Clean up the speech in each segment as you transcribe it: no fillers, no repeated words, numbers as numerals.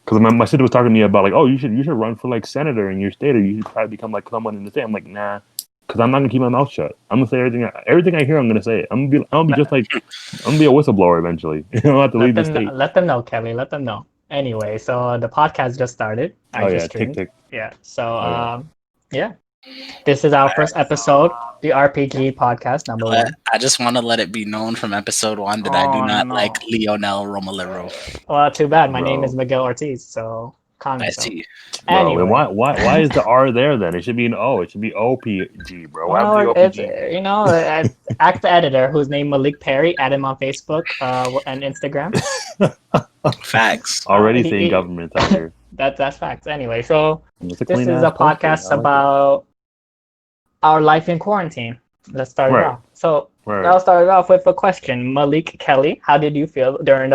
Because my sister was talking to me about like, oh, you should run for like senator in your state, or you should try to become like someone in the state. I'm like, nah, because I'm not gonna keep my mouth shut. I'm gonna say everything I hear. I'm gonna say it. I'm gonna be just like I'm gonna be a whistleblower eventually. I don't have to leave the state. Let them know, Kelly. Let them know. Anyway, so the podcast just started. I Oh yeah, just tick streamed. tick. Yeah. So Oh yeah. yeah. This is our first episode, the RPG podcast number one. I just want to let it be known from episode 1 that I do Oh not like no. Lionel Romolero. Well, too bad. My name is Bro. Miguel Ortiz, so calm I yourself. see. Bro, and Anyway. why is the R there then? It should be an O. It should be OPG, bro. Why Well, would the it's OPG? ask the editor who's named Malik Perry. Add him on Facebook and Instagram. Facts. Already he- saying he- government out here. That's facts. Anyway, so It's a this is clean-ass a poster. podcast I like it. about our life in quarantine. Let's start it Right. off. So Right. I'll start it off with a question. Malik Kelly, how did you feel during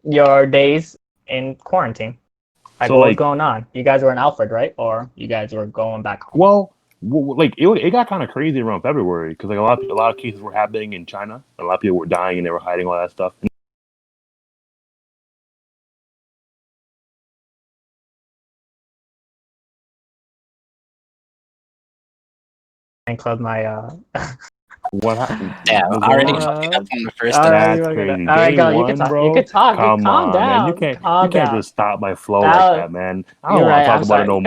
your days in quarantine? Like, So, what was like- going on? You guys were in Alfred, right? Or you guys were going back home? Well, like it got kind of crazy around February because like a lot of cases were happening in China. A lot of people were dying and they were hiding all that stuff. And club my What happened? Yeah, What's already going on? fucking up on the first All episode. right, That's you wanna- crazy. all right, Day go. You one, can talk. bro. You can talk. Come calm on, down. man. You can't Calm down. just stop my flow That like was- that, man. I don't You're want to right, talk about it no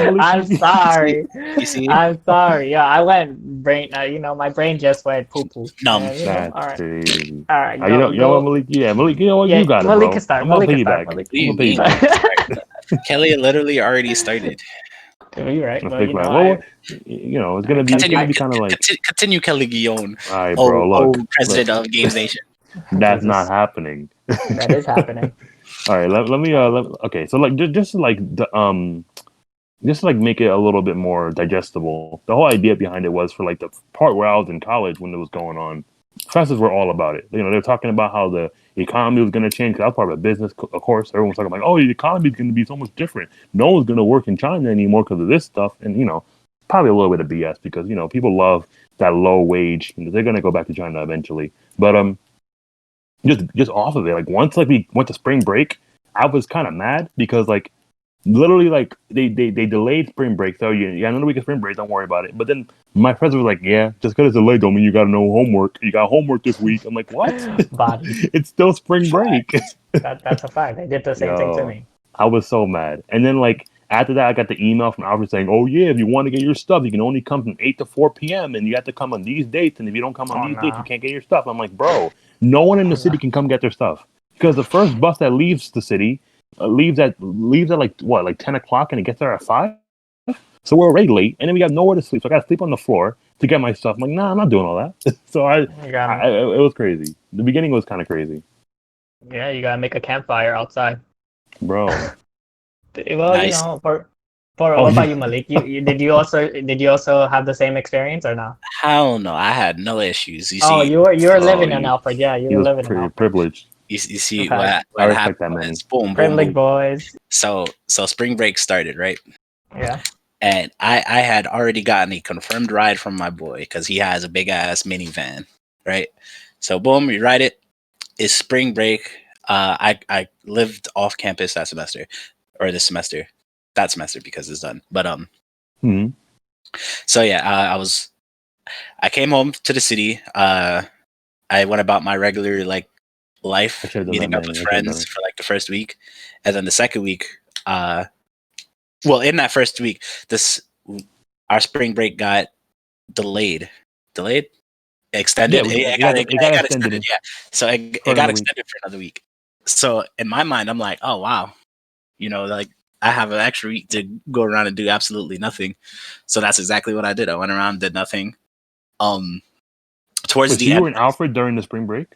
more. I'm sorry. You see? I'm sorry. Yeah, I went brain. My brain just went poo poo. Numb. That's All right. crazy. All right. You know what, Malik? Yeah, Malik. You know what? Yeah, You got it, Malik bro. can start. I'm gonna Malik can start. piggyback. Malik- I'm gonna You- piggyback. Kelly literally already started. You're right. I'm Well, gonna you piggyback. know, Well, it's gonna be Continue, kind of like, continue Kelly Guillaume. all right, bro. Look, president of Games Nation. that's Jesus. not happening. that is happening. All right, okay. So like just to like just to like make it a little bit more digestible. The whole idea behind it was for like the part where I was in college when it was going on. Professors were all about it. You know, they're talking about how the economy was going to change. 'Cause I was part of a business, of course. Everyone's talking like, oh, the economy is going to be so much different. No one's going to work in China anymore because of this stuff. And you know, probably a little bit of BS because you know people love that low wage. They're going to go back to China eventually. But just off of it, like once like we went to spring break, I was kind of mad because like literally like they delayed spring break. So yeah, another week of spring break, don't worry about it. But then my friends were like, yeah, just because it's delayed don't mean you got no homework. You got homework this week. I'm like, what? Body. It's still spring break. That's a fact. They did the same thing to Yo. me. I was so mad. And then like after that, I got the email from Alfred saying, oh yeah, if you want to get your stuff, you can only come from 8 to 4 p.m. and you have to come on these dates. And if you don't come on Oh, these nah. dates, you can't get your stuff. I'm like, bro, no one in the city can come get their stuff because the first bus that leaves the city leaves at like what, like 10 o'clock, and it gets there at 5. So we're already late, and then we got nowhere to sleep. So I got to sleep on the floor to get my stuff. I'm like, nah, I'm not doing all that. So You gotta, it was crazy. The beginning was kind of crazy, you gotta make a campfire outside. bro. Well, Nice. you know, for Oh, what about you- you, Malik? Did you also have the same experience or not? Hell no, I had no issues. You see, Oh, you were living Oh, in you- Alfred. Yeah, you He were was living in pretty Alfred. privileged. you see Okay. what I what respect happened that, man. was boom, boom, Privileged boom. boys. So spring break started, right? Yeah. And I had already gotten a confirmed ride from my boy because he has a big ass minivan, right? So boom, we ride it. It's spring break. I lived off campus that semester, or this semester, that semester because it's done. But Hmm. so yeah, I came home to the city. I went about my regular like I life, should've done meeting that, up man. with I should've done friends it. for like the first week, and then the second week, well, in that first week, our spring break got delayed, extended. Yeah, It got extended extended. Yeah, so it for got another week. extended for another week. So in my mind, I'm like, oh wow, like I have an extra week to go around and do absolutely nothing. So that's exactly what I did. I went around, did nothing. Towards Wait, so the you end, were in Alfred during the spring break?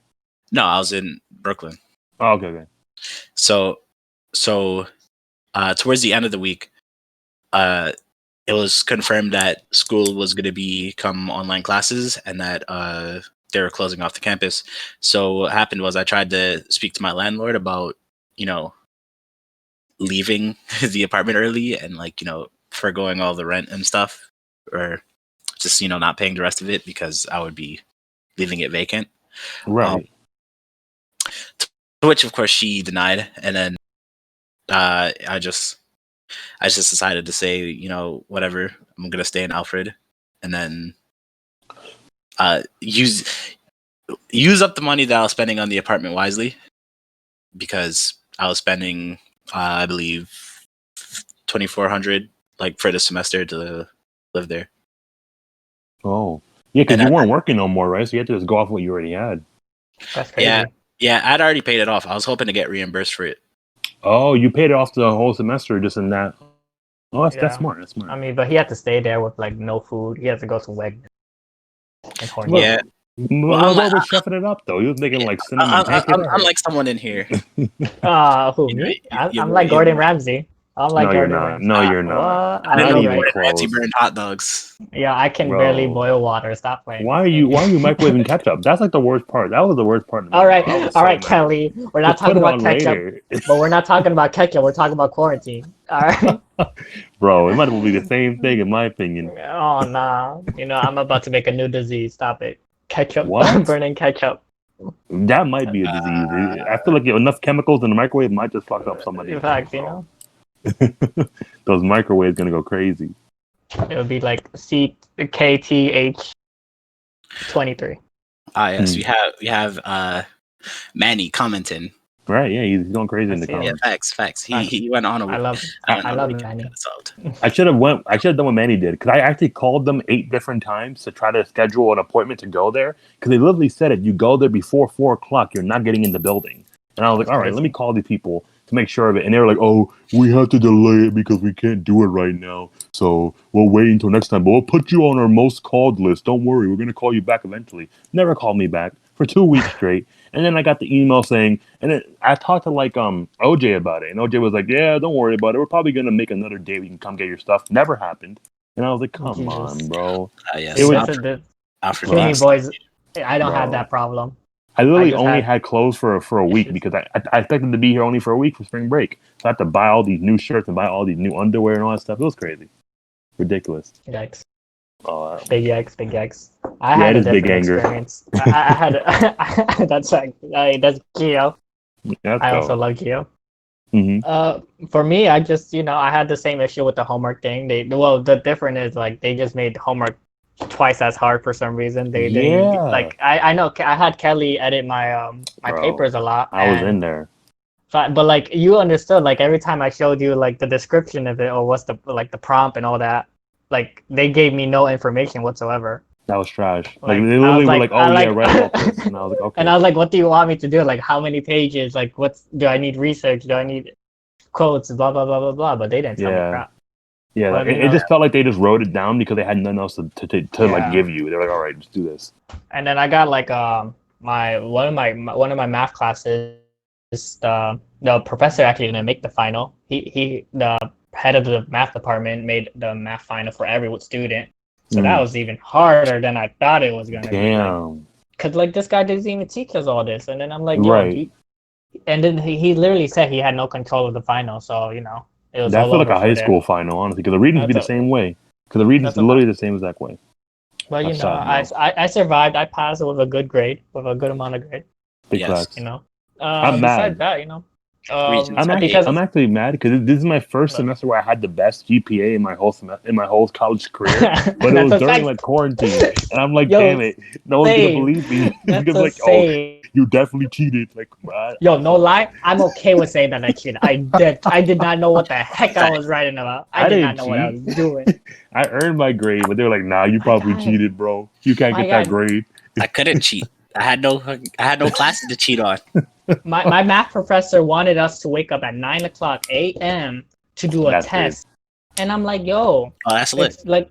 no, I was in Brooklyn. Oh, okay. So towards the end of the week, it was confirmed that school was going to become online classes and that they were closing off the campus. So what happened was I tried to speak to my landlord about, leaving the apartment early and foregoing all the rent and stuff, or just, not paying the rest of it because I would be leaving it vacant. Right. which of course she denied, and then I just decided to say, whatever, I'm gonna stay in Alfred, and then use up the money that I was spending on the apartment wisely, because I was spending I believe $2,400 like for the semester to live there. Oh, yeah, because you weren't working no more, right? So you had to just go off what you already had. That's crazy. Yeah, I'd already paid it off. I was hoping to get reimbursed for it. Oh, you paid it off the whole semester just in that. Oh, that's Yeah. smart. That's smart. I mean, but he had to stay there with like no food. He had to go to Weg. Yeah. Well, what was chefing it up though? He was making like cinnamon pancakes. I'm like someone in here. Who, me? I'm like Gordon Ramsay. I'm like No, you're Gordon not. Ramsay. No, you're not. What? I Not know, even right? close. Fancy burned hot dogs. Yeah, I can Bro. barely boil water. Stop playing. Why are you microwaving ketchup? That's like the worst part. That was the worst part. All right, Kelly. We're not talking about ketchup, later. but we're not talking about ketchup. We're talking about quarantine. All right. Bro, it might as well be the same thing in my opinion. Oh nah. I'm about to make a new disease. Stop it. Ketchup. What? Burning ketchup. That might be a disease. I feel like enough chemicals in the microwave might just fuck up somebody. In fact, those microwaves gonna go crazy. It would be like CKTH 23. Ah, yes, we have Manny commenting. Right? Yeah, he's going crazy in the comments. Yeah, facts. He went on. I love Manny. I should have done what Manny did, because I actually called them 8 different times to try to schedule an appointment to go there, because they literally said if you go there before 4:00, you're not getting in the building. And I was like, all right, let me call these people to make sure of it. And they were like, oh, we have to delay it because we can't do it right now. So we'll wait until next time. But we'll put you on our most called list. Don't worry. We're going to call you back eventually. Never called me back for 2 weeks straight. And then I got the email saying, and then I talked to like OJ about it. And OJ was like, yeah, don't worry about it. We're probably going to make another day we can come get your stuff. Never happened. And I was like, come on, bro. Yes, it was Alfred States. Boys, I don't have that problem. I literally only had clothes for a week because I expected to be here only for a week for spring break. So I had to buy all these new shirts and buy all these new underwear and all that stuff. It was crazy. Ridiculous. Yikes. Big yikes. I had a different experience. I had that's Gio. I also love Gio. Mm-hmm. For me, I just, I had the same issue with the homework thing. The difference is like they just made homework twice as hard for some reason. I know I had Kelly edit my papers a lot. I was in there. But like you understood, like every time I showed you like the description of it or what's the prompt and all that, like they gave me no information whatsoever. That was trash. Like they literally were like, "Oh yeah, write about this," and I was like, "Okay." And I was like, "What do you want me to do? Like, how many pages? Like, do I need research? Do I need quotes? Blah blah blah blah blah." But they didn't tell me crap. Yeah, like, it just felt like they just wrote it down because they had nothing else to like give you. They're like, "All right, just do this." And then I got like one of my math classes. The professor actually didn't make the final. He the head of the math department made the math final for every student. So that was even harder than I thought it was gonna be. Damn. Because like this guy doesn't even teach us all this, and then I'm like, right. And then he literally said he had no control of the final, so it was. That felt like a high school final, honestly, because the readings would be the same way. Because the readings literally the same exact way. But I survived. I passed with a good grade, with a good amount of grade. Big class. I'm mad. Besides that, I'm actually mad because this is my first semester where I had the best GPA in my whole college career, but it was during like quarantine, and I'm like, damn it, no one's gonna believe me because like, oh, you definitely cheated. Like, no lie, I'm okay with saying that I cheated. I did not know what the heck I was writing about. I did not know what I was doing. I earned my grade, but they were like, nah, you probably cheated, bro. You can't get that grade. I couldn't cheat. I had no classes to cheat on. My math professor wanted us to wake up at 9:00 a.m. to do a test, and I'm like, yo, that's lit. Like,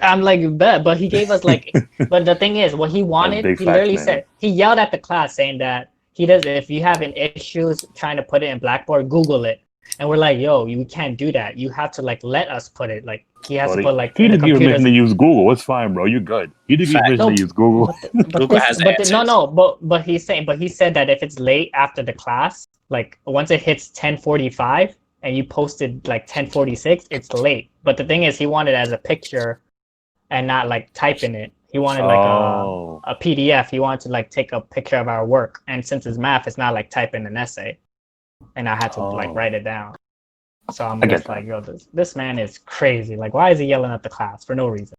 I'm like, bet, but he gave us like, but the thing is, what he wanted, he literally said, he yelled at the class saying that if you have any issues trying to put it in Blackboard, Google it. And we're like, yo, you can't do that. You have to like let us put it. Like he has to put like. He didn't give permission to use Google. It's fine, bro. You're good. He didn't give permission to use Google. But he said that if it's late after the class, like once it hits 10:45 and you posted like 10:46, it's late. But the thing is, he wanted it as a picture and not like type in it. He wanted like a PDF. He wanted to like take a picture of our work, and since it's math, it's not like typing an essay, and I had to like write it down. So I'm just like, yo, this man is crazy. Like, why is he yelling at the class for no reason?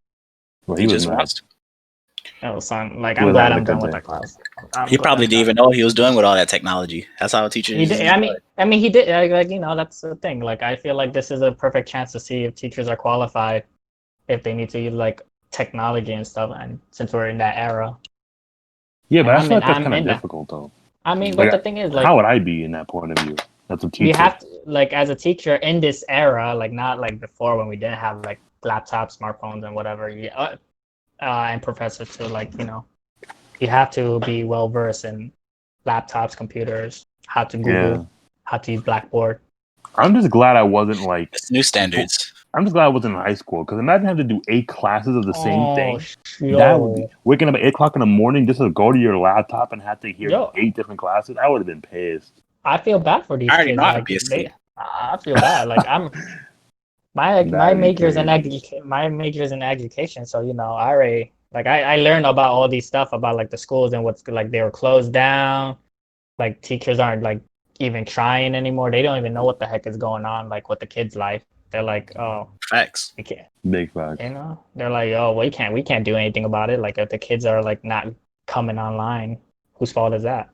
Well, he just wants. Oh, son, like I'm glad I'm done with that class. He probably didn't even know what he was doing with all that technology. That's how teachers. He did. I mean, he did. Like, you know, that's the thing. Like, I feel like this is a perfect chance to see if teachers are qualified, if they need to use like technology and stuff. And since we're in that era. Yeah, but I feel like that's kind of difficult, though. I mean, but the thing is, like, how would I be in that point of view? That's a teacher. You have to, like, as a teacher in this era, like, not like before when we didn't have like laptops, smartphones, and whatever. And professors too, like, you know, you have to be well versed in laptops, computers, how to Google, how to use Blackboard. I'm just glad I wasn't like it's new standards. I'm just glad I wasn't in high school, because imagine having to do 8 classes of the same thing. Yo. That would be waking up at 8:00 in the morning just to go to your laptop and have to hear 8 different classes. I would have been pissed. I feel bad for these kids. Like, I feel bad. Like I'm my major's in education, so you know, I learned about all these stuff about like the schools and what's like they were closed down. Like teachers aren't like even trying anymore. They don't even know what the heck is going on like with the kids' life. They're like, oh, facts. We can't. Big facts. You know, they're like, oh, we can't do anything about it. Like if the kids are like not coming online, whose fault is that?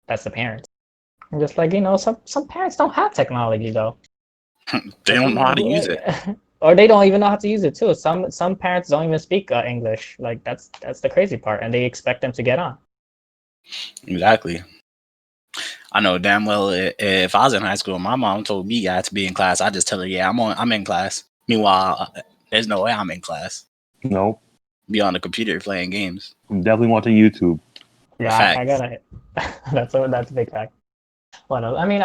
That's the parents. I'm just like, you know, some parents don't have technology though. They don't know how to use it, or they don't even know how to use it too. Some parents don't even speak English. Like that's the crazy part, and they expect them to get on. Exactly. I know damn well if I was in high school, my mom told me I had to be in class. I just tell her, yeah, I'm in class. Meanwhile, there's no way I'm in class. No. Be on the computer playing games. I'm definitely watching YouTube. Yeah, I gotta. That's a big fact. What else? I mean,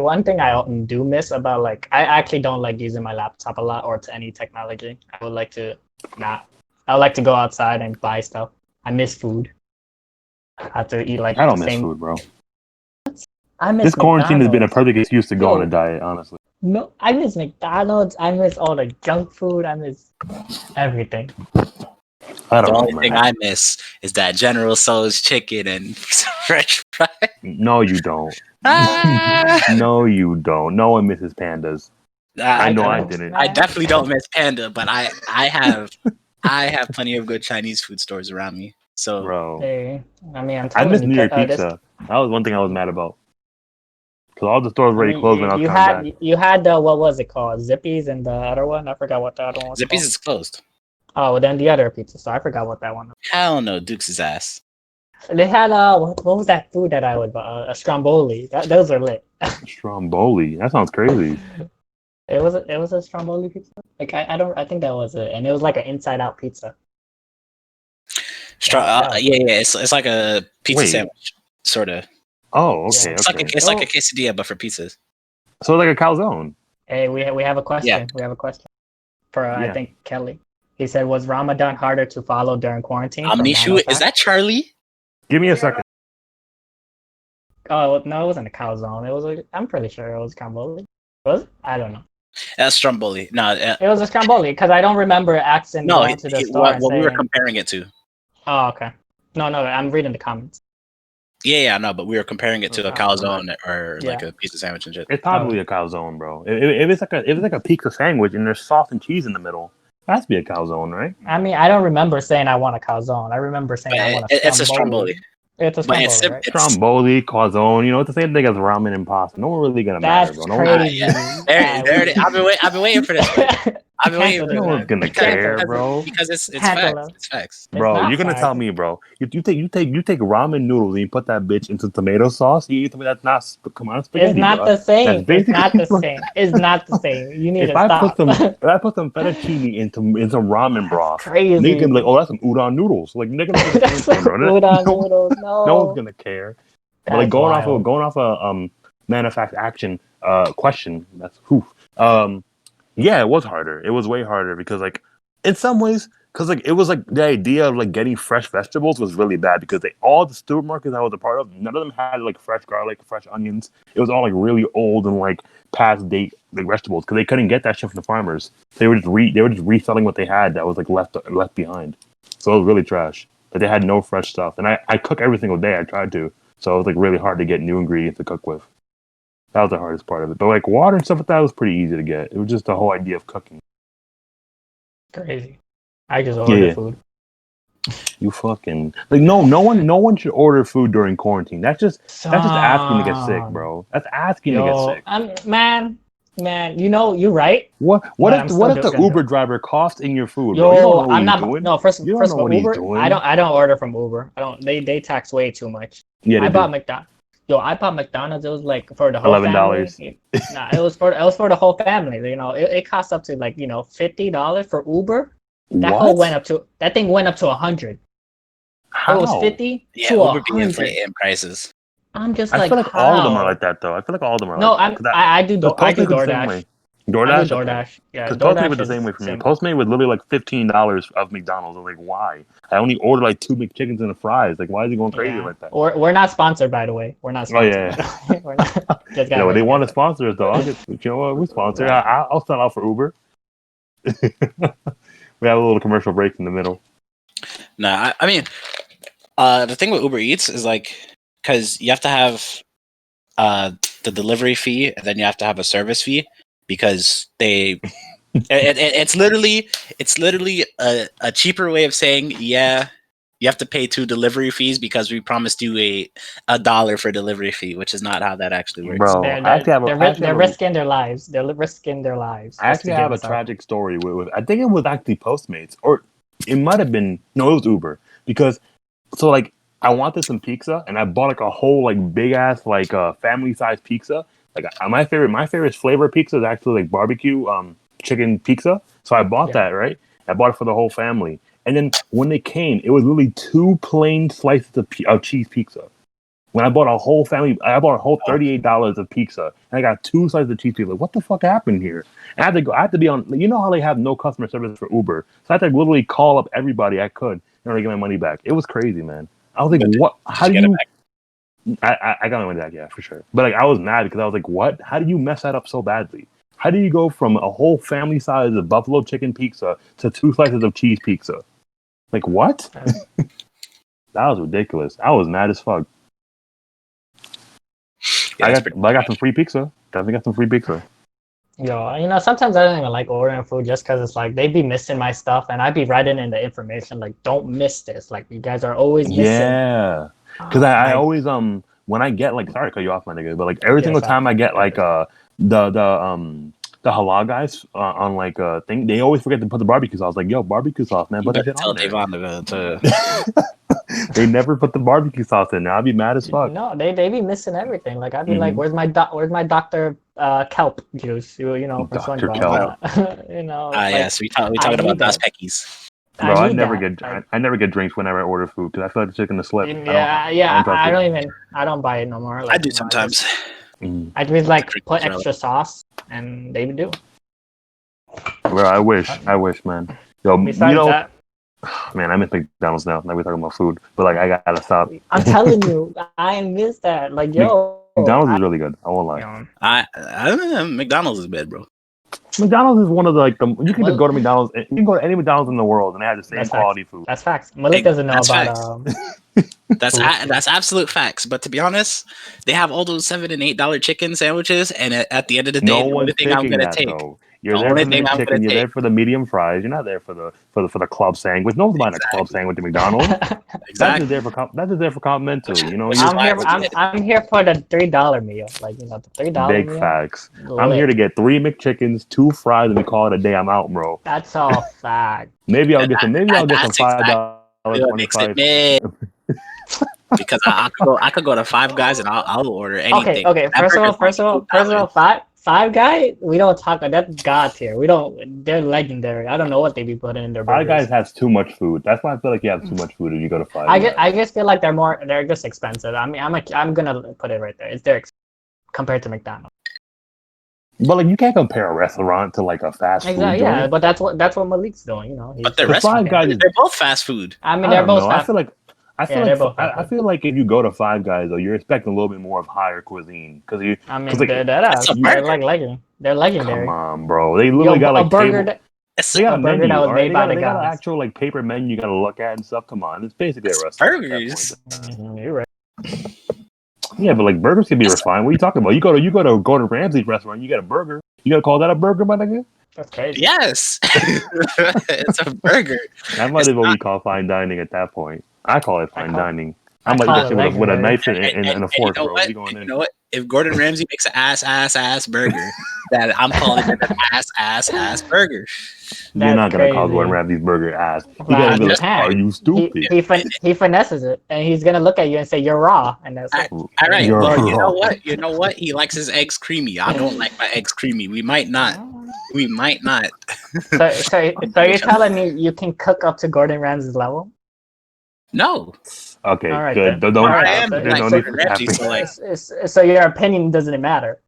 one thing I do miss about like I actually don't like using my laptop a lot or to any technology. I would like to go outside and buy stuff. I miss food. I have to eat like I don't miss food, bro. I miss this quarantine McDonald's. has been a perfect excuse to go on a diet, honestly. No, I miss McDonald's. I miss all the junk food. I miss everything. The only thing I miss is that General Tso's chicken and French fries. No, you don't. No, you don't. No one misses pandas. I know I didn't. I definitely don't miss Panda, but I have plenty of good Chinese food stores around me. So, bro, hey, I mean, I miss New York pizza. That was one thing I was mad about. Because all the stores already closed when I was coming back. You had the, what was it called? Zippy's and the other one? I forgot what the other one was Zippy's called. is closed. Oh, well, then the other pizza store. I forgot what that one was. Hell no, Duke's ass. They had, what was that food that I would buy? A stromboli. Those are lit. Stromboli? That sounds crazy. It was a stromboli pizza? Like, I think that was it. And it was like an inside-out pizza. Yeah. It's like a pizza sandwich, sort of. Oh, okay. It's like a quesadilla, but for pizzas. So like a calzone. Hey, we have a question. Yeah. We have a question for I think Kelly. He said, "Was Ramadan harder to follow during quarantine?" Omnishu, is that Charlie? Give me a second. Oh no, it wasn't a calzone. I'm pretty sure it was stromboli. Was it? I don't know. That's stromboli. No, it was a stromboli because I don't remember asking going to the store. What we were comparing it to. Oh, okay. No, I'm reading the comments. Yeah, no, but we were comparing it to a calzone or like a pizza sandwich and shit. It's probably a calzone, bro. If it's like a pizza sandwich and there's sauce and cheese in the middle, it has to be a calzone, right? I mean, I don't remember saying I want a calzone. I remember saying I want a stromboli. It's a stromboli. It's a stromboli, right? Stromboli, calzone, you know, it's the same thing as ramen and pasta. No one really gonna matter, bro. Crazy. There it is. I've been waiting for this. I've been waiting for this. No one's gonna care, bro. Because it's facts. It's facts. Bro, you're gonna tell me, bro. You take ramen noodles and you put that bitch into tomato sauce. You tell me that's not spaghetti. It's not the same. It's not the same. It's not the same. You need to stop. If I put some fettuccine into ramen broth, crazy. Nigga be like, oh, that's some udon noodles. Like nigga, that's some udon noodles. No one's gonna care. But like going off a manufactured action question. That's yeah, it was harder. It was way harder because like in some ways, because like it was like the idea of like getting fresh vegetables was really bad because all the supermarkets I was a part of, none of them had like fresh garlic, fresh onions. It was all like really old and like past date like vegetables because they couldn't get that shit from the farmers. They were just reselling what they had that was like left behind. So it was really trash. But they had no fresh stuff. And I cook every single day. I tried to. So it was like really hard to get new ingredients to cook with. That was the hardest part of it. But like water and stuff like that was pretty easy to get. It was just the whole idea of cooking. Crazy. I just order food. You fucking like no one should order food during quarantine. That's just asking to get sick, bro. That's asking to get sick. Man, you're right. What if the Uber driver coughs in your food? Yo, bro? You don't know what I'm not. doing. No, first of all, Uber. I don't order from Uber. I don't. They tax way too much. Yeah, I bought McDonald's. I bought McDonald's. It was like for the whole $11. family. Nah, it was for the whole family. You know, it cost up to like $50 for Uber. That thing went up to 100. How? It was 50 Yeah, to Uber be 100 inflating prices. I'm just I feel like all of them are like that though. I feel like all of them are. No, like that. I do DoorDash. DoorDash. DoorDash. Yeah, because Postmate was the same way for me. Postmate was literally like $15 of McDonald's. I was like, why? I only ordered like 2 McChickens and a fries. Like, why is he going crazy like that? We're not sponsored, by the way. We're not sponsored. Oh yeah. We're not, they want to sponsor us though. You know what? We sponsor. Right. I'll sell out for Uber. We have a little commercial break in the middle. Nah, I mean, the thing with Uber Eats is like, because you have to have the delivery fee, and then you have to have a service fee, because it's literally a cheaper way of saying, yeah, you have to pay 2 delivery fees because we promised you a $1 for delivery fee, which is not how that actually works. Bro, they're risking their lives. They're risking their lives. I actually have a tragic story with I think it was actually Postmates, or it might have been, no, it was Uber, because so like I wanted some pizza, and I bought like a whole like big ass like family size pizza. Like my favorite flavor of pizza is actually like barbecue chicken pizza. So I bought that, right? I bought it for the whole family. And then when they came, it was literally 2 plain slices of cheese pizza. When I bought a whole $38 of pizza, and I got 2 slices of cheese pizza. Like, what the fuck happened here? And I had to be on. You know how they have no customer service for Uber, so I had to literally call up everybody I could in order to get my money back. It was crazy, man. I was like, what? How do you? I got my money back, yeah, for sure. But like, I was mad because I was like, what? How do you mess that up so badly? How do you go from a whole family size of buffalo chicken pizza to 2 slices of cheese pizza? Like, what? That was ridiculous. I was mad as fuck. Yeah, I got some free pizza. Definitely got some free pizza. Yo, sometimes I don't even like ordering food just because it's like they be missing my stuff, and I be writing in the information like, don't miss this. Like, you guys are always missing. Yeah. Because I always when I get like, sorry to cut you off, my nigga, but like every single time I get like the halal guys on like a thing, they always forget to put the barbecue sauce. Like, yo, barbecue sauce, man. But they tell Devon to they never put the barbecue sauce in there. I'd be mad as fuck. No, they be missing everything. Like, I'd be like, where's my Dr. Kelp juice? Dr. Kelp. Yes, we talking about Dos Peckies. Bro, I never get drinks whenever I order food because I feel like it's just gonna slip. I don't buy it no more. Like, I do sometimes. I just like put extra sauce, and they do. Bro, I wish, man. Yo, man, I miss McDonald's now. Now we're talking about food, but like, I gotta stop. I'm telling you, I miss that. Like, yo, McDonald's is really good. I won't lie. I McDonald's is bad, bro. McDonald's is one of you can just go to McDonald's. You can go to any McDonald's in the world, and they have the same quality food. That's facts. Malik doesn't know about. That's absolute facts. But to be honest, they have all those $7 and $8 chicken sandwiches, and at the end of the day, the only thing I'm gonna take. You're there for the chicken. You're there for the medium fries. You're not there for the club sandwich. No one's buying a club sandwich at McDonald's. Exactly. That's just there for complimentary. I'm here for the $3 meal. Like, the $3 big meal. facts. I'm here to get 3 McChickens, 2 fries, and we call it a day. I'm out, bro. That's all fact. Maybe I'll get some $5. Because I could go to Five Guys and I'll order anything. Okay. First of all, Five Guys, we don't talk. That's God tier. We don't. They're legendary. I don't know what they be putting in their burgers. Five Guys has too much food. That's why I feel like you have too much food if you go to Five Guys. I just feel like they're just expensive. I mean, I'm gonna put it right there. It's compared to McDonald's. But like, you can't compare a restaurant to like a fast food joint. Yeah, but that's what Malik's doing. But they're both fast food. I mean, they're both fast. I feel like if you go to Five Guys though, you're expecting a little bit more of higher cuisine because they're legendary. Come on, bro. They literally got like burger. They got a burger menu, that was all right? made by the They got an guys. actual like paper menu you got to look at and stuff. Come on, it's basically a restaurant. Burgers. You're right. Yeah, but like burgers can be That's- refined. What are you talking about? You go to Gordon Ramsay's restaurant, you get a burger. You gotta call that a burger, my nigga? That's crazy. Yes, it's a burger. That might It's as well not- be called fine dining at that point. I call it fine dining. I I might eat call that it shit with a legendary. knife and a fork, you know bro. what? We going You in. know what? If Gordon Ramsay makes an ass burger, that I'm calling it an ass burger. You're not gonna call crazy. Gordon Ramsay's burger ass. You Wow, gotta be you like, can't. "Are you stupid?" He finesses it, and he's gonna look at you and say you're raw, and that's it. All right. You're Well, you know wrong. what? You know what? He likes his eggs creamy. I don't like my eggs creamy. We might not. So you're telling me you can cook up to Gordon Ramsay's level? No. Okay, All right, good. then. Don't. All right, I am so- There's like no so- need Gordon for Ramsay, tapping. so like So your opinion doesn't matter.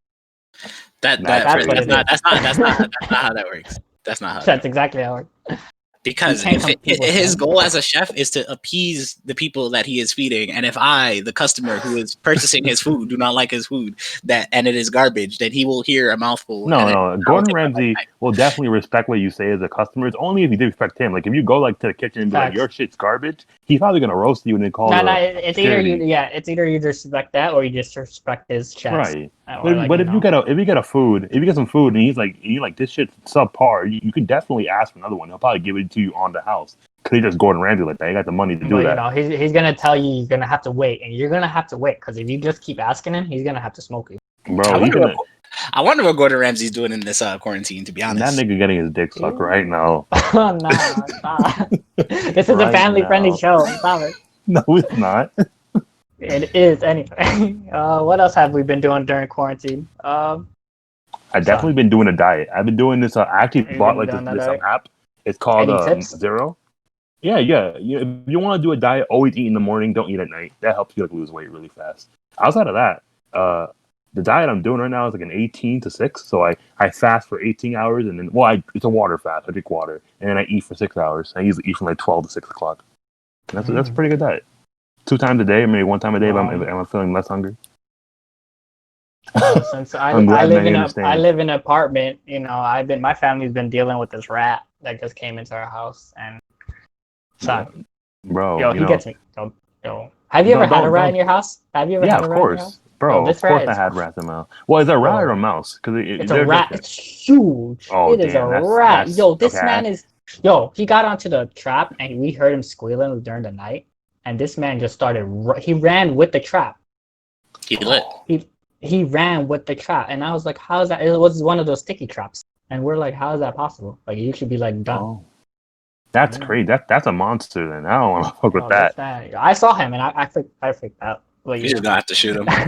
that's what it not how that works. That's not how that That's exactly how it works. Because You can't compete with his them. goal as a chef is to appease the people that he is feeding, and if I, the customer who is purchasing his food, do not like his food, and it is garbage, then he will hear a mouthful. and then No. I will Gordon take my Ramsay bite. will definitely respect what you say as a customer. It's only if you respect him. Like if you go like to the kitchen and be like, Facts. "Your shit's garbage," he's probably gonna roast you and then call. No, the it's either security. it's either you disrespect that or you disrespect his chefs. Right. Or But if you get some food and you like this shit's subpar, you can definitely ask for another one. He'll probably give it to you on the house. Cause he's just Gordon Ramsay like that. He got the money to do But, that. you know, he's gonna tell you you're gonna have to wait, and you're gonna have to wait because if you just keep asking him, he's gonna have to smoke you. Bro, I he's wonder, gonna, I wonder what Gordon Ramsay's doing in this quarantine. To be that honest, nigga getting his dick sucked right now. Oh, no, stop. This is a Right family-friendly now. show. Stop it. No, it's not. It is anyway. What else have we been doing during quarantine? I've definitely been doing a diet. I've been doing this. I actually You've bought been like doing that this diet? app. It's called Any tips? Zero. Yeah. If you want to do a diet, always eat in the morning. Don't eat at night. That helps you like lose weight really fast. Outside of that, the diet I'm doing right now is like an 18 to 6. So I fast for 18 hours and then it's a water fast. I drink water and then I eat for 6 hours. I usually eat from like 12 to 6 o'clock. And that's a pretty good diet. 2 times a day, or maybe 1 time a day if I'm feeling less hungry. Since I I'm glad live they in understand. I live in an apartment, you know, my family's been dealing with this rat that just came into our house, and son, Bro, yo, you he know, gets me. Yo, have you ever had a rat don't- in your house? Have you ever yeah, had a of rat in your course. house? Bro, Oh, this of course rat I is- had rats in my house. Well, is it a rat or a mouse? Because It's a rat. It's huge. Oh, It is damn, a that's- rat. that's- Yo, this okay. man is. Yo, he got onto the trap and we heard him squealing during the night, and this man just started. He ran with the trap. he lit. He ran with the trap, and I was like, "How is that?" It was one of those sticky traps, and we're like, "How is that possible? Like, you should be like done." Oh, that's Yeah. crazy. That's a monster. Then I don't want to fuck with Oh, that. I saw him, and I freaked out. Like, You just gonna have to shoot him. Yeah,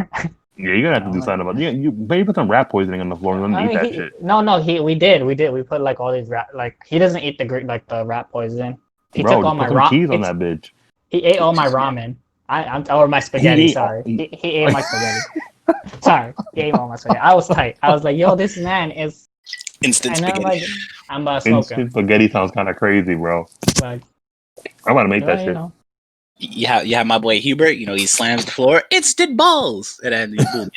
you're gonna have to do something about it. You maybe put some rat poisoning on the floor and let him eat that shit. we did. We put like all these rat. Like, he doesn't eat the rat poison. He Bro, took all just my put some cheese on that bitch. He ate all my ramen. Or my spaghetti. Sorry, he ate my spaghetti. Sorry, he ate all my spaghetti. I was tight. I was like, "Yo, this man is." Instant And spaghetti. I'm like, I'm about to smoke Instant him. spaghetti sounds kind of crazy, bro. Like, I'm about to make that you shit. know. You have my boy Hubert. You know, he slams the floor. Instant balls, and then boom,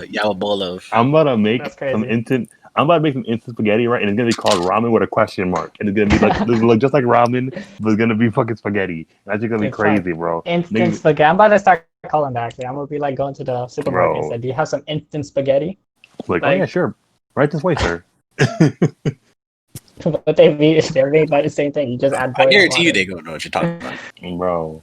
you have a bowl of. I'm about to make That's crazy. some instant. I'm about to make some instant spaghetti, right? And it's gonna be called ramen with a question mark, and it's gonna be like this look just like ramen, but it's gonna be fucking spaghetti. That's just gonna be It's crazy, bro. Instant Niggas- spaghetti. I'm about to start calling that. Actually, I'm gonna be like going to the supermarket and Bro. say, "Do you have some instant spaghetti?" Like, oh like- yeah, sure. Right this way, sir. But they're made by the same thing. You just add. I boiling guarantee you water. they gonna know what you're talking about. Bro.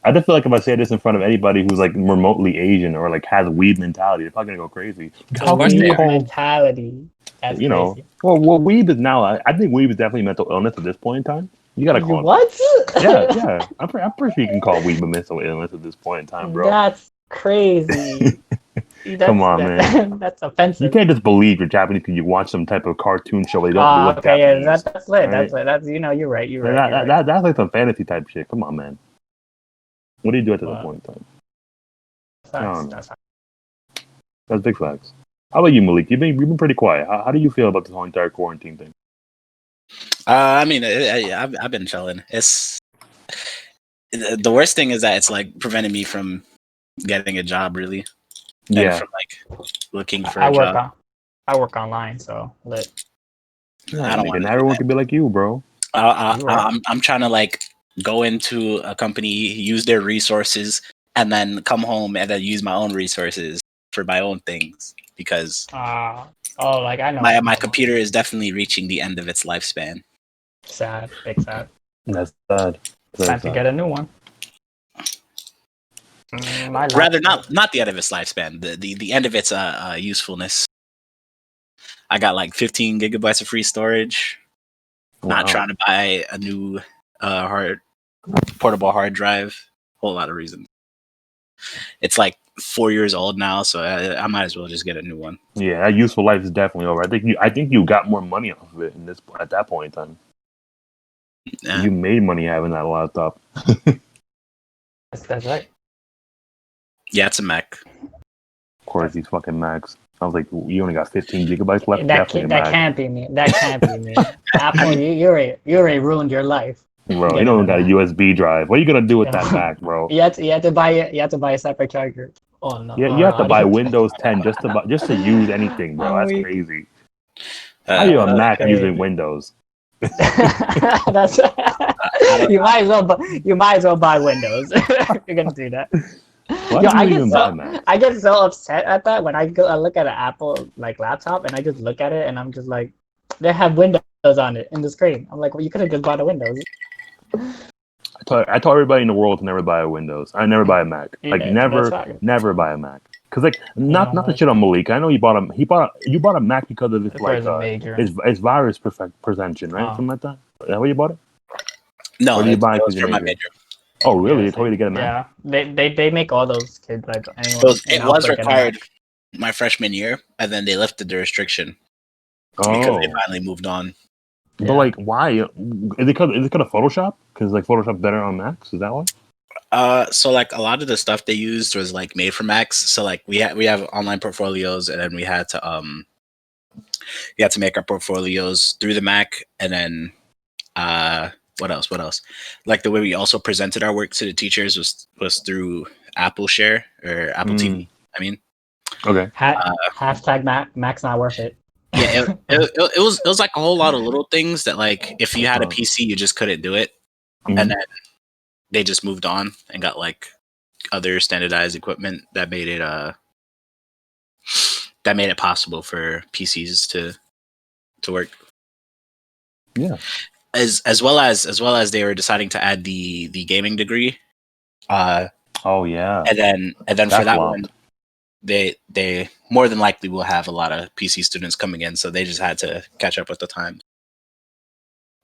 I just feel like if I say this in front of anybody who's like remotely Asian or like has weed mentality, they're probably gonna go crazy. How course can they you are. call, Mentality. That's you know, crazy. well, weed is now. I think weed is definitely mental illness at this point in time. You gotta call it. What? Yeah. I'm pretty sure you can call weed mental illness at this point in time, bro. That's crazy. Come on, man. That's offensive. You can't just believe you're Japanese because you watch some type of cartoon show where they don't look Okay, yeah, Japanese. that's lit. right? That's lit. That's you're right. You're right. That's like some fantasy type shit. Come on, man. What do you do at this Wow. point in time? That's facts. That's big facts. How about you, Malik? You've been pretty quiet. How do you feel about this whole entire quarantine thing? I mean, I've been chilling. It's the worst thing is that it's like preventing me from getting a job, really. And Yeah. from like looking for I a work job. I work online, so lit. I don't want to. Everyone can be like you, bro. I'm trying to like go into a company, use their resources, and then come home and then use my own resources for my own things because like I know my computer is definitely reaching the end of its lifespan. Sad, big sad. That's sad. Time to get a new one. Rather not the end of its lifespan, the end of its usefulness. I got like 15 gigabytes of free storage. Wow. Not trying to buy a new portable hard drive. Whole lot of reasons. It's like 4 years old now, so I might as well just get a new one. Yeah, that useful life is definitely over. I think you got more money off of it at that point in time. You made money having that laptop. That's right. Yeah, it's a Mac. Of course, these fucking Macs. I was like, you only got 15 gigabytes left. That can't be me. That can't be me. Apple, you already ruined your life. Bro, you don't got a USB drive. What are you gonna do with that Mac, bro? You have to buy a separate charger. Oh no. Yeah, you have to buy Windows 10 just to use anything, bro. That's crazy. How are you a Mac using Windows? That's you might as well buy Windows. You're gonna do that. Yo, I get so upset at that when I look at an Apple like laptop and I just look at it and I'm just like, they have Windows on it in the screen. I'm like, well, you could have just bought a Windows. I told everybody in the world to never buy a Windows. I never buy a Mac. Like never buy a Mac. Cause like not to shit on Malik. I know you bought a Mac because of its virus prevention, right? Something like that. Is that why you bought it? No, it was for my major. Oh really? They told you to get a Mac? Yeah, they make all those kids like anyone. It was required my freshman year, and then they lifted the restriction because they finally moved on. But like, why? Is it because of Photoshop? Because like Photoshop's better on Macs. Is that why? So like a lot of the stuff they used was like made for Macs. So like we have online portfolios, and then we had to make our portfolios through the Mac, and then what else? Like the way we also presented our work to the teachers was through Apple Share or Apple TV. I mean, okay. Hashtag Mac's not worth it. Yeah, it was like a whole lot of little things that like if you had a PC you just couldn't do it, and then they just moved on and got like other standardized equipment that made it possible for PCs to work. Yeah. As well as they were deciding to add the gaming degree. Oh yeah. And then for that one, they more than likely will have a lot of PC students coming in, so they just had to catch up with the time.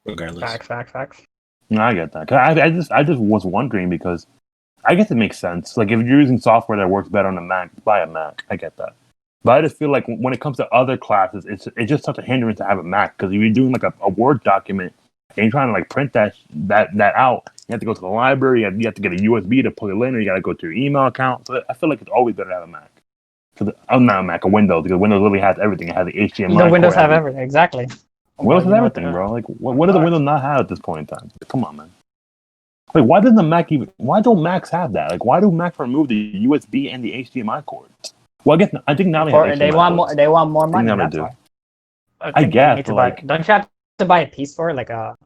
Regardless. Facts. No, I get that. I just was wondering because I guess it makes sense. Like if you're using software that works better on a Mac, buy a Mac. I get that. But I just feel like when it comes to other classes, it's just such a hindrance to have a Mac because if you're doing like a Word document and you're trying to like print that out, you have to go to the library. You have to get a USB to plug it in, or you got to go to your email account. So I feel like it's always better to have a Mac. I'm not a Mac, a Windows, because Windows literally has everything. It has the HDMI. The Windows have everything, exactly. Windows has everything, bro. Like, what does the Windows not have at this point in time? Come on, man. Like, why don't Macs have that? Like, why do Macs remove the USB and the HDMI cord? Well, I think now they want more. They want more money. That's why. I guess. Don't you have to buy a piece for it, like a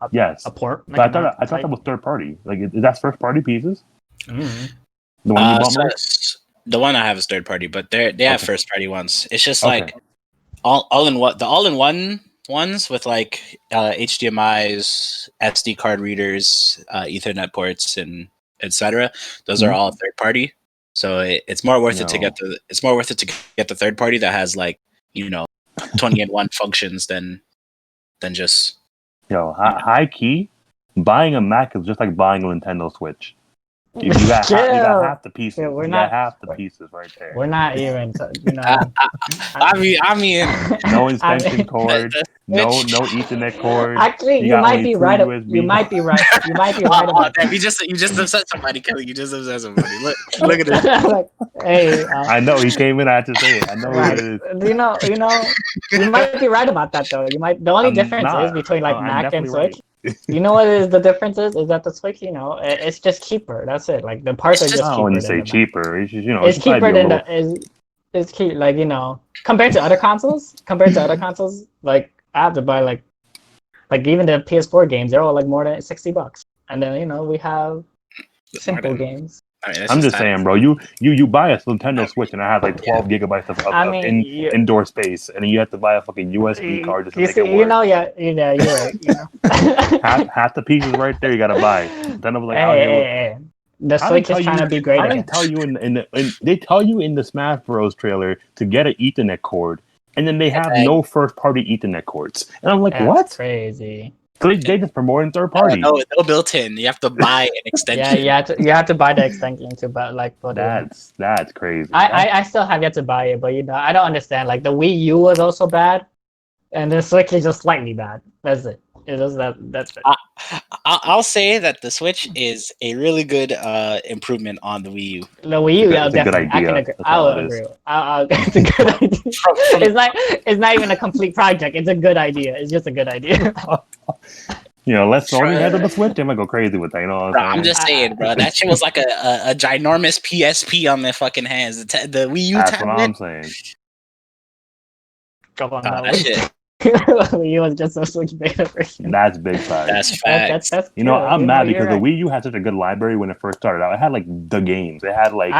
port? But I thought that was third party. Like, is that first party pieces? Mm-hmm. The one you bought? The one I have is third party, but they have first party ones. It's just like all in one ones with like HDMI's, SD card readers, Ethernet ports, and etc. Those are all third party. So it's more worth it to get the third party that has like 20-in-1 functions than just high key. Buying a Mac is just like buying a Nintendo Switch. You got half the pieces. Yeah, you got half the pieces right there. We're not even, I mean, no extension cord, no Ethernet cord. Actually, you might be right. You might be right about that. You just upset somebody, Kelly. You just upset somebody. Look at this. Hey, I know he came in. I had to say it. I know right. it is. You might be right about that though. The only difference is between like Mac and Switch. You know what is the difference is that the Switch, it's just cheaper. That's it. Like the parts are just cheaper. I wouldn't say cheaper. It's just, it's cheaper than it's cheap. Like compared to other consoles, like I have to buy like Like even the PS4 games, they're all like more than $60. And then we have simple games. I mean, I'm just saying, bro. You buy a Nintendo Switch and I have like 12 gigabytes of indoor space, and then you have to buy a fucking USB card just to make it work. You're right. half the pieces right there you gotta buy. Then I was like, hey. The Switch is trying to be great. They tell you they tell you in the Smash Bros. Trailer to get an Ethernet cord, and then they have no first party Ethernet cords, and I'm like, what? Crazy. So they just promoting third party. No, built in. You have to buy an extension. Yeah, you have to buy the extension to put that's crazy. I still have yet to buy it, but I don't understand. Like the Wii U was also bad, and the Switch is just slightly bad. That's it. That's it. I'll say that the Switch is a really good improvement on the Wii U. The Wii U, it's a good idea. I can agree. I'll agree. It's a good idea. It's not even a complete project. It's a good idea. It's just a good idea. Let's Sony head to the Switch. I'm gonna go crazy with that. You know what I'm just saying, bro. That shit was like a ginormous PSP on their fucking hands. The Wii U. That's what I'm saying. Come on, that shit. Wii U was just a Switch beta version. That's big facts. That's facts. That's I'm mad because the Wii U had such a good library when it first started out. It had like the games. It had like.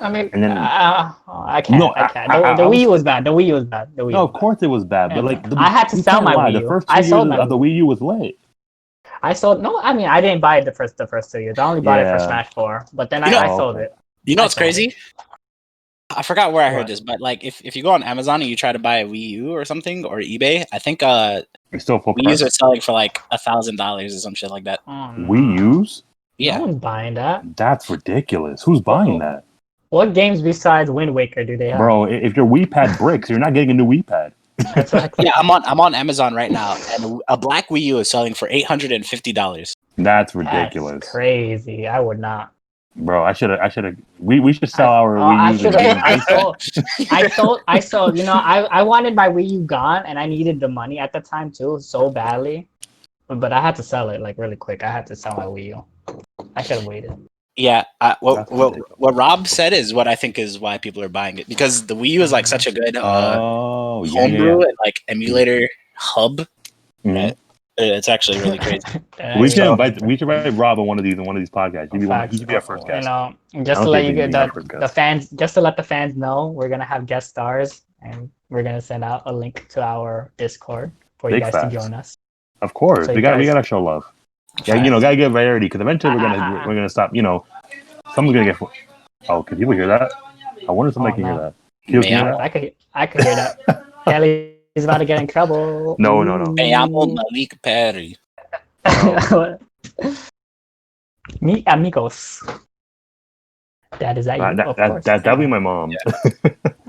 I mean, and then, I can't. I can't. The Wii U was bad. The Wii U was bad. No, of course it was bad. But like, I had to sell my Wii U. The first 2 years of the Wii U was late. I sold. No, I mean, I didn't buy it the first 2 years. I only bought it for Smash 4. But then I sold it. You know what's crazy? I forgot where I heard this, but like if you go on Amazon and you try to buy a Wii U or something or eBay, I think it's still full Wii U's are selling for like $1,000 or some shit like that. Wii U's? Yeah, no one's buying that. That's ridiculous. Who's buying that? What games besides Wind Waker do they have? Bro, if your Wii Pad breaks, you're not getting a new Wii Pad. Yeah, I'm on Amazon right now, and a black Wii U is selling for $850. That's ridiculous. That's crazy. I would not. Bro, I should have. We should sell our Wii U. I sold. I wanted my Wii U gone, and I needed the money at the time too, so badly. But I had to sell it like really quick. I had to sell my Wii U. I should have waited. Yeah, what Rob said is what I think is why people are buying it, because the Wii U is like such a good homebrew and like emulator hub. Mm-hmm. It's actually really crazy. We should invite Rob on one of these podcasts. He should be our first guest. Just to let you get the fans, just to let the fans know, we're gonna have guest stars, and we're gonna send out a link to our Discord for you guys to join us. Of course, we gotta show love. Yeah, gotta get variety, because eventually we're gonna stop. Someone's gonna get. Oh, can people hear that? I wonder if somebody can hear that. Can you hear that? I could hear that. Kelly's about to get in trouble. No. Me amo Malik Perry. Mi amigos. That is that you. That'll be my mom. Yeah.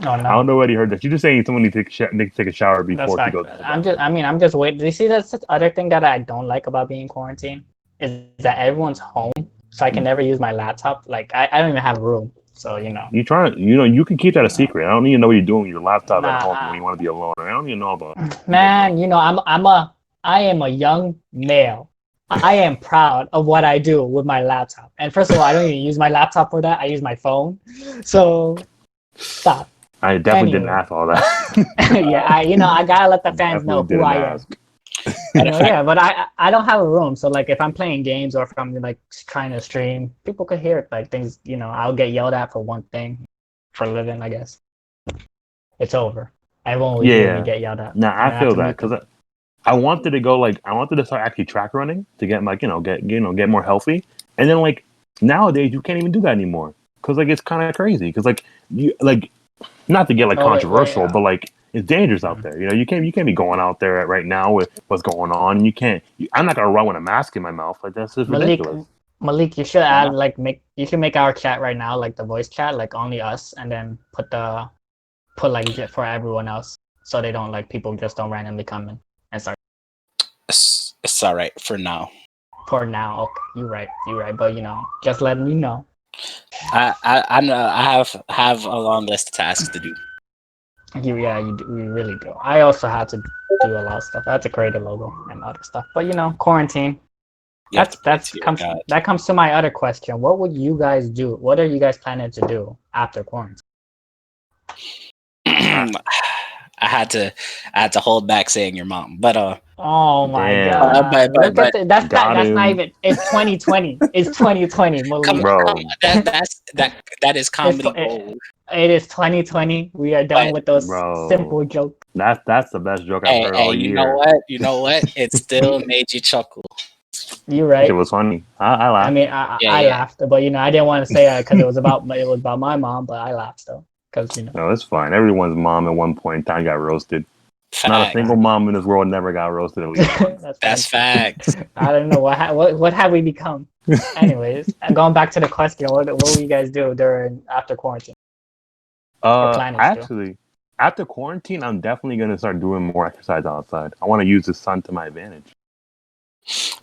Oh, no. I don't know what he heard that. She's just saying someone needs to take a shower before she goes. I'm just waiting. Do you see that's the other thing that I don't like about being quarantined is that everyone's home, so I can never use my laptop. Like I don't even have room. So you can keep that a secret. I don't need to know what you're doing with your laptop at home when you want to be alone. I don't even know about it. Man, I am a young male. I am proud of what I do with my laptop. And first of all, I don't even use my laptop for that. I use my phone. So stop. I definitely didn't ask all that. Yeah, I gotta let the fans know who I am. Yeah, but I don't have a room, so like if I'm playing games or if I'm like trying to stream, people could hear it. Like things, I'll get yelled at for one thing for a living. I guess it's over. I won't get yelled at. Nah, I feel that because I wanted to start actually track running to get get more healthy, and then like nowadays you can't even do that anymore because like it's kind of crazy because like you like not to get like controversial, but like. It's dangerous out there. You can't be going out there right now with what's going on. I'm not gonna run with a mask in my mouth. Like that's just ridiculous. Malik, you should add you should make our chat right now like the voice chat, like only us, and then put like for everyone else, so they don't like people just don't randomly come in and start. It's all right for now. For now, okay, you're right. But just letting me know. I have a long list of tasks to do. You really do. I also had to do a lot of stuff. I had to create a logo and other stuff. But quarantine. That comes to my other question. What would you guys do? What are you guys planning to do after quarantine? I had to hold back saying your mom, but Oh my Damn. god! Look at but that's got not him. even. It's 2020. It's 2020, Malik. Bro. That is comedy It's- gold. It is 2020. We are done But with those Bro. simple jokes. That's the best joke I've heard Hey, all you year. know what? You know what? It still made you chuckle. You're right. It was funny. I I laughed. mean, I Yeah. laughed, but I didn't want to say it because it was about my mom, but I laughed still because No, it's fine. Everyone's mom at one point in time got roasted. Not a Fact. single mom in this world never got roasted at least once. That's facts. I don't know what have we become. Anyways, going back to the question, what will you guys do after quarantine? planning to. Actually, after quarantine, I'm definitely gonna start doing more exercise outside. I want to use the sun to my advantage.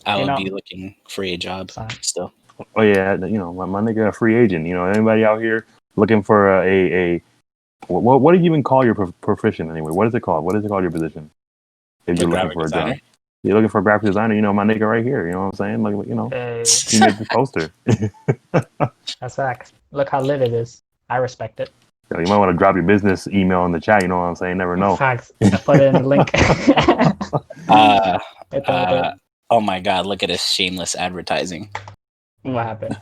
I You would know- be looking for a job still. Oh yeah, my nigga, a free agent. Anybody out here looking for a what do you even call your profession anyway? What is it called? What is it called, your position? If you're looking for a job, you're looking for a graphic designer. My nigga right here. You know what I'm saying? Like, he made the poster. That's facts. Look how lit it is. I respect it. You might want to drop your business email in the chat. You know what I'm saying? Never know. Facts. I put it in the link. Oh my god! Look at this shameless advertising. What happened?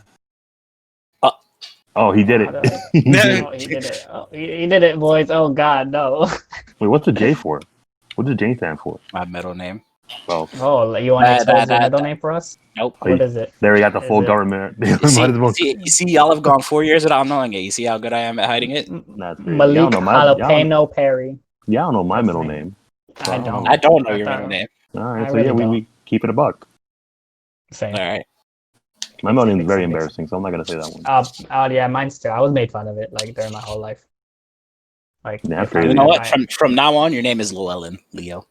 Oh, he did it. He did it. Oh, he did it, boys. Oh god, no. Wait, what's the J for? What does J stand for? My middle name. Oh, You want to expose the middle name for us? Nope. What is it? there we got the full it- government. You see, y'all have gone 4 years without knowing it. You see how good I am at hiding it? That's crazy. Malik Y'all know Jalapeno Perry. Y'all know my That's middle me. name. I don't. I don't know your middle name. All right, I so really yeah, we don't. keep it a buck. Same. All right. My middle name is very Same. embarrassing, so I'm not gonna say that one. Yeah, mine's too. I was made fun of it like during my whole life. Like, Yeah, that's if I- crazy. You know what? I- From now on, your name is Llewellyn, Leo.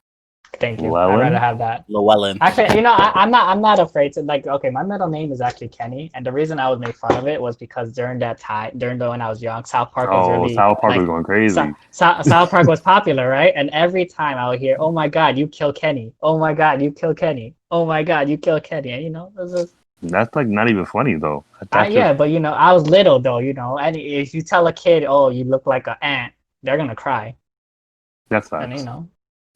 Thank you. Llewellyn? I'd rather have that. Llewellyn. Actually, I'm not afraid to okay. My middle name is actually Kenny, and the reason I was made fun of it was because during when I was young, South Park was really South Park was going crazy. South Park was popular, right? And every time I would hear, "Oh my God, you kill Kenny! Oh my God, you kill Kenny! Oh my God, you kill Kenny!" And it was just, That's like not even funny though. yeah, but I was little though, and if you tell a kid, "Oh, you look like an ant," they're gonna cry. That's facts. And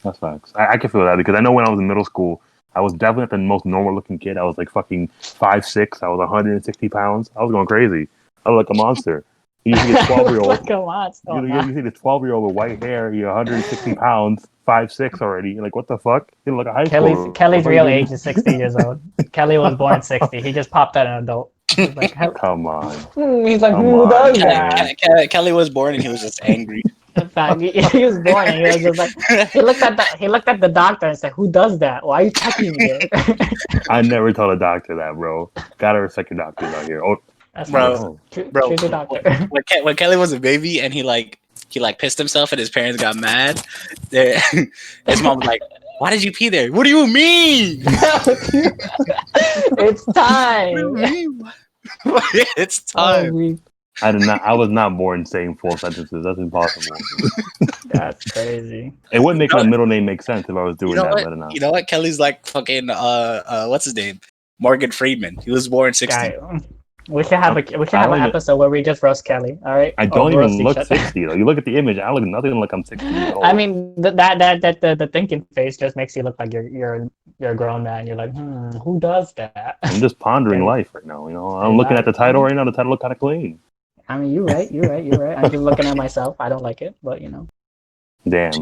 That's facts. I can feel that because I know when I was in middle school, I was definitely not the most normal looking kid. I was like fucking 5'6". I was 160 pounds. I was going crazy. I was like a monster. You see a 12-year-old. Like a monster. You see this 12-year-old with white hair. You're 160 pounds, 5'6" already. You're like, what the fuck? You look like a high schooler. Kelly's real age is 60 years old. Kelly was born 60. He just popped out an adult. He's like, Come on. He's like, Come who on, does man. that? Kelly was born and he was just angry. In fact, he was born and he was just like, he looked at the doctor and said, "Who does that? Why are you touching me?" I never told a doctor that, bro. Gotta respect your doctors out here. Oh, That's Bro, true bro. doctor. When Kelly was a baby and he pissed himself and his parents got mad, his mom was like, "Why did you pee there? What do you mean?" It's time. It's time. I was not born saying full sentences. That's impossible. That's crazy. It wouldn't make my middle name make sense if I was doing that, what? but no. You know what? Kelly's like fucking what's his name? Morgan Freeman. He was born 60. We should have an episode where we just roast Kelly. All right. I don't even look 60 though. You look at the image, I look nothing like I'm 60 years old. I mean, the thinking face just makes you look like you're a grown man. You're like, who does that? I'm just pondering life right now. I'm looking at the title right now. The title look kind of clean. I mean, you're right. I'm just looking at myself. I don't like it, but Damn.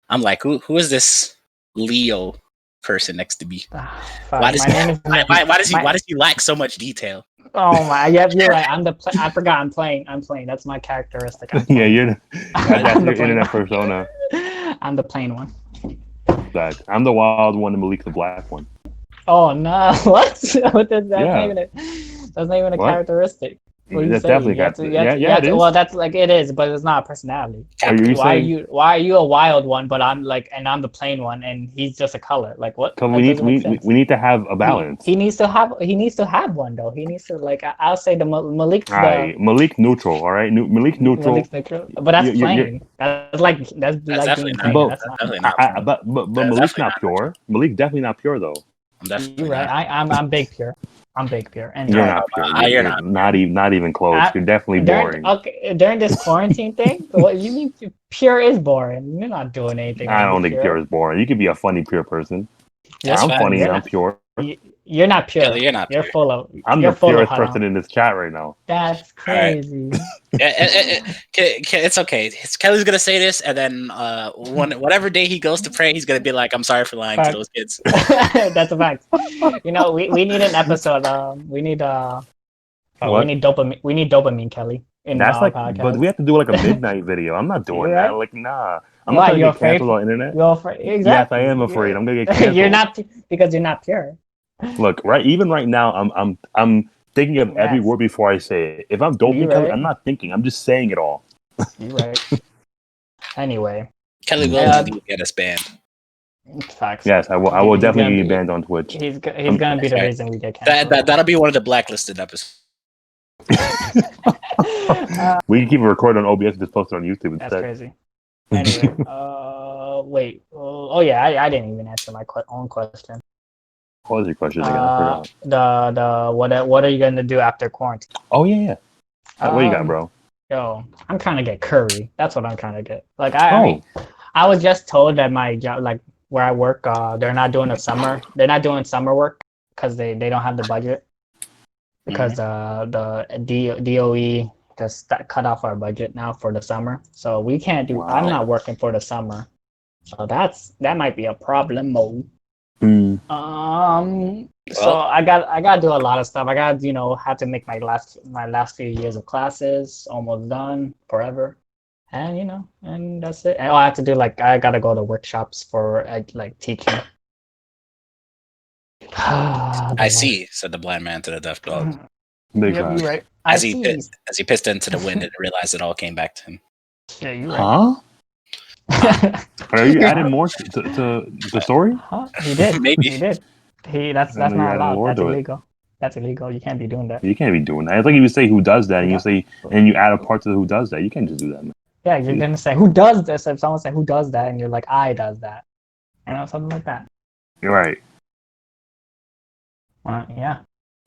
I'm like, who is this Leo person next to me? Why does he lack so much detail? Oh my! Yeah, you're right. I forgot. I'm playing. That's my characteristic. Yeah, that's your internet persona. I'm the plain one. Exactly. I'm the wild one, and Malik's the black one. Oh no! What? That's not even a What? characteristic. That's definitely it is. Well, that's like it is, but it's not a personality. Why are you a wild one, but I'm the plain one, and he's just a color? Like what? Because we need to have a balance. He needs to have one though. He needs to I'll say the Malik. Malik neutral. All right, Malik neutral. Malik's neutral. But that's plain. That's definitely being plain. not. But Malik's not pure. Malik's definitely not pure though. I'm definitely You're right. I'm big pure. I'm big pure. Anyway. You're not pure. You're not even close. You're definitely boring. During this quarantine thing, what you mean pure is boring. You're not doing anything. I don't think pure is boring. You could be a funny pure person. Yeah, I'm funny and I'm pure. You're not pure. Kelly, you're not pure. You're full of. I'm the purest person in this chat right now. That's crazy. It's okay. Kelly's gonna say this, and then whatever day he goes to pray, he's gonna be like, "I'm sorry for lying to those kids." That's a fact. You know, we need an episode. We need dopamine. We need dopamine, Kelly. That's like, podcast. But we have to do like a midnight video. I'm not doing that. Like, nah. I'm not gonna get canceled on the internet. You're afraid? Exactly. Yes, I am afraid. I'm gonna get canceled. You're not because you're not pure. Look, even right now, I'm thinking of every word before I say it. If I'm doping Kelly, I'm not thinking. I'm just saying it all. You're right. Anyway, Kelly will get us banned. Facts. Yes, I will. I will definitely be banned on Twitch. He's gonna be the reason we get canceled. That'll be one of the blacklisted episodes. We can keep a record on OBS and just post it on YouTube instead. That's crazy. Anyway, wait. Oh yeah, I didn't even answer my own question. What was your question again? I forgot. What are you gonna do after quarantine? Oh yeah. What you got, bro? Yo, I'm trying to get curry. That's what I'm trying to get. Like I mean, I was just told that my job, like where I work, they're not doing summer work because they don't have the budget because the DOE just cut off our budget now for the summer, so we can't do. Wow. I'm not working for the summer, so that might be a problem. So I got to do a lot of stuff. I got have to make my last few years of classes almost done forever, and and that's it. And I have to do I got to go to workshops for like teaching. I see, said the blind man to the deaf dog. Big you're right. As he pissed into the wind and realized it all came back to him. Yeah, you're right. Huh? Are you adding more to the story? He did. Maybe he did. That's not allowed. That's illegal. That's illegal. You can't be doing that. You can't be doing that. It's like you would say who does that, and you say and you add a part to who does that. You can't just do that, man. Yeah, you're gonna say who does this. If someone say who does that, and you're like I does that, something like that. You're right. Yeah.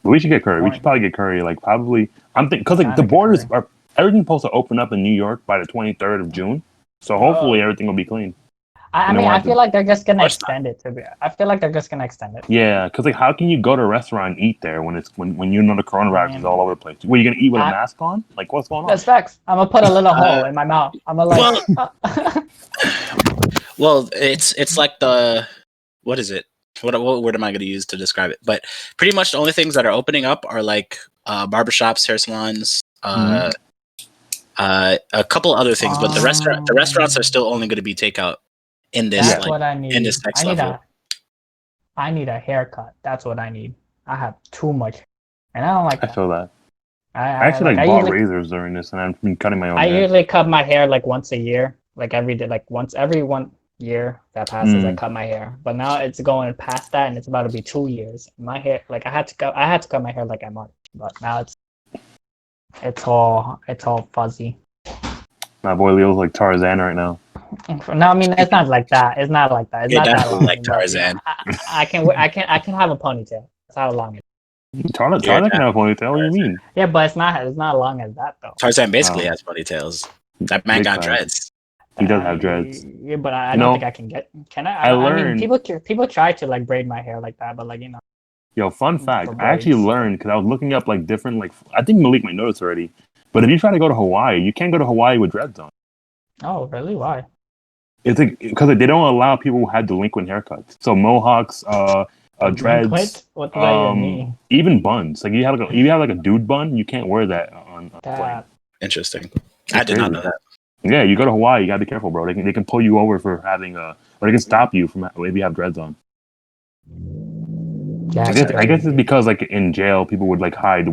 But we should get curry. We should probably get curry. Like probably, I'm thinking because the borders are everything's supposed to open up in New York by the 23rd of June. So hopefully everything will be clean. I feel like they're just gonna extend it. I feel like they're just gonna extend it. Yeah, because how can you go to a restaurant and eat there when you know the coronavirus is all over the place? Were you gonna eat with a mask on? Like what's going on? That's facts. I'm gonna put a little hole in my mouth. I'm gonna Well, it's like what is it? What word am I going to use to describe it? But pretty much the only things that are opening up are like barbershops, hair salons, a couple other things. But the restaurants are still only going to be takeout in this. That's what I need. In this next level. I need a haircut. That's what I need. I have too much, and I don't like that. I feel that. I actually bought razors during this, and I've been cutting my own. I usually cut my hair like once a year, like every day, like once every 1 year that passes, I cut my hair. But now it's going past that, and it's about to be 2 years. My hair, like I had to cut my hair like at March, but now it's all fuzzy. My boy Leo's like Tarzan right now. No, I mean it's not like that. It's not like that. It's not that long. Like Tarzan. I can have a ponytail. That's how long it is. Tarzan can have a ponytail. What do you mean? Yeah, but it's not as long as that though. Tarzan basically has ponytails. That man got dreads. He does have dreads. Yeah, but I don't think I can get. Can I? I mean, people try to like braid my hair like that, but like Yo, fun fact. I actually learned because I was looking up like different I think Malik might know this already. But if you try to go to Hawaii, you can't go to Hawaii with dreads on. Oh, really? Why? It's because they don't allow people who had delinquent haircuts. So mohawks, dreads, what does that even mean? Even buns. Like you have like a dude bun, you can't wear that on plane. Interesting. I did not know that. Yeah, you go to Hawaii, you gotta be careful, bro. They can pull you over for having or they can stop you from maybe you have dreads on. Yeah, I guess it's because like in jail, people would like hide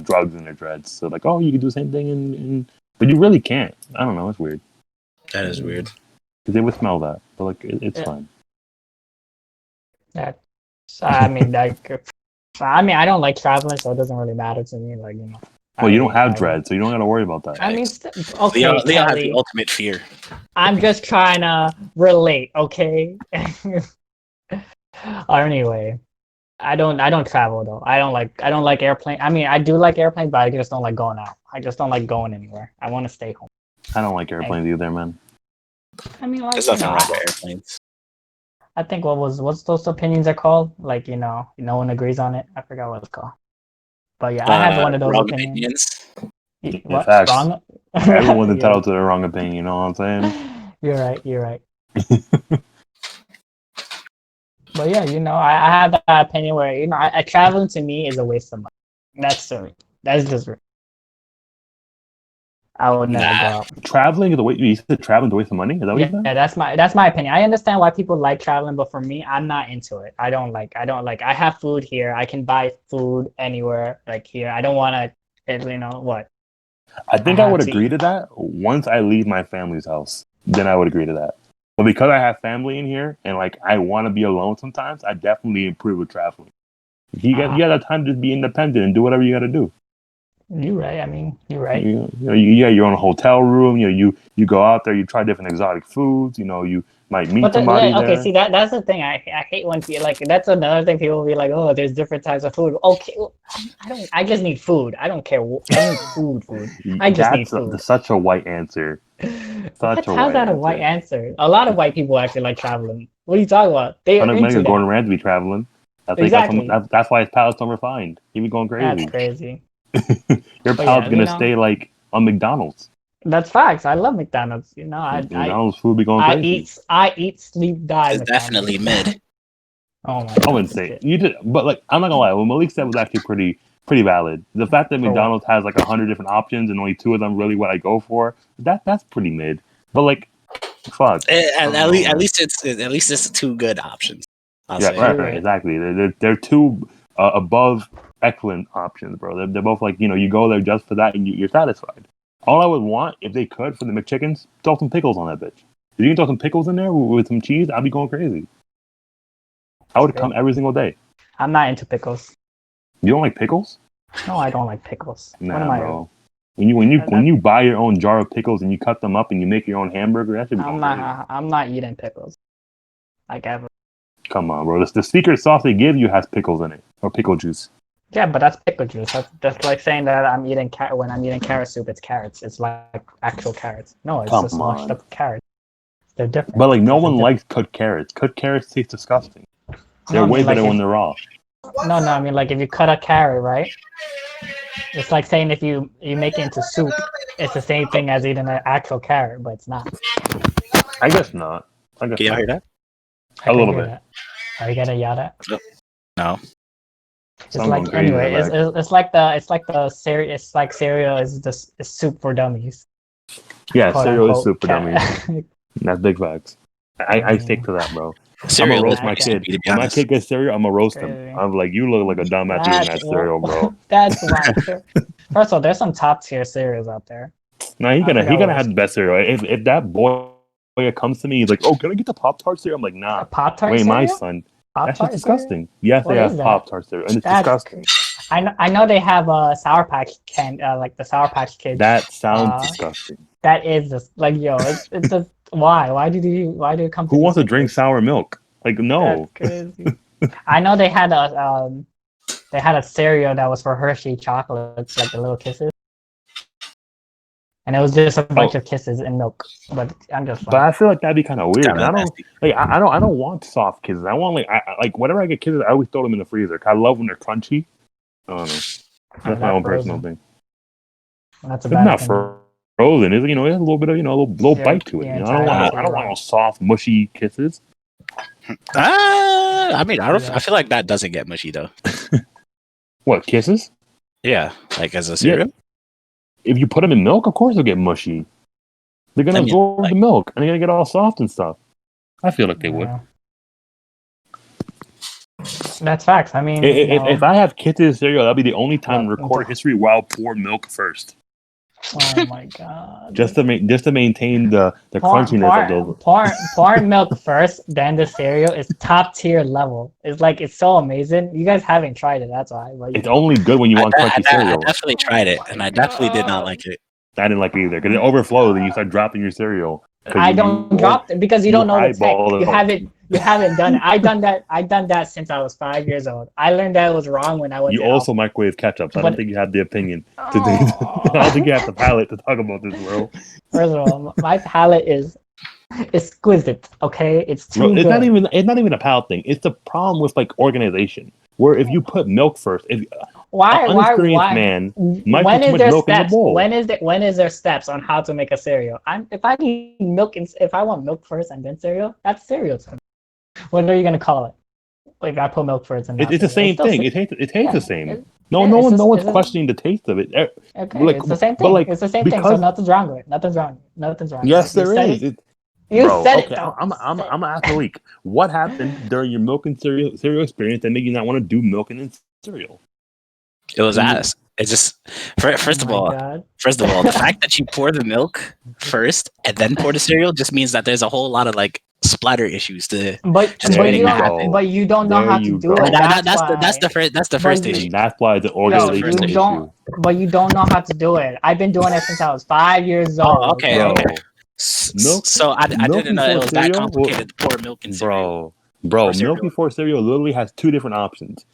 drugs in their dreads. So like, oh, you can do the same thing but you really can't. I don't know. It's weird. That is weird. Because they would smell that, but like it's fine. Yeah, I mean, I don't like traveling, so it doesn't really matter to me. Like Well, you don't have dreads, so you don't got to worry about that. I mean, okay, Leon has the ultimate fear. I'm just trying to relate, okay? Anyway, I don't travel though. I don't like airplane. I mean, I do like airplanes, but I just don't like going out. I just don't like going anywhere. I want to stay home. I don't like airplanes either, man. I mean, like, There's nothing wrong with airplanes. I think what's those opinions are called? Like, no one agrees on it. I forgot what it's called. But yeah, I have one of those opinions. What? Facts. Wrong? Everyone's entitled to their wrong opinion. You know what I'm saying? You're right. But yeah, I have that opinion where traveling to me is a waste of money. That's just real. I would never go out. Traveling is a waste. You said traveling is a waste of money. Is that what you said? Yeah, that's my opinion. I understand why people like traveling, but for me, I'm not into it. I don't like. I have food here. I can buy food anywhere, like here. I don't want to. What? I think I would agree to that once I leave my family's house. Then I would agree to that. But because I have family in here and like I want to be alone sometimes, I definitely improve with traveling. You got that time to just be independent and do whatever you got to do. You're right. I mean, you're right. You got your own hotel room. You go out there. You try different exotic foods. You might meet somebody there. Okay, see that's the thing. I hate when people like that's another thing. People will be like, oh, there's different types of food. Okay, well, I just need food. I don't care. I need food. I just need food. That's such a white answer. How's that a white answer? A lot of white people actually like traveling. What are you talking about? They are into that. Gordon Ramsay traveling. Exactly. That's why his palate's so refined. He be going crazy. That's crazy. Your palate's gonna stay like on McDonald's. That's facts. I love McDonald's. McDonald's food be going crazy. I eat, sleep, die. It's definitely mid. Oh my God. I wouldn't say you did, but like I'm not gonna lie. What Malik said was actually pretty valid. The fact that McDonald's has like 100 different options and only 2 of them really what I go for, that's pretty mid. But like, fuck. And at least it's 2 good options. Right, exactly. They're 2 above excellent options, bro. They're both like you go there just for that and you're satisfied. All I would want if they could for the McChickens, throw some pickles on that bitch. If you can throw some pickles in there with some cheese, I'd be going crazy. I would come every single day. I'm not into pickles. You don't like pickles? No, I don't like pickles. Nah, bro. When you buy your own jar of pickles and you cut them up and you make your own hamburger, that should be I'm not eating pickles. Like ever. Come on, bro. The secret sauce they give you has pickles in it or pickle juice. Yeah, but that's pickle juice. That's like saying that I'm eating when I'm eating carrot soup. It's carrots. It's like actual carrots. No, it's just washed up carrots. They're different. But like no one likes cooked carrots. Cooked carrots taste disgusting. They're way better when they're raw. No. I mean, like if you cut a carrot, right? It's like saying if you make it into soup, it's the same thing as eating an actual carrot, but it's not. I guess not. Can you hear that? A little bit. Are you gonna yell that? No. It's like anyway. It's like cereal is soup for dummies. Yeah, cereal is soup for dummies. That's big facts. I stick to that, bro. Cereal, I'm gonna roast my kid. When my kid gets cereal, I'm gonna roast him. I'm like, you look like a dumbass eating that cereal, bro. That's why. First of all, there's some top tier cereals out there. No, he gonna have the best cereal. If that boy comes to me, he's like, oh, can I get the Pop-Tart cereal? I'm like, nah. Pop-Tart wait, cereal? My son. That's just disgusting. Yes, they have Pop-Tart cereal, and it's disgusting. I know they have a Sour Patch like the Sour Patch Kids. That sounds disgusting. That is just like it's just why do you come? Who wants to drink sour milk? Like no. That's crazy. I know they had a cereal that was for Hershey chocolates, like the little kisses. And it was just a bunch of kisses and milk, but I'm just. But I feel like that'd be kind of weird. I don't want soft kisses. I want like whatever I get kisses, I always throw them in the freezer. Cause I love when they're crunchy. I don't know. That's my own personal thing. That's it's not frozen. It's it has a little bit of a little bite to it. I don't want no soft mushy kisses. I mean, I feel like that doesn't get mushy though. What, kisses? Yeah, like as a cereal. Yeah. If you put them in milk, of course they'll get mushy. They're gonna absorb the milk and they're gonna get all soft and stuff. I feel like they would. That's facts. I mean, if I have kisses cereal, that'll be the only time in recorded history where I'll pour milk first. Oh my god! just to maintain the crunchiness of those. Pouring milk first, then the cereal is top tier level. It's so amazing. You guys haven't tried it, that's why. It's only good when you want crunchy cereal. I definitely tried it, and I definitely did not like it. I didn't like it either because it overflows and you start dropping your cereal. I don't drop it because you don't know the text. You haven't done it. I done that since I was 5 years old. I learned that it was wrong when I went You to also microwave ketchup. So I don't think you have the opinion to do. I don't think you have the palate to talk about this, bro. First of all, my palate is exquisite. Okay, it's too Bro, good. It's not even a palate thing. It's the problem with like organization. Where if you put milk first, if why man might when put too is much there milk in the steps? bowl. When is there steps on how to make a cereal? If I need milk and if I want milk first and then cereal, that's cereal to me. What are you gonna call it? Like I put milk first and It's the same thing. It tastes the same. No one's questioning the taste of it. Okay, Like, it's the same but thing. like it's the same thing. So because nothing's wrong with it. Nothing's wrong. Nothing's wrong. yes, You there said is. it. You Bro, said okay, it though. I'm gonna ask Malik. What happened during your milk and cereal experience that made you not want to do milk and cereal? It was ass. It's just first of all, the fact that you pour the milk first and then pour the cereal just means that there's a whole lot of like splatter issues to but you don't know how to do it. That's the first issue. And that's why the organizational issue. But you don't know how to do it. I've been doing it since I was 5 years old. Oh, okay. Bro, okay. So I didn't know it was that complicated to pour milk in cereal. Bro, milk before cereal literally has two different options: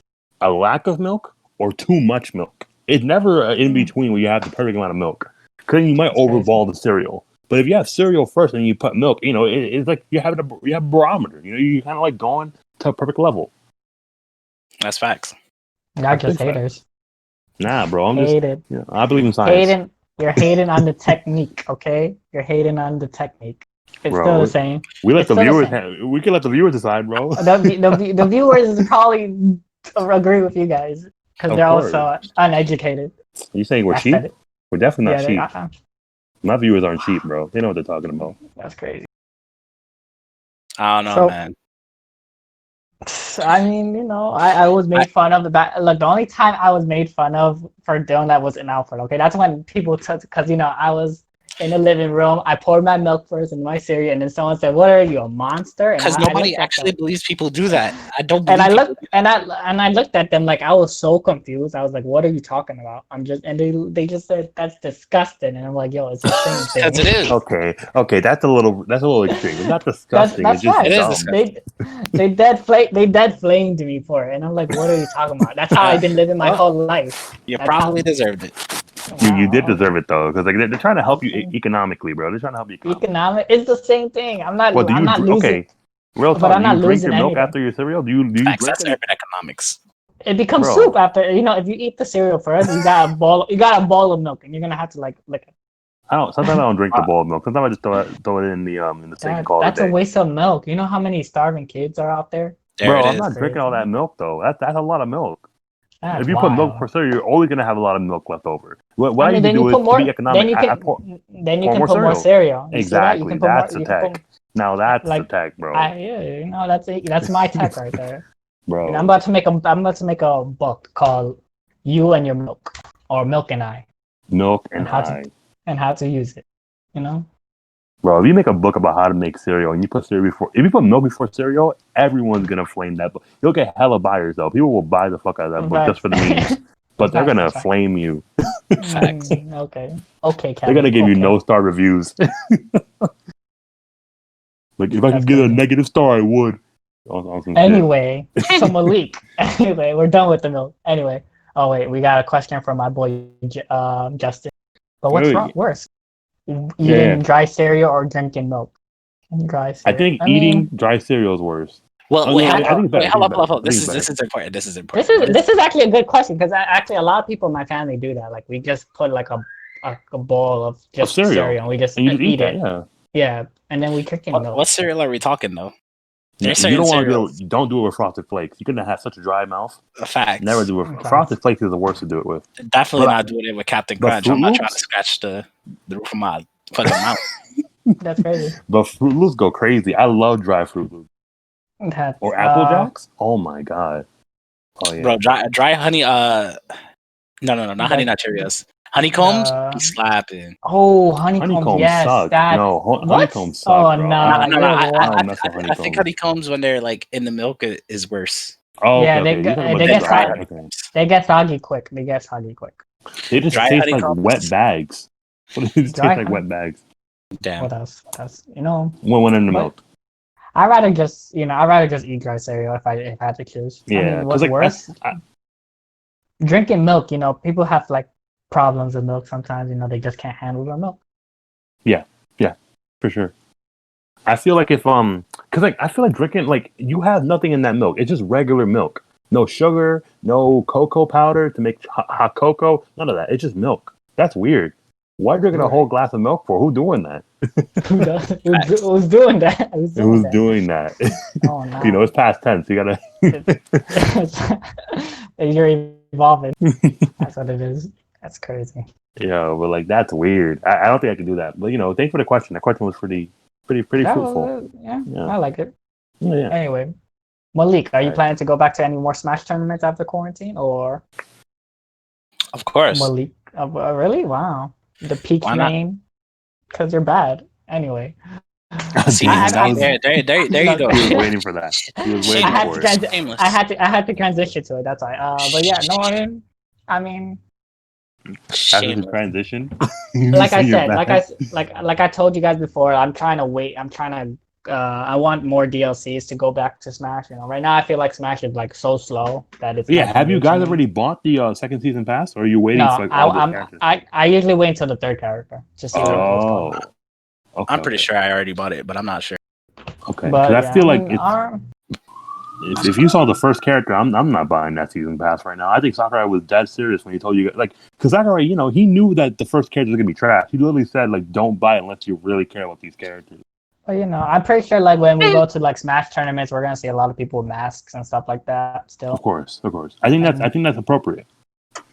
a lack of milk or too much milk. It's never in between where you have the perfect amount of milk. Because you might overboil the cereal. But if you have cereal first and you put milk, it's like you have a barometer. You kind of like going to a perfect level. That's facts. Y'all just haters. Nah, bro, I'm hated. just. I believe in science. You're hating on the technique, okay? You're hating on the technique. It's bro, still the same. We let the viewers. We can let the viewers decide, bro. The viewers probably agree with you guys because they're also uneducated. You saying we're cheap? We're definitely not cheap. My viewers aren't cheap, bro. They know what they're talking about. That's crazy. I don't know, man. I mean, I was made fun of the only time I was made fun of for doing that was in Alfred. Okay, that's when people took because I was in the living room. I poured my milk first in my cereal, and then someone said, "What are you, a monster?" Because nobody actually believes people do that. I don't. Believe and I looked at them like I was so confused. I was like, "What are you talking about?" They just said that's disgusting, and I'm like, "Yo, it's the same thing." Because it is. Okay, that's a little extreme. It's not disgusting. That's it's just right. dumb. They dead flamed me for it, and I'm like, "What are you talking about?" That's how I've been living my whole life. You probably deserved it. You did deserve it though, because they're trying to help you economically, bro. They're trying to help you economic. It's the same thing. I'm not losing. Okay, real talk. I'm not do you drink your milk anything. after your cereal? Do you drink that's urban economics. It becomes soup after. If you eat the cereal first, you got a bowl of milk, and you're gonna have to lick it. Sometimes I don't drink the bowl of milk. Sometimes I just throw it in the sink. That's a waste of milk. You know how many starving kids are out there? Bro, I'm not drinking all that milk though. That's a lot of milk. If you put milk for cereal, you're only gonna have a lot of milk left over. What I need to do is to be economic. Then you can put more cereal. Exactly, that's the tech. Now that's the tech, bro. That's my tech right there, bro. And I'm about to make a book called "You and Your Milk" or "Milk and I." Milk and I. And how to use it, Bro, if you make a book about how to make cereal and you put if you put milk before cereal, everyone's gonna flame that book. You'll get hella buyers though. People will buy the fuck out of that book just for the memes. But they're gonna flame you. Facts. Okay, Kevin. They're gonna give you no star reviews. Like if I could get a negative star, I would. Anyway, so Malik. Anyway, we're done with the milk. Anyway, oh wait, we got a question from my boy Justin. But what's worse? Eating dry cereal or drinking milk? Dry cereal. I think eating dry cereal is worse. Well, hold up. This is important. This is actually a good question because actually a lot of people in my family do that. Like we just put like a bowl of just cereal and we just eat it. Yeah, and then we drink milk. What cereal are we talking though? You don't want to don't do it with Frosted Flakes. You're gonna have such a dry mouth. Fact. Never do it. Frosted Flakes is the worst to do it with. Definitely not doing it with Captain Crunch. I'm not trying to scratch the roof of my fucking mouth. That's crazy. But Fruit Loops go crazy. I love dry Fruit Loops. Or Apple Jacks. Oh my god. Oh yeah. Bro, dry honey. No, not honey, not Cheerios. Honeycombs, be slapping. Oh, honeycombs, yes. Suck. Honeycombs suck. Oh no, I think honeycombs when they're like in the milk is worse. Oh yeah, okay. They get soggy quick. They just taste like wet bags. They just taste like wet bags. Damn. What else? One in the milk. I'd rather just eat dry cereal if I had to choose. Yeah, I mean, what's like, worse? Drinking milk. People have like problems with milk sometimes. They just can't handle their milk. Yeah, for sure. I feel like if because like I feel like drinking like you have nothing in that milk. It's just regular milk. No sugar, no cocoa powder to make hot cocoa. None of that. It's just milk. That's weird. Why drinking a whole glass of milk for? Who doing that? Who's doing that? Who's doing that? Oh no! It's past tense. You gotta. You're evolving. That's what it is. That's crazy. Yeah, but like that's weird. I don't think I can do that. But thanks for the question. The question was pretty fruitful. Yeah, I like it. Yeah. Anyway, Malik, are you planning to go back to any more Smash tournaments after quarantine, or? Of course. Malik, really? Wow, the peak name, because you're bad. Anyway. See, there you go. He was waiting for that. He was waiting for it. I had to transition to it. That's why. But yeah, no, I mean. After the transition, like I said, like I told you guys before, I'm trying to wait. I want more DLCs to go back to Smash. Right now I feel like Smash is like so slow that it's. Yeah, have you guys already bought the second season pass, or are you waiting for all the characters? I usually wait until the third character to see. Okay, I'm pretty sure I already bought it, but I'm not sure. Okay, because I feel like if you saw the first character, I'm not buying that season pass right now. I think Sakurai was dead serious when he told you, like, because Sakurai, he knew that the first character was gonna be trash. He literally said, like, don't buy it unless you really care about these characters. But I'm pretty sure, like, when we go to like Smash tournaments, we're gonna see a lot of people with masks and stuff like that. Still, of course. I think that's appropriate.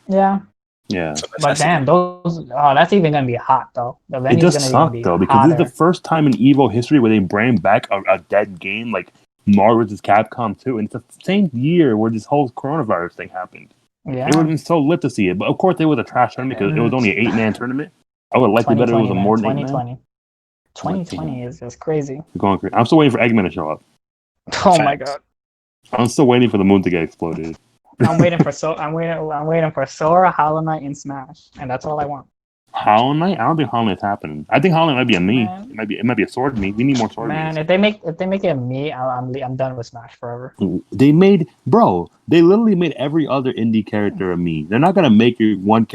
Yeah. Yeah. But damn, that's even gonna be hot though. It does suck though because this is the first time in Evo history where they bring back a dead game like Marvel vs. Capcom 2, and it's the same year where this whole coronavirus thing happened. Yeah. It would have been so lit to see it, but of course it was a trash tournament because it was only an 8-man tournament. I would like it better if it was a more than 8-man. 2020 is just crazy. Going crazy. I'm still waiting for Eggman to show up. Oh my god! I'm still waiting for the moon to get exploded. I'm waiting for Sora, Hollow Knight, and Smash, and that's all I want. Hollow Knight? I don't think Hollow Knight's happening. I think Hollow Knight might be a me. It might be a sword me. We need more sword me. If they make it a me, I'm done with Smash forever. They literally made every other indie character a me. They're not gonna make this one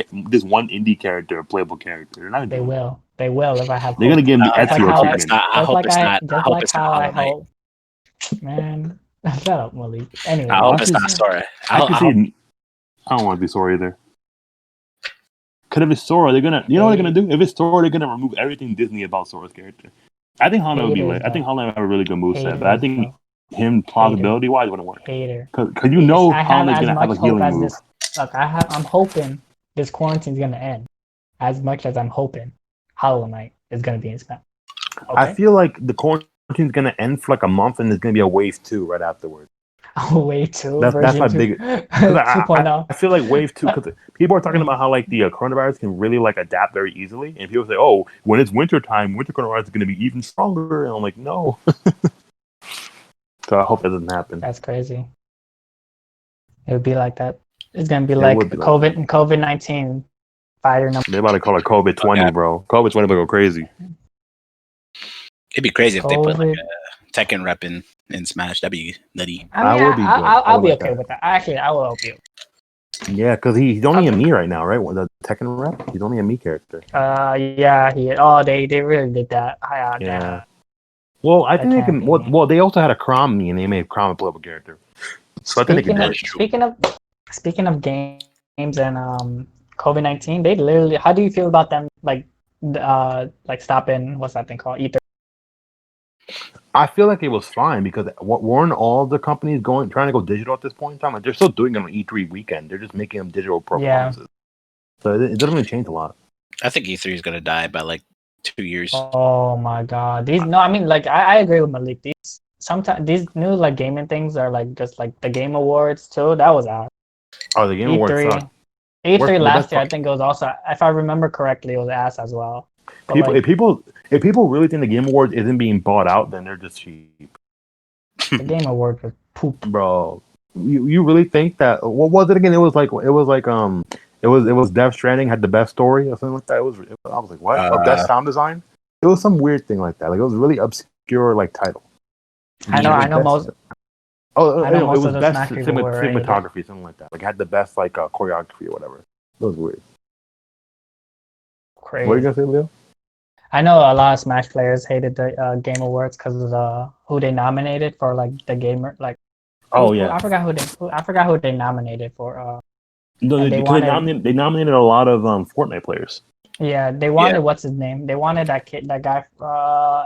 indie character a playable character. They're not. They will. They will if I have. They're gonna give him the Ezreal treatment. I hope it's not. I hope it's not Hollow Knight. Man, shut up, Malik. Anyway, I hope it's not Sora. I don't want to be Sora either. Because if it's Sora, they're gonna. You know what they're gonna do? If it's Sora, they're gonna remove everything Disney about Sora's character. I think Hollow would be lit. I think Hollow would have a really good moveset, but I think him plausibility wise wouldn't work. Hater. Because Hollow is gonna have a healing move. Look, I'm hoping this quarantine's gonna end. As much as I'm hoping Hollow Knight is gonna be in Smash. Okay? I feel like the quarantine's gonna end for like a month, and there's gonna be a wave 2 right afterwards. Wave 2. That's my big. 2.0. I feel like wave 2 because people are talking about how like the coronavirus can really like adapt very easily, and people say, "Oh, when it's winter time, winter coronavirus is going to be even stronger." And I'm like, no. So I hope that doesn't happen. That's crazy. It would be like that. It's gonna be like COVID-19 fighter number. They're about to call it COVID-20, bro. COVID-20 will go crazy. It'd be crazy if they put like a Tekken rep in Smash. That'd be nutty. I'll be okay with that. Actually, I will help you. Yeah, because he's only a me right now, right? The Tekken rep, he's only a me character. Yeah, they really did that. Yeah. Well, I think they can. Well, they also had a Chrom me, and they made Chrom a playable character. So I think they can do it. Speaking of games and COVID-19, they literally. How do you feel about them like stopping? What's that thing called? E3. I feel like it was fine because weren't all the companies trying to go digital at this point in time? Like they're still doing it on E3 weekend. They're just making them digital performances. Yeah. So it doesn't really change a lot. I think E3 is gonna die by like 2 years. Oh my god! I agree with Malik. These new like gaming things are like just like the Game Awards too. That was ass. Oh, the Game Awards. E3 last year, I think it was also, if I remember correctly, it was ass as well. But if people really think the Game Awards isn't being bought out, then they're just cheap. The Game Awards was poop, bro. You really think that? What was it again? It was Death Stranding had the best story or something like that. I was like, what? Best sound design? It was some weird thing like that. Like it was really obscure like title. I know most. Oh, I know most it was of the best Smash people were rated. cinematography, something like that. Like, it had the best like choreography or whatever. That was weird. Crazy. What are you gonna say, Leo? I know a lot of Smash players hated the Game Awards because of who they nominated for, like the gamer. Like, I forgot who they nominated for. No, because they nominated a lot of Fortnite players. Yeah, they wanted what's his name? They wanted that guy,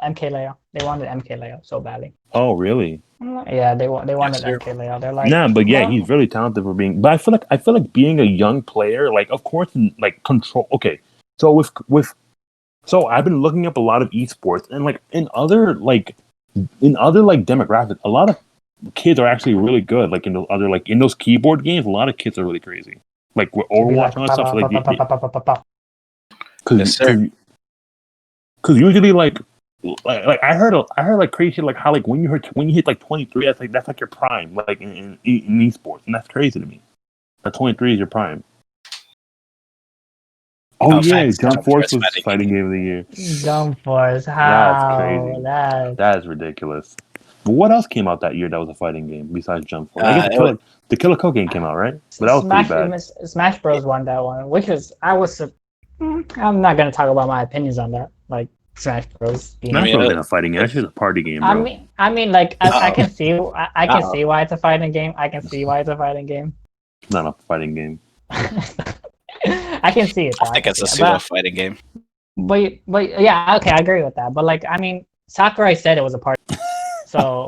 MKLeo. They wanted MKLeo so badly. Oh, really? Yeah, they wanted MKLeo. They're like, nah, but yeah, he's really talented for being. But I feel like being a young player, like of course, like control. Okay, so so I've been looking up a lot of esports, and like in other demographics, a lot of kids are actually really good. Like in the other in those keyboard games, a lot of kids are really crazy. Like with Overwatch and all that stuff. Because usually like I heard like crazy shit like how like when you hit like 23, that's like your prime like in esports, and that's crazy to me. That 23 is your prime. Oh yeah, Jump Force was fighting game of the year. Jump Force, how? That's crazy. That's ridiculous. But what else came out that year that was a fighting game besides Jump Force? I guess the Killer Code game came out, right? But that was pretty bad. Smash Bros won that one, which was I'm not gonna talk about my opinions on that. Like Smash Bros. Smash Bros isn't a fighting game. That's just a party game, bro. I mean, like I can see why it's a fighting game. I can see why it's a fighting game. It's not a fighting game. I can see it. I think it's a pseudo fighting game. But yeah, okay, I agree with that. But like, I mean, Sakurai said it was a party, so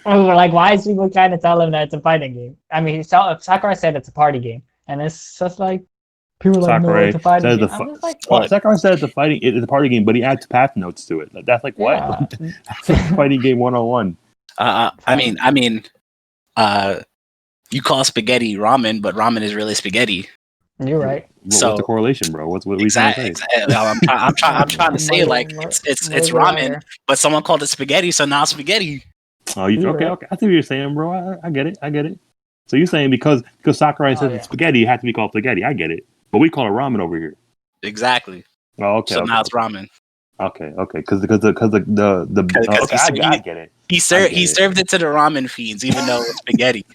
like, why is people trying to tell him that it's a fighting game? I mean, Sakurai said it's a party game, and it's just like people like, no, it's a fighting game. Sakurai said it's a party game, but he adds patch notes to it. That's like what? Yeah. Fighting game 101. I mean, you call spaghetti ramen, but ramen is really spaghetti. You're right. So what's the correlation, bro? What exactly? I'm trying to say like it's ramen, but someone called it spaghetti, so now spaghetti. Oh, okay. I see what you're saying, bro. I get it. So you're saying because Sakurai says it's spaghetti, it has to be called spaghetti. I get it, but we call it ramen over here. Exactly. Oh, okay. So now it's ramen. Okay. Because I get it. He served it to the ramen fiends, even though it's spaghetti.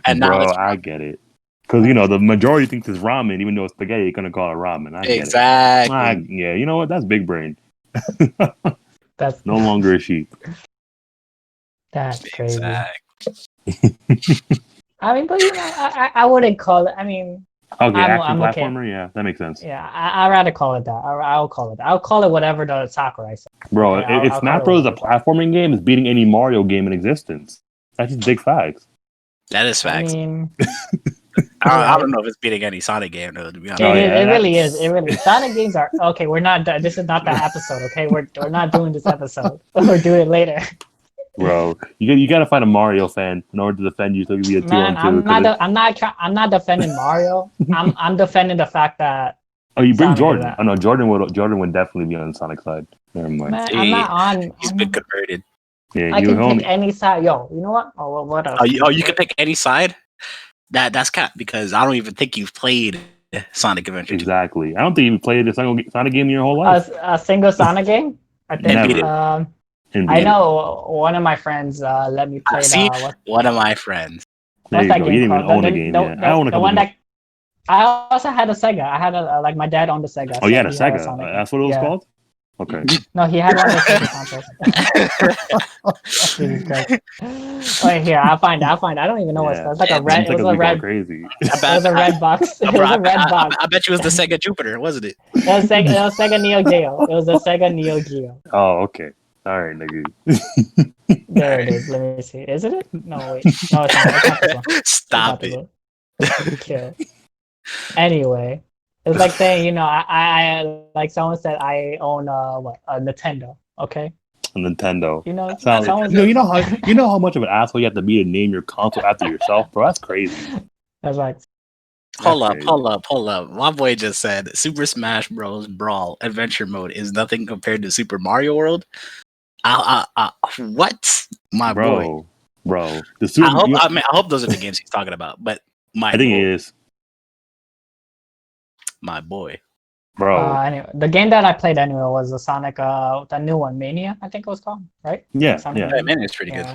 And bro, now it's I get it. Because the majority thinks it's ramen, even though it's spaghetti, you're gonna call it ramen. I get exactly. Yeah, you know what? That's big brain. That's no longer a sheep. That's crazy. Exactly. I mean, but I wouldn't call it. I mean, okay, action platformer. Okay. Yeah, that makes sense. Yeah, I'd rather call it that. I'll call it. I'll call it whatever the Sakurai said. Bro, if Smash Bros is a platforming game, it's beating any Mario game in existence. That's just big facts. That is facts. I mean, I don't know if it's beating any Sonic game though. To be honest, it really is. It really. Sonic games are okay. We're not. This is not that episode. Okay, we're not doing this episode. We're doing it later. Bro, you got to find a Mario fan in order to defend you. So it'll be a 2-on-2. I'm not defending Mario. I'm defending the fact that. Oh, you bring Jordan. Oh no, Jordan would definitely be on the Sonic side. Never mind. Man, I'm not on. He's been converted. Yeah, I can pick any side. Yo, you know what? Oh, what else? You can pick any side. That's cap because I don't even think you've played Sonic Adventure 2. Exactly. I don't think you've played a single Sonic game in your whole life. A single Sonic game? I think. Never. I know one of my friends let me play. One of my friends. What's that game you didn't called? even own a game yet. I own a couple games. I also had a Sega. I had like my dad owned a Sega. Oh, you had a Sega? That's what it was called? Okay. No, he had one of the Sega consoles. Wait, here, I'll find it. I don't even know what it's called. It's like a red. It was a red. Crazy. It was a red box. It was a red box. I bet you it was the Sega Jupiter, wasn't it? It was Sega Neo Geo. It was a Sega Neo Geo. Oh, okay. All right, nigga. There it is. Let me see. Is it? No, wait. No, it's not this one. Stop it. Okay. Anyway, it's like saying, I like someone said I own a Nintendo. Okay. A Nintendo. You know how much of an asshole you have to be to name your console after yourself, bro. That's crazy. That's like. Hold up. My boy just said Super Smash Bros. Brawl Adventure Mode is nothing compared to Super Mario World. What? My boy. Bro. I hope those are the games he's talking about, but I think it is. My boy. bro. Anyway, the game that I played anyway was the Sonic, the new one, Mania, I think it was called, right? Yeah, Sonic yeah. Yeah, man, it's pretty good.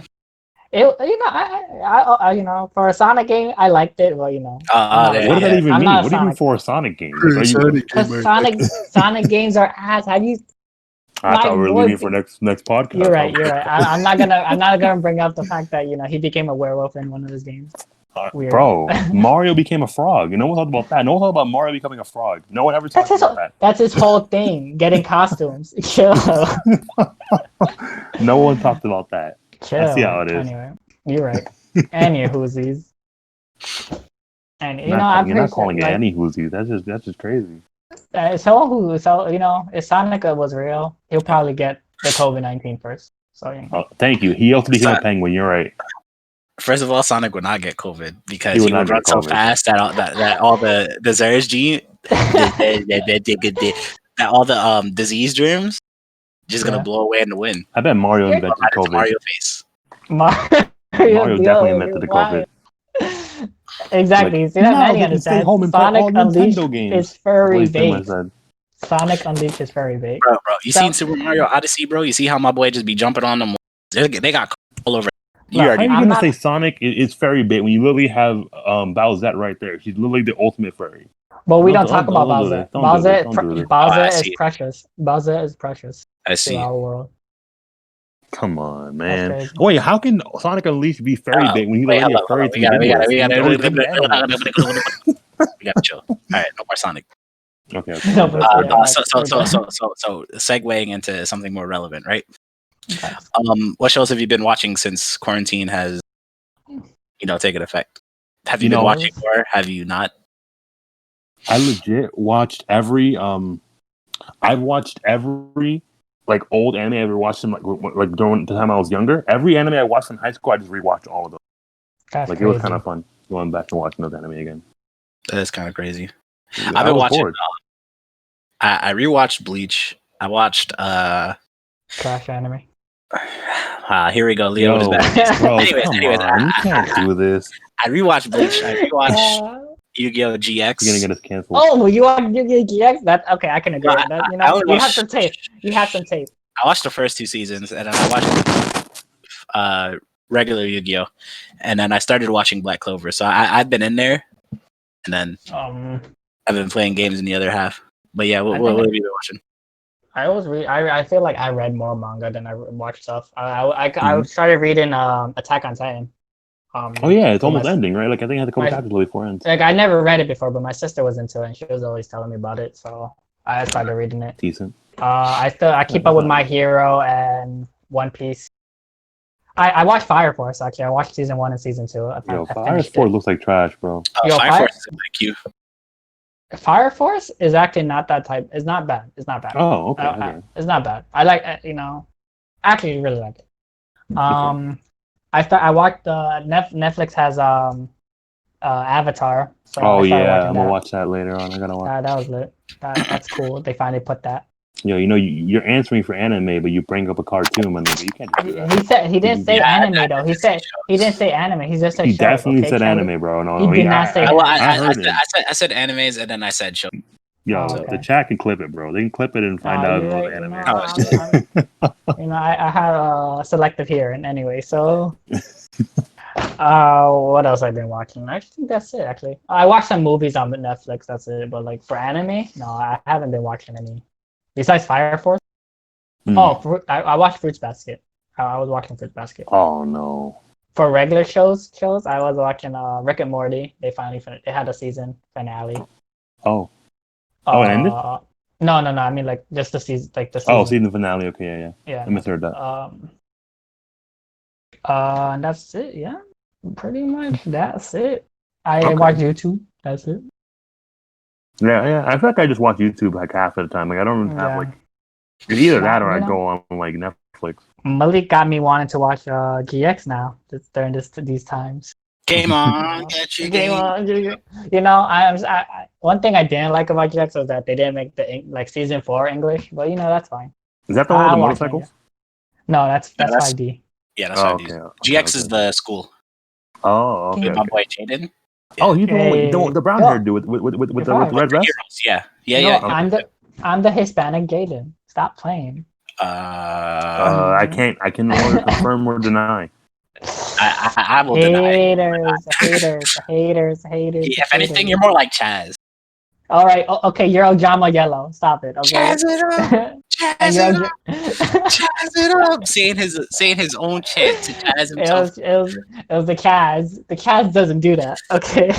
It, you know, for a Sonic game, I liked it. Well, you know, What does that even I'm mean? not a What do you mean Sonic. for a Sonic game? Like, are you? Because Sonic games are ass. Have you? I My thought we were boy, leaving for next podcast. You're right. You're right. I'm not gonna bring up the fact that he became a werewolf in one of his games. Weird. Bro, Mario became a frog. No one talked about that. No one talked about Mario becoming a frog. No one ever talked about that. That's his whole thing. Getting costumes. Chill. No one talked about that. Chill. I see how it is. Anyway, you're right. Any whoosies. And you're not calling it any whoosies. That's just crazy. If Sonic was real, he'll probably get the COVID-19 first. So thank you. He also became a penguin. You're right. First of all, Sonic would not get COVID because he would run so fast that all the Zer's gene, that all the disease germs, just gonna blow away in the wind. I bet Mario invented COVID. Mario face. Mario definitely invented the COVID. Exactly. See that Manny understands. Sonic Unleashed is furry bait. Sonic Unleashed is furry bait. Bro, you seen Super Mario Odyssey, bro? You see how my boy just be jumping on them? They got all over. How are you gonna say Sonic is furry bait when you literally have Bowsette right there? She's literally the ultimate furry. But we don't talk about Bowsette. Bowsette is precious. Bowsette is precious. I see. To our world. Come on, man. Wait, how can Sonic Unleashed be furry bait when he's already a furry? We gotta chill. All right, no more Sonic. Okay. So segueing into something more relevant, right? Okay. What shows have you been watching since quarantine has, taken effect? Have you been watching or have you not? I legit watched every. I've watched every like old anime I ever watched them like during the time I was younger. Every anime I watched in high school, I just rewatched all of them. That's crazy. It was kind of fun going back and watching those anime again. That is kind of crazy. I've been watching. I rewatched Bleach. I watched trash anime. Here we go. Leo is back. Bro, anyways, you can't do this. I rewatched Bleach. I rewatched Yu-Gi-Oh! GX. You're gonna get us canceled. Oh, you watched Yu-Gi-Oh! GX? That okay? I can agree with that. You have some tape. You have some tape. I watched the first 2 seasons, and then I watched regular Yu-Gi-Oh! And then I started watching Black Clover. So I've been in there, and then I've been playing games in the other half. But yeah, what have you been watching? I feel like I read more manga than I watched stuff. I started reading Attack on Titan. Oh yeah, it's almost ending, right? Like I think I had a couple chapters before it ends. Like I never read it before, but my sister was into it, and she was always telling me about it, so I started reading it. Decent. I keep up with My Hero and One Piece. I watched Fire Force actually. I watched season 1 and season 2. Fire Force looks like trash, bro. Fire Force is like you. Fire Force is actually not that type. It's not bad. It's not bad. Oh, okay. It's not bad. I like actually really like it. I watched Netflix has Avatar. So I'm gonna watch that later on. I gotta watch. That was lit. That's cool. They finally put that. You're answering for anime, but you bring up a cartoon, man. You can't do that. He didn't say anime though. He didn't say anime. He just said. He definitely said anime, bro. No, he did not say. I said animes, and then I said show. Yo, the chat can clip it, bro. They can clip it and find out about the anime. I have selective hearing anyway. So, what else I've been watching? I think that's it. Actually, I watched some movies on Netflix. That's it. But like for anime, no, I haven't been watching any. Besides Fire Force. I watched Fruits Basket. I was watching Fruits Basket. Oh no. For regular shows, I was watching Rick and Morty. They finally finished. They had a season finale. Oh. It ended? No. I mean, like just the season, season finale. Okay, yeah. I misheard that. And that's it. Yeah, pretty much that's it. I watch YouTube. That's it. Yeah. I feel like I just watch YouTube like half of the time. Like I don't have like it's either that or I go on like Netflix. Malik got me wanting to watch GX now during these times. Game on, get your game on. I one thing I didn't like about GX was that they didn't make the season 4 English, but that's fine. Is that the one with the motorcycles? No, that's 5D. Yeah, that's 5D. GX is the school. Oh, okay. My boy Jaden. Oh, he's the brown hair dude with the red vest. Yeah. I'm the Hispanic Gaiden. Stop playing. I can no longer confirm or deny. I will deny. Haters. If anything, you're more like Chaz. All right. Okay, you're Ojama Yellow. Stop it. Okay. Chaz it up. Chaz it up. Saying his own chant to Chaz himself. It was the Kaz. The Kaz doesn't do that. Okay.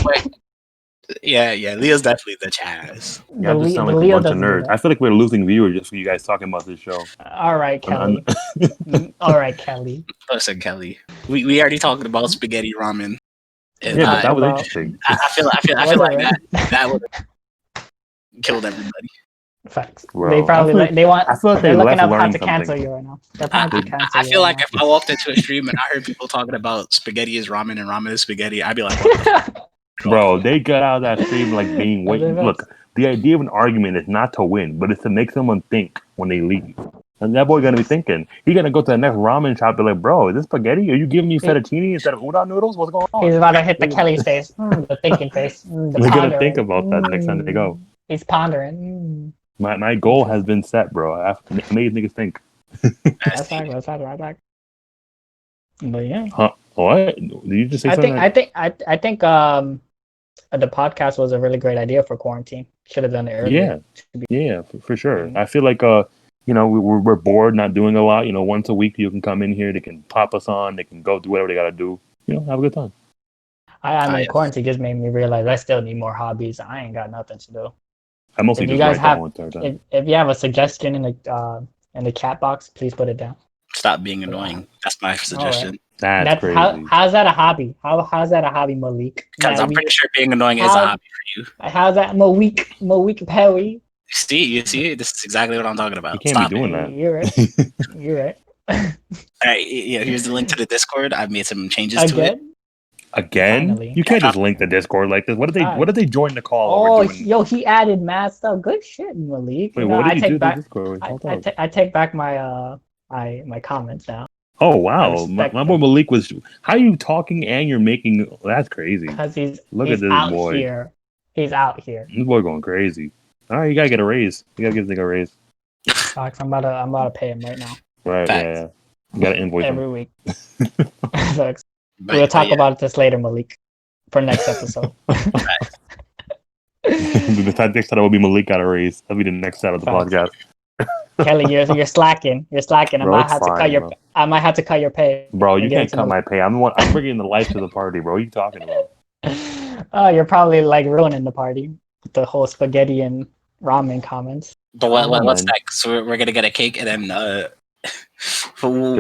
Yeah. Leo's definitely the Chaz. Yeah, just sound like a bunch of nerds. I feel like we're losing viewers just for you guys talking about this show. All right, Kelly. All right, Kelly. Listen, Kelly. We already talked about spaghetti ramen. And, but that was interesting. I feel like that would have killed everybody. Facts. Bro, they probably they want. I feel like they're looking up how to something. cancel you right now. I feel like if I walked into a stream and I heard people talking about spaghetti is ramen and ramen is spaghetti, I'd be like, what the fuck? Bro, they got out of that stream like being Look, the idea of an argument is not to win, but it's to make someone think when they leave. And that boy gonna be thinking. He gonna go to the next ramen shop and be like, bro, is this spaghetti? Are you giving me fettuccine instead of udon noodles? What's going on? He's about to hit the Kelly's face. The thinking face. They're gonna think about that next time they go. He's pondering. My goal has been set, bro. I made niggas think. That's back. But yeah. Huh? What? Did you just say something? I think the podcast was a really great idea for quarantine. Should have done it earlier. Yeah, for sure. Mm-hmm. I feel like we're bored, not doing a lot. Once a week you can come in here. They can pop us on. They can go do whatever they gotta do. Have a good time. I mean, quarantine just made me realize I still need more hobbies. I ain't got nothing to do. I mostly if you guys have, if you have a suggestion in the chat box, please put it down. Stop being annoying. That's my suggestion. Right. That's crazy. How's that a hobby? How's that a hobby, Malik? Because I'm pretty sure being annoying is a hobby for you. How's that Malik Perry? You see, this is exactly what I'm talking about. You can't be doing that. You're right. All right, here's the link to the Discord. I've made some changes to it. Again? Finally. You can't just link the Discord like this. What did they join the call? He added mad stuff. Good shit, Malik. Wait, what did you do to Discord? I take back my my comments now. Oh wow, my boy Malik was. How are you talking and you're making? That's crazy. Because he's at this out boy. Here. He's out here. This boy going crazy. All right, you gotta get a raise. You gotta give this nigga a raise. Fox, I'm about to pay him right now. Right, yeah. You gotta invoice every week. We'll talk about this later, Malik, for next episode. The next time will be Malik got a raise. That'll be the next out of the podcast. Kelly, you're slacking. You're slacking. Bro, I might have to cut your pay. Bro, you can't cut my pay. I'm bringing the life to the party, bro. What are you talking about? Oh, you're probably like ruining the party with the whole spaghetti and ramen comments. But what's next? So we're gonna get a cake and then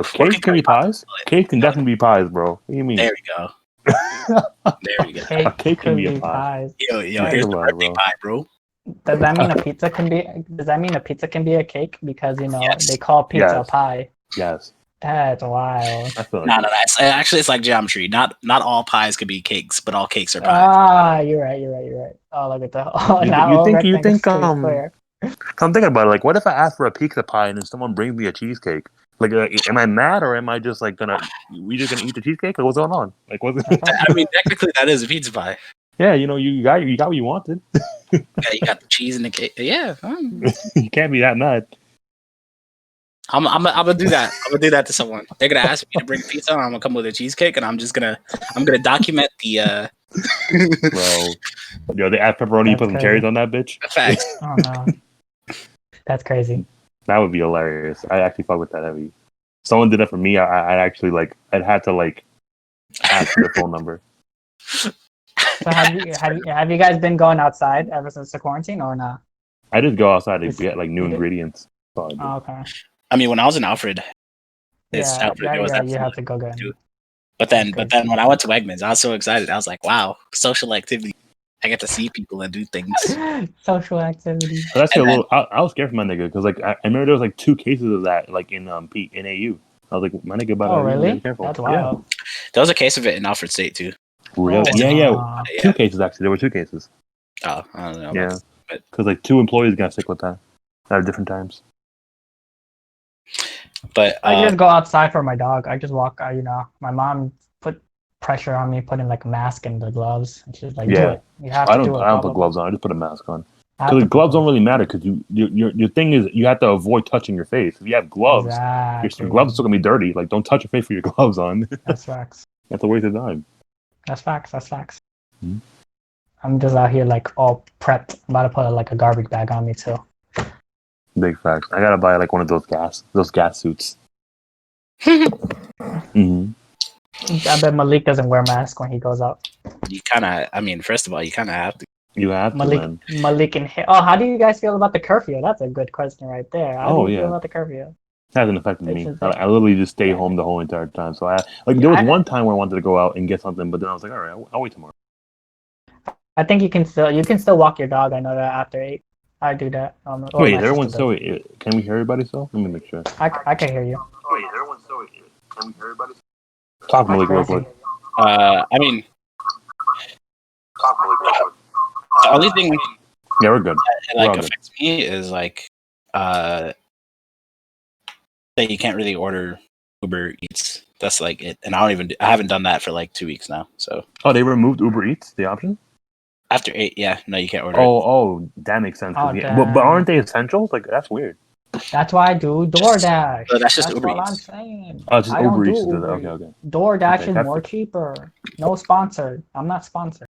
cake can be pies. Cake can definitely be pies, bro. What do you mean? There we go. There we go. A cake can be a pie. Yo, here's the birthday pie, bro. Does that mean a pizza can be a cake? Because they call pizza a pie. Yes. That's wild. No. It's like geometry. Not all pies can be cakes, but all cakes are pies. Ah, you're right. Oh, look at that. You think I'm thinking about it. Like, what if I ask for a pizza pie and then someone brings me a cheesecake? Like, am I mad or am I just like we just gonna eat the cheesecake? Or what's going on? Like, what's? I mean, technically, that is a pizza pie. Yeah, you got what you wanted. Yeah, you got the cheese and the cake. Yeah, you can't be that mad. I'm gonna do that. I'm gonna do that to someone. They're gonna ask me to bring pizza, and I'm gonna come with a cheesecake, and I'm gonna document the. Bro, they add pepperoni. You put some cherries on that bitch. Facts. Oh no, that's crazy. That would be hilarious. I actually fuck with that heavy. Someone did that for me. I'd had to ask for their phone number. So have you guys been going outside ever since the quarantine or not? I just go outside to get new ingredients. Oh, okay. I mean, when I was in Alfred, you have to go get it. But then when I went to Wegmans, I was so excited. I was like, wow, social activity. I get to see people and do things. Social activity. But that's I was scared for my nigga because I remember there was 2 cases of that in AU. I was like, my nigga, really? Be careful. That's wild. Yeah. There was a case of it in Alfred State too. Really? Yeah. 2 cases actually. There were 2 cases. Oh, I don't know. Yeah, because 2 employees got sick with that at different times. But I just go outside for my dog. I just walk. My mom pressure on me, putting like a mask and the gloves. And she's like, Yeah. do it. You have to do it. I don't put gloves on. I just put a mask on. I have to Because put gloves don't really matter. Because your thing is you have to avoid touching your face. If you have gloves, your Exactly. gloves are still gonna be dirty. Like, don't touch your face with your gloves on. That's facts. That's a waste of time. That's facts. That's facts. Hmm. I'm just out here like all prepped. I'm about to put like a garbage bag on me too. Big facts. I gotta buy like one of those gas suits. Mm-hmm. I bet Malik doesn't wear mask when he goes out. You kind of, I mean, first of all, you kind of have to. You have to, man. Malik and how do you guys feel about the curfew? That's a good question right there. How do you feel about the curfew? It hasn't affected me. I literally just stay home the whole entire time. So there was one time where I wanted to go out and get something, but then I was like, all right, I'll wait tomorrow. I think you can still walk your dog. I know that after 8. I do that. Wait, everyone's still. Can we hear everybody still? Let me make sure. I can hear you. Wait, everyone's still. Can we hear everybody? Talk Malik real quick. I mean, Talk Malik real quick. the only thing Yeah, we're good. that affects me is like that you can't really order Uber Eats. That's like it, and I haven't done that for like 2 weeks now. So they removed Uber Eats, the option after 8. Yeah, no, you can't order. Oh, that makes sense. But aren't they essentials? Like, that's weird. That's why I do DoorDash. No, that's just Uber what Eats. I'm saying. Oh, just Uber Eats. Okay. DoorDash is more cheaper. No sponsored. I'm not sponsored.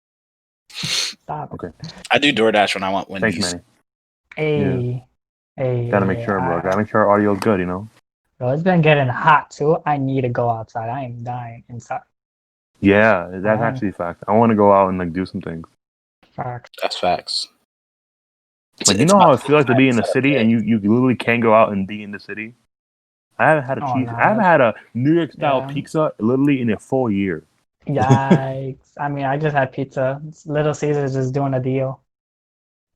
Stop. Okay. I do DoorDash when I want Wendy's. Thanks, Manny. Hey. Gotta make sure, bro. Gotta make sure our audio's good, you know? Bro, it's been getting hot, too. I need to go outside. I am dying inside. Yeah, that's actually a fact. I want to go out and, like, do some things. Facts. That's facts. Like, you know how it feels like to be in the city and you literally can't go out and be in the city? I haven't had I haven't had a New York style pizza literally in a full year. Yikes. I mean, I just had pizza. Little Caesars is doing a deal.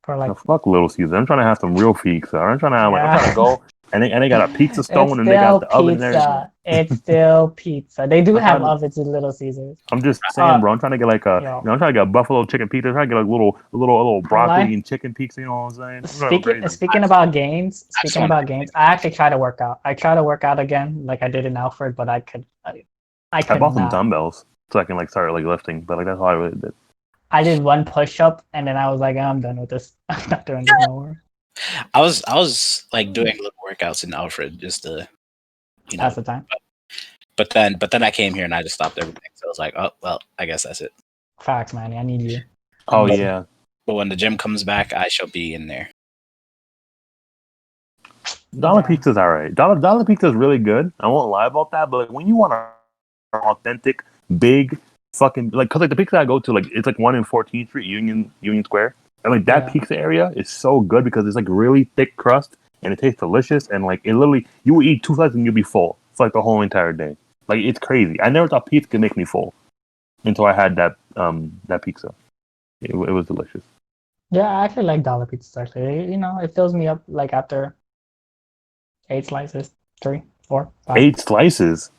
For like, fuck Little Caesars. I'm trying to have some real pizza. I'm trying to go and they got a pizza stone and they got the oven and everything. It's still pizza. They do have ovens in Little Caesars. I'm just saying, bro. I'm trying to get like I'm trying to get a buffalo chicken pizza. I'm trying to get like little broccoli and chicken pizza. You know what I'm saying? Speaking about games, I actually try to work out. I try to work out again, like I did in Alfred, but I bought some dumbbells so I can like start like lifting. But like that's all I really did. I did one push up and then I was like, I'm done with this. I'm not doing this no more. I was like doing little workouts in Alfred just to, pass the time. But then I came here and I just stopped everything. So I was like, oh well, I guess that's it. Facts, man. I need you. Oh yeah. But when the gym comes back, I shall be in there. Dollar Pizza's alright. Dollar Pizza's really good. I won't lie about that. But like, when you want an authentic, big, fucking cause like the pizza I go to, like it's like 1 in 14th Street, Union Square. And like that pizza area is so good because it's like really thick crust and it tastes delicious and like it literally you will eat 2 slices and you'll be full for like the whole entire day. Like it's crazy. I never thought pizza could make me full until I had that pizza. It was delicious. Yeah, I actually like dollar pizzas actually. It fills me up like after 8 slices, 3, 4, 5. 8 slices.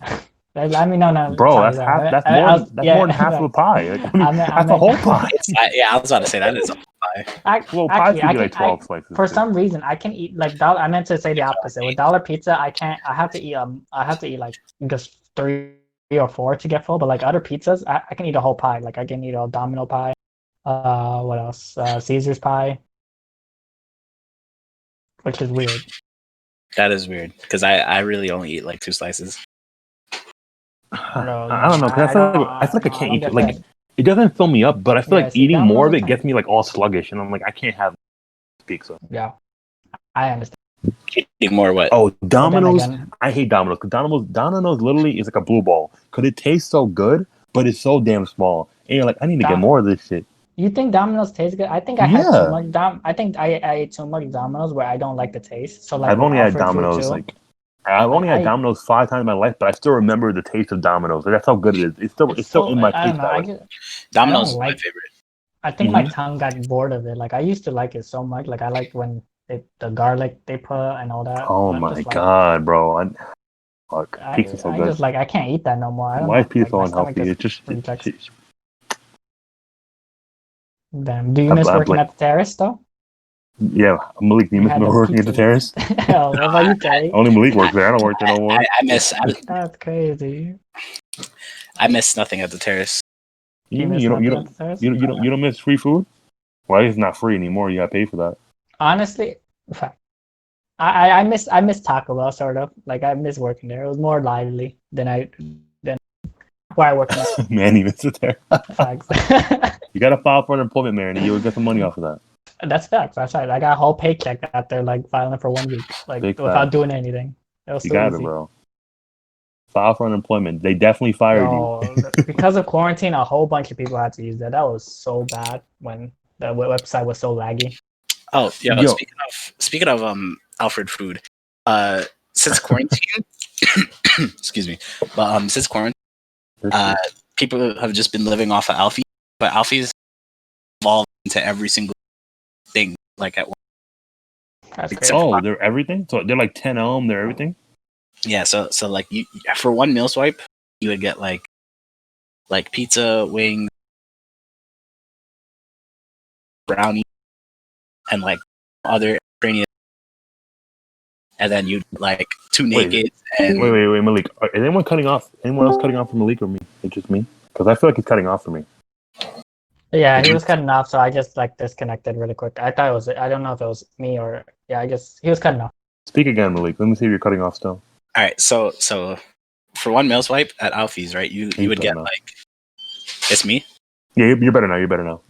I mean, no, bro. Sorry, that's more than half of a pie. Like, that's a whole pie. I was about to say that is a pie. Pie could be like 12 slices. For some reason, I can eat like dollar. I meant to say the opposite. With dollar pizza, I can't. I have to eat like just 3 or 4 to get full. But like other pizzas, I can eat a whole pie. Like I can eat a Domino pie. What else? Caesar's pie, which is weird. That is weird because I really only eat like 2 slices. I don't know. I feel like I can't eat it. Like it doesn't fill me up, but I feel like eating more of it gets me like all sluggish, and I'm like I can't have pizza. Yeah, I understand. Eating more what? Oh, Domino's. I hate Domino's because Domino's literally is like a blue ball because it tastes so good, but it's so damn small, and you're like I need to get more of this shit. You think Domino's tastes good? I think I had too much I think I ate too much Domino's where I don't like the taste. So like I've only had Domino's I've only had Domino's 5 times in my life, but I still remember the taste of Domino's. That's how good it is. It's still in my taste. Domino's is my favorite. I think my tongue got bored of it. Like I used to like it so much. Like I like when the garlic they put and all that. Oh my god, bro! Pizza's so good. I can't eat that no more. Why is pizza so unhealthy? It's just. Damn. Do you miss working at the terrace though? Yeah, Malik, do you miss working at the terrace? Hell, what about you, Terry? Only Malik works there. I don't work there no more. I miss. That's crazy. I miss nothing at the terrace. You don't miss free food? Well, it's not free anymore. You gotta pay for that. Honestly, I miss Taco Bell sort of. Like I miss working there. It was more lively than where I work now. Man, you miss it there. Facts. You gotta file for unemployment, man, and you would get some money off of that. That's facts. That's right. I got a whole paycheck out there, like filing for 1 week, like Big without facts. doing anything. It was You so got easy. it, bro. File for unemployment. They definitely fired you. Because of quarantine, a whole bunch of people had to use that. That was so bad when the website was so laggy. Oh, yeah. Speaking of Alfred food, since quarantine, excuse me, but since quarantine, people have just been living off of Alfie, but Alfie's evolved into every single thing like at once. That's crazy. Oh, they're everything. So they're like 10 ohm. They're everything. Yeah. So like you for one meal swipe, you would get like pizza, wings, brownie, and like other Ukrainian. And then you like 2 naked. Wait, Malik. Is anyone cutting off? Anyone else cutting off for Malik or me? It's just me? Because I feel like he's cutting off for me. Yeah, he was cutting off, so I just like disconnected really quick. I thought it was. I don't know if it was me or I guess he was cutting off. Speak again, Malik. Let me see if you're cutting off still. All right, so for one meal swipe at Alfie's, right? You would get like. It's me. Yeah, you're better now. You're better now.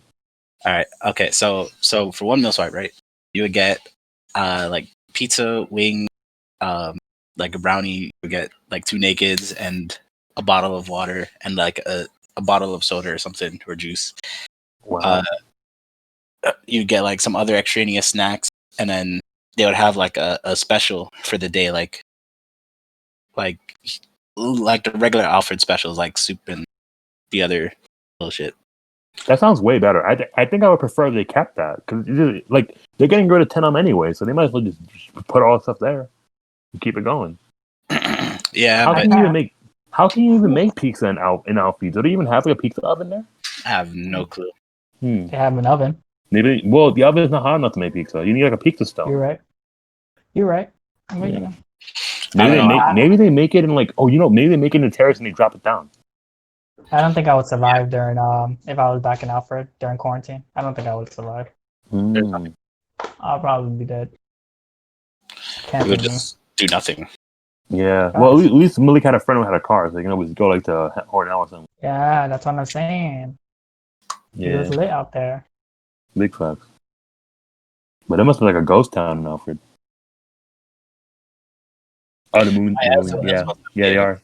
All right. Okay. So for one meal swipe, right? You would get like pizza, wing, like a brownie. You would get like 2 nakeds and a bottle of water and like a bottle of soda or something or juice. Wow. You'd get like some other extraneous snacks, and then they would have like a special for the day, like the regular Alfred specials, like soup and the other bullshit. That sounds way better. I think I would prefer if they kept that because like they're getting rid of 10 anyway, so they might as well just put all the stuff there and keep it going. Yeah. How can you even make pizza in Alfie? Do they even have like a pizza oven there? I have no clue. They have an oven. Maybe. Well, the oven is not hot enough to make pizza. You need like a pizza stove. You're right. You know. Maybe they make it in like maybe they make it in the terrace and they drop it down. I don't think I would survive during if I was back in Alfred during quarantine. I don't think I would survive. I'll probably be dead. You would just do nothing. Yeah. Well, at least Malik had a friend who had a car, so you can always go like to Hornell or something. Yeah, that's what I'm saying. Yeah. It was lit out there. Big facts. But it must be like a ghost town in Alfred. Oh, the moon. Yeah, they are.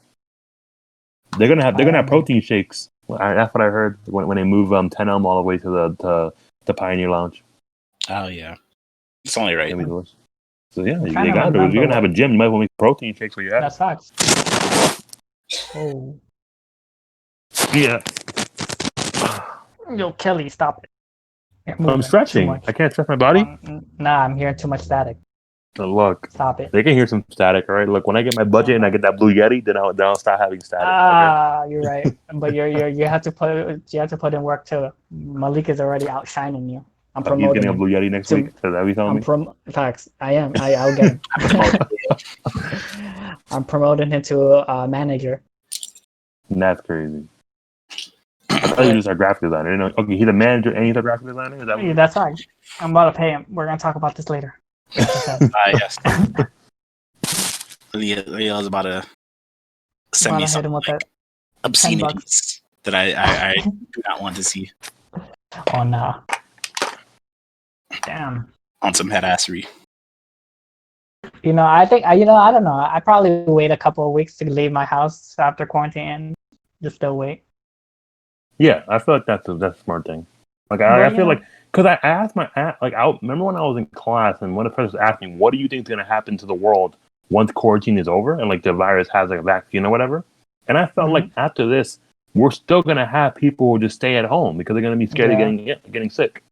They're gonna have protein shakes. That's what I heard when they move 10 all the way to the Pioneer Lounge. Oh yeah, it's only right. So yeah, you gotta do it. If you're gonna have a gym, you might want to make protein shakes where you're at. That's facts. Oh. Yeah. Yo, Kelly, stop it. I'm stretching. I can't stretch my body. Nah, I'm hearing too much static. Look, stop it. They can hear some static, all right? Look, when I get my budget and I get that Blue Yeti, then I'll start having static. Okay? You're right. But you have to put in work too. Malik is already outshining you. I'm promoting. He's getting a Blue Yeti next week. Is that what you're telling me? Facts. I am. I'll get him. I'm promoting him to a manager. That's crazy. I thought he was our graphic designer. Okay, he's a manager and he's a graphic designer. That's right. I'm about to pay him. We're gonna talk about this later. Yes. Leo's about to send me some obscenities that I do not want to see. Oh no! Damn. On some headassery. I think I don't know. I probably wait a couple of weeks to leave my house after quarantine. Just still wait. Yeah, I feel like that's a smart thing. Like I feel like because I asked I remember when I was in class and one of the professors asked me, "What do you think is going to happen to the world once quarantine is over and like the virus has like a vaccine or whatever?" And I felt like after this, we're still going to have people who just stay at home because they're going to be scared of getting sick.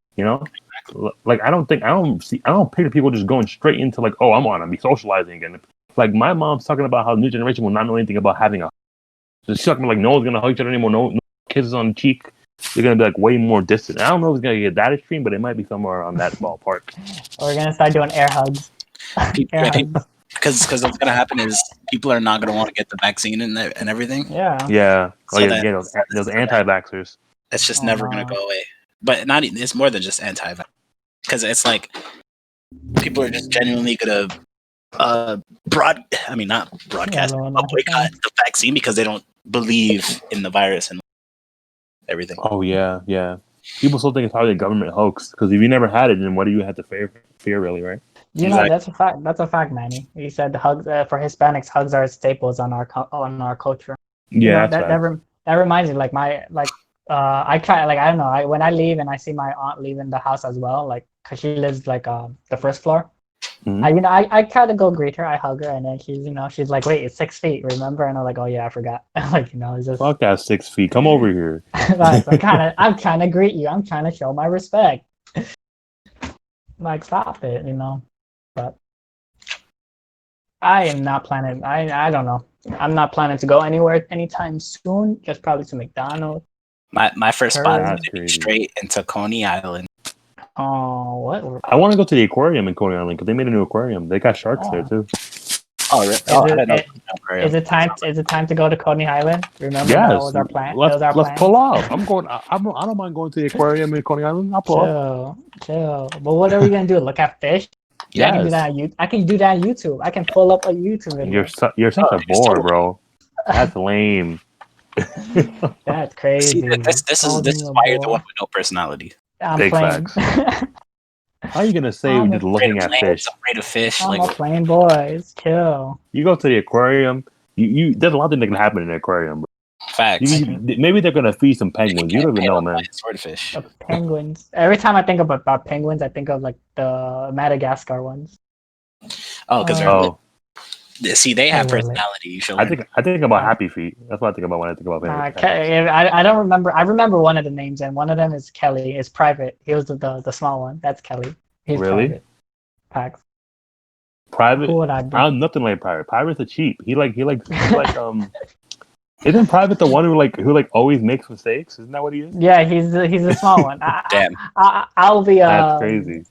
Like I don't picture people just going straight into like, oh, I'm gonna be socializing again. Like my mom's talking about how the new generation will not know anything about having a. She's talking like no one's gonna hug each other anymore. No kisses on the cheek. They're gonna be like way more distant. I don't know if it's gonna get that extreme, but it might be somewhere on that ballpark. We're gonna start doing air hugs. Because because what's gonna happen is people are not gonna want to get the vaccine and everything. Yeah. So Those anti-vaxxers. It's just never gonna go away. But not even, it's more than just anti-vax, because it's like people are just genuinely gonna not broadcast, but boycott the vaccine because they don't believe in the virus and everything. Oh yeah. People still think it's probably a government hoax, because if you never had it, then what do you have to fear really, right? You know, that's a fact. That's a fact, Manny. He said the hugs for Hispanics, hugs are staples on our culture. Yeah, that reminds me. I try. I don't know. When I leave and I see my aunt leaving the house as well, cause she lives the first floor. Mm-hmm. I try to go greet her. I hug her, and then she's like, "Wait, it's 6 feet, remember?" And I'm like, "Oh yeah, I forgot." It's just fuck that 6 feet. Come over here. I'm trying to greet you. I'm trying to show my respect. Stop it, But I am not planning. I don't know. I'm not planning to go anywhere anytime soon. Just probably to McDonald's. My first spot is to be straight into Coney Island. Oh, what? I want to go to the aquarium in Coney Island because they made a new aquarium. They got sharks there too. Oh, really? Is it time to go to Coney Island? Remember, yes. That was our plan. Let's pull off. I don't mind going to the aquarium in Coney Island. I'll pull off. Chill. But what are we gonna do? Look at fish? Yes. I can do that on YouTube. I can pull up a YouTube video. You're such a bore, bro. That's lame. That's crazy. See, this is why you're the one with no personality. I'm Big playing. facts. How are you gonna say you're just looking at fish? Afraid of fish. I'm a plain boys. Chill. You go to the aquarium. You there's a lot of things that can happen in the aquarium, bro. Facts. Maybe they're gonna feed some penguins. You don't even know, man. Swordfish. Penguins. Every time I think about penguins, I think of the Madagascar ones. Oh, because see, they have personality. You should. I think about Happy Feet. That's what I think about when I think about penguins. I don't remember. I remember one of the names, and one of them is Kelly. It's private. He was the small one. That's Kelly. He's really? Private. Private. Who would I be? I'm nothing like Private. Private are cheap. He Isn't Private the one who always makes mistakes? Isn't that what he is? Yeah, he's the small one. Damn. I'll be. That's crazy.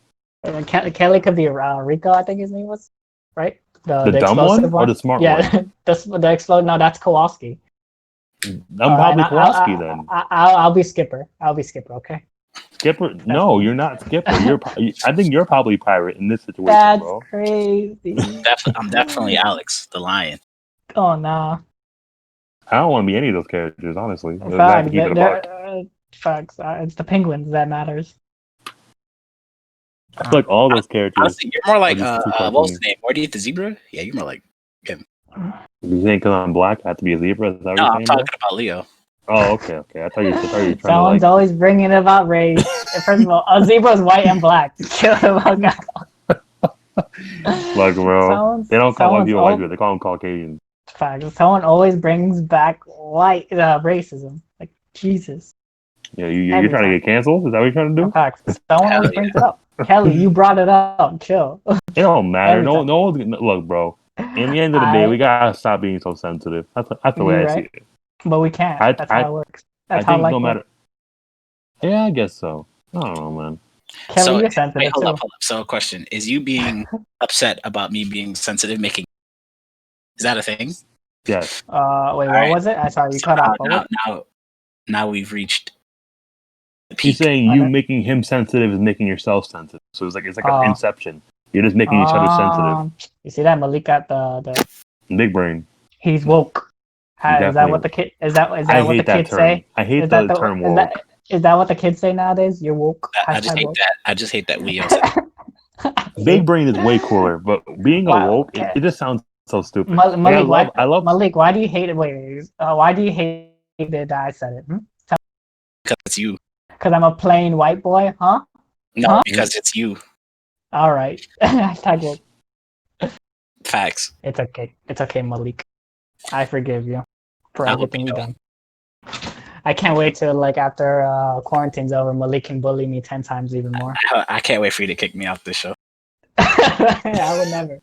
Kelly could be Rico. I think his name was right. The dumb one or the smart one? Yeah, the explode. No, that's Kowalski. I'm probably Kowalski then. I'll be Skipper. Okay. Skipper? No, you're not Skipper. I think you're probably Pirate in this situation, That's bro. Crazy. I'm definitely Alex, the lion. Oh no. I don't want to be any of those characters, honestly. Facts. It's the penguins that matters. I feel like all those characters. Honestly, you're more like what was his name? Morty the zebra? Yeah, you're more like him. You think because I'm black, I have to be a zebra? Is that what no, you're I'm saying, talking about Leo. Oh, okay. I thought you were trying Someone's to always bringing it about race. First of all, a zebra's white and black. Kill them all. Look, bro. They don't call white people white people. They call them Caucasians. Fact. Someone always brings back white racism. Like Jesus. Yeah, you're trying to get canceled? Is that what you're trying to do? Fact. Someone always brings it up. Kelly, you brought it up. Chill. It don't matter. No look, bro. In the end of the day, we gotta stop being so sensitive. That's the way I see it. But we can't. That's how it works. That's I think no matter. Yeah, I guess so. I don't know, man. Kelly, you're sensitive. Wait, hold up. So, a question: is you being upset about me being sensitive making? Is that a thing? Yes. Wait, what was it? I saw you cut off. Now we've reached. He's saying you making him sensitive is making yourself sensitive. So it's like an inception. You're just making each other sensitive. You see that Malik got the big brain. He's woke. Is that what the kid? Is that what the kids say? I hate the term woke. Is that what the kids say nowadays? You're woke. I just hate that. I just hate that Leo said. Big brain is way cooler, but being woke, it just sounds so stupid. Malik, Malik, why do you hate it? Wait, why do you hate it that I said it? Because it's you. Because I'm a plain white boy, huh? No, because it's you. All right. Hashtag woke. Facts. It's okay, Malik. I forgive you for everything you've done. I can't wait till after quarantine's over, Malik can bully me 10 times even more. I can't wait for you to kick me off this show. I would never.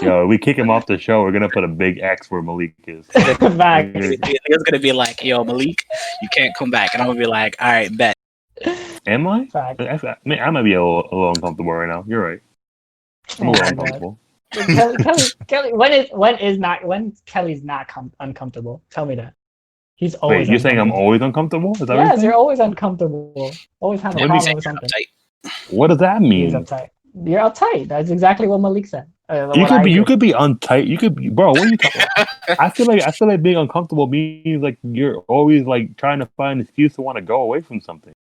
Yo, we kick him off the show. We're gonna put a big X where Malik is. It's gonna be like, yo, Malik, you can't come back, and I'm gonna be like, all right, bet. Am I? I might be a little uncomfortable right now. You're right. I'm a little uncomfortable. Kelly, when Kelly's not uncomfortable? Tell me that. He's always. Wait, you're saying I'm always uncomfortable? Is that what Yes, you're always uncomfortable. Always have a problem with something. What does that mean? He's uptight. You're uptight. That's exactly what Malik said. You could be untight. You could be, bro. What are you talking about? I feel like being uncomfortable means like you're always like trying to find an excuse to want to go away from something.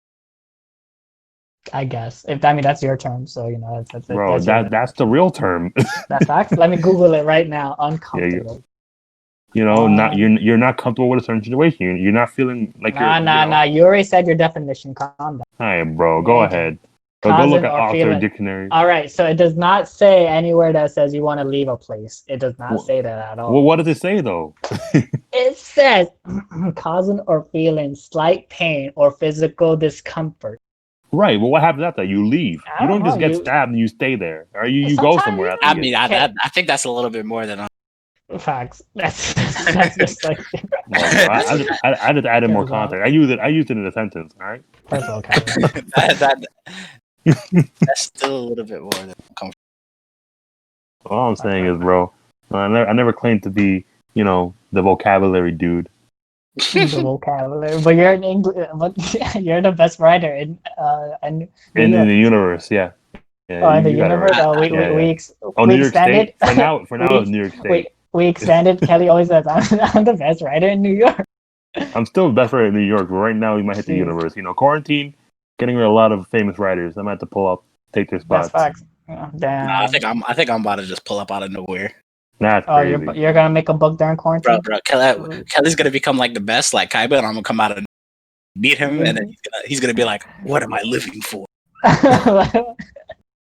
I guess that's your term. So that's bro. That's the real term. That's facts. Let me Google it right now. Uncomfortable. Yeah, you're not comfortable with a certain situation. You're not feeling like nah. You already said your definition. Calm down. All right, bro. Go ahead. Go look at Oxford Dictionary. All right, so it does not say anywhere that says you want to leave a place. It does not say that at all. Well, what does it say though? It says causing or feeling slight pain or physical discomfort. Right. Well, what happens after that? You leave. You don't just get stabbed and you stay there. Or you go somewhere. I think that's a little bit more than. Facts. That's just like. I just added more context. I used it in a sentence. All right. Personal That's still a little bit more than comfortable. All I'm saying is, bro, I never claimed to be, the vocabulary dude. The vocabulary, but you're in English. You're the best writer in the universe. Yeah. In the universe. Right. We New extended. York State. For now, it's New York State. We extended. Kelly always says, "I'm the best writer in New York." I'm still the best writer in New York, but right now we might hit the universe. Quarantine, getting rid of a lot of famous writers. I might have to take their spots. That's facts. Damn. Nah, I think I'm about to just pull up out of nowhere. That's crazy. You're gonna make a book during quarantine, bro. Kelly's gonna become like the best, like Kaiba, and I'm gonna come out and beat him, and then he's gonna be like, "What am I living for?"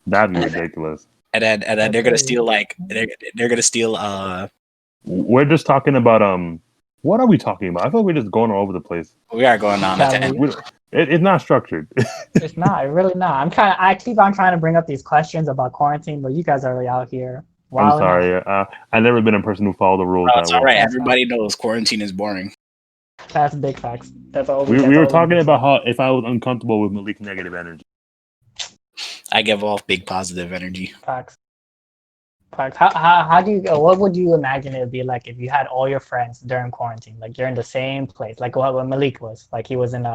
That'd be ridiculous. And then they're gonna steal they're gonna steal. We're just talking about What are we talking about? I feel like we're just going all over the place. We are going on at the end. It's not structured. It's not. Really not. I keep on trying to bring up these questions about quarantine, but you guys are really out here. I'm sorry. I've never been a person who followed the rules. That's all right. Everybody knows quarantine is boring. That's big facts. That's all. We were talking about how if I was uncomfortable with Malik's negative energy. I give off big positive energy. Facts. How do you go? What would you imagine it would be like if you had all your friends during quarantine? Like you're in the same place, like what Malik was. Like he was in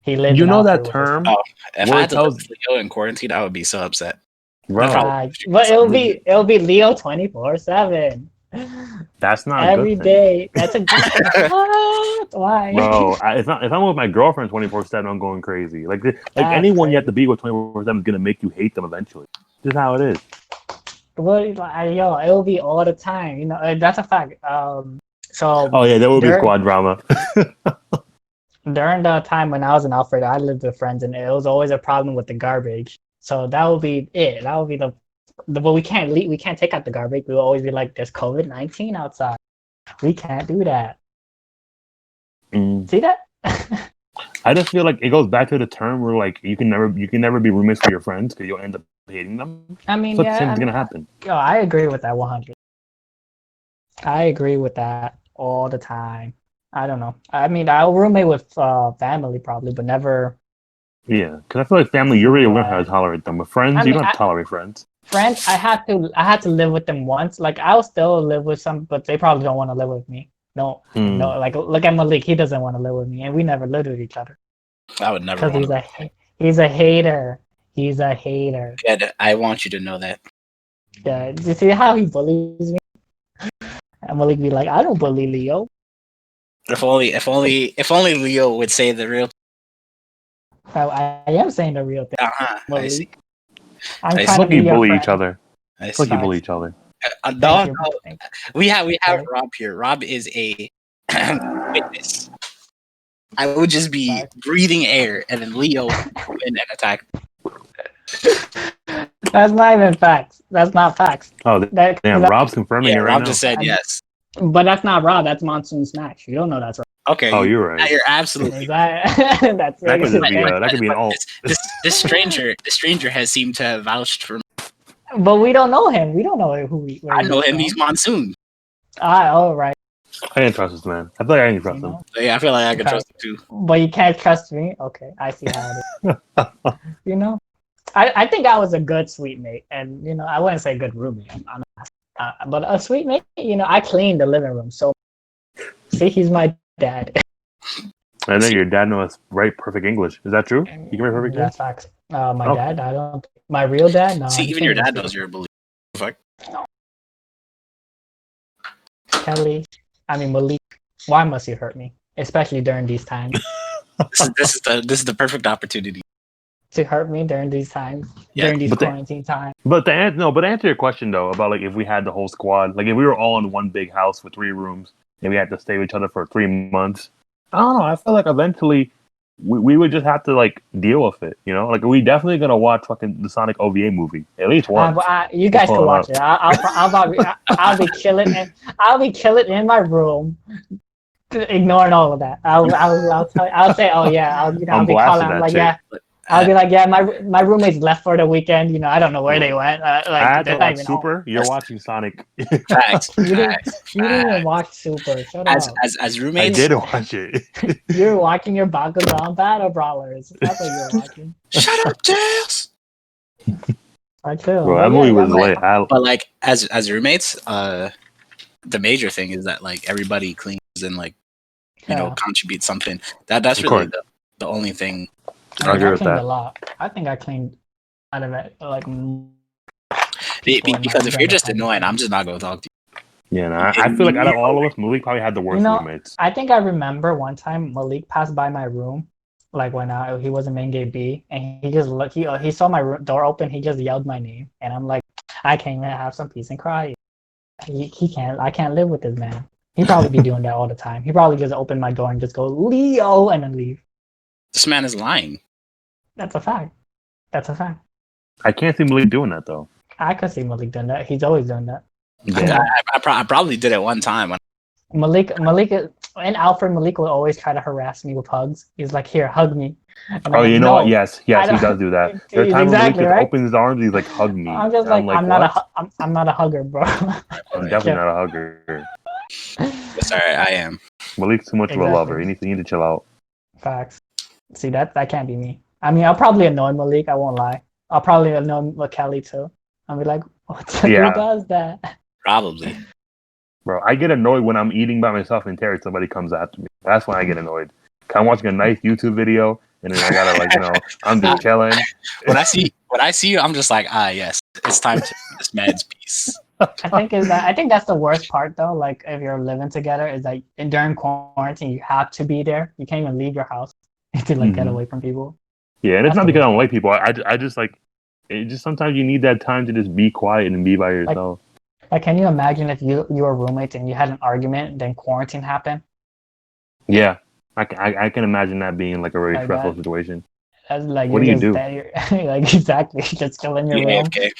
he lived. You know that term? Oh, if I had to live with Leo in quarantine, I would be so upset. But it'll be Leo 24/7. That's not every day. That's a good thing. What? Why? Bro, if I'm with my girlfriend 24/7, I'm going crazy. Like anyone you have to be with 24/7 is gonna make you hate them eventually. This is how it is. But it will be all the time. You know, that's a fact. So. Oh yeah, there will be squad drama. During the time when I was in Alfred, I lived with friends, and it was always a problem with the garbage. So that will be it. That will be but we can't leave. We can't take out the garbage. We will always be like, "There's COVID-19 outside. We can't do that." See that? I just feel like it goes back to the term where like you can never be roommates with your friends because you'll end up hating them. I mean, so the same is gonna happen. I agree with that 100. I agree with that all the time. I don't know. I mean, I'll roommate with family probably, but never. Yeah, because I feel like family, you already learn how to tolerate them. With friends, you don't have to tolerate friends. Friends, I had to live with them once. Like I'll still live with some, but they probably don't want to live with me. No. Like look at Malik, he doesn't want to live with me, and we never lived with each other. I would never. Because he's a hater. He's a hater. Yeah, I want you to know that. Yeah, you see how he bullies me? And Malik be like, "I don't bully Leo." If only Leo would say the real. I am saying the real thing. I see. I'm it's like you bully each other. It's like you bully each other. No. We have Rob here. Rob is a witness. I would just be breathing air, and then Leo would win an attack. That's not even facts. That's not facts. Oh, damn! Rob's confirming it right Rob now. just said yes. But that's not Rob. That's Monsoon Snatch. You don't know that's right. Okay. Oh, you're right. You're absolutely. That could be an alt. This stranger has seemed to have vouched for me. But we don't know him. We don't know who he. I know him. He's Monsoon. Right. I can't trust this man. I feel like I can trust him. Yeah, I feel like I can trust him too. But you can't trust me. Okay, I see how it is. You know, I think I was a good suite mate, and I wouldn't say good roommate. I'm not. But a sweet mate, I cleaned the living room. So see, he's my dad. I know your dad knows write perfect English. Is that true? You can write perfect English? That's facts. My dad, I don't. My real dad, no. See, even your dad knows you're a believer. Fuck. Kelly, Malik. Why must you hurt me, especially during these times? This is the perfect opportunity to hurt me during these times, during these quarantine times. But to answer your question though about like if we had the whole squad, like if we were all in one big house with 3 rooms and we had to stay with each other for 3 months, I don't know. I feel like eventually we would just have to like deal with it, Like we definitely gonna watch fucking the Sonic OVA movie at least once. You guys can watch it. I'll be chilling in my room, ignoring all of that. I'll say, oh yeah, I'll be calling. I'm like, yeah. I'll be like, yeah, my roommates left for the weekend. I don't know where they went. I had to watch Super. You're watching Sonic. Facts. You didn't even watch Super. Shut up. As roommates, I did watch it. You're watching your Bakugan Battle Brawlers. That's what you're watching. Shut up, Tails. I chill. Bro, that movie was late. But like as roommates, the major thing is that like everybody cleans and like contributes something. That's really the only thing. I agree with that. A lot. I think I cleaned out of it like. Because if you're just annoying, I'm just not gonna talk to you. Yeah, no, I feel like out of all of us, Malik probably had the worst roommates. I think I remember one time Malik passed by my room, like when he was in main gate B, and he just he saw my door open, he just yelled my name, and I'm like, I came in, have some peace and cry. He can't. I can't live with this man. He probably be doing that all the time. He probably just open my door and just go Leo and then leave. This man is lying. That's a fact. I can't see Malik doing that though. I could see Malik doing that. He's always done that. Yeah. I probably did it one time. Malik and Alfred, Malik will always try to harass me with hugs. He's like, "Here, hug me." And you know what? Yes, he does do that. There's times when Malik opens his arms, he's like, "Hug me." I'm just like, I'm not a hugger, bro. I'm definitely not a hugger. Sorry, I am. Malik's too much of a lover. You need to chill out. Facts. See, that can't be me. I'll probably annoy Malik. I won't lie. I'll probably annoy Kelly too. I'll be like, who does that? Probably. Bro, I get annoyed when I'm eating by myself and somebody comes after me. That's when I get annoyed. I'm watching a nice YouTube video and then I gotta I'm just chilling. When I see you, I'm just like, yes, it's time to this man's piece. I think that's the worst part though. Like if you're living together, is that during quarantine you have to be there. You can't even leave your house to get away from people. Yeah, and it's not because I don't like people. I just like it. Just sometimes you need that time to just be quiet and be by yourself. Like, can you imagine if you were roommates and you had an argument, then quarantine happened? Yeah, I can imagine that being like a very stressful situation. That's like, what do you do? Like exactly, just chill in your room. Okay.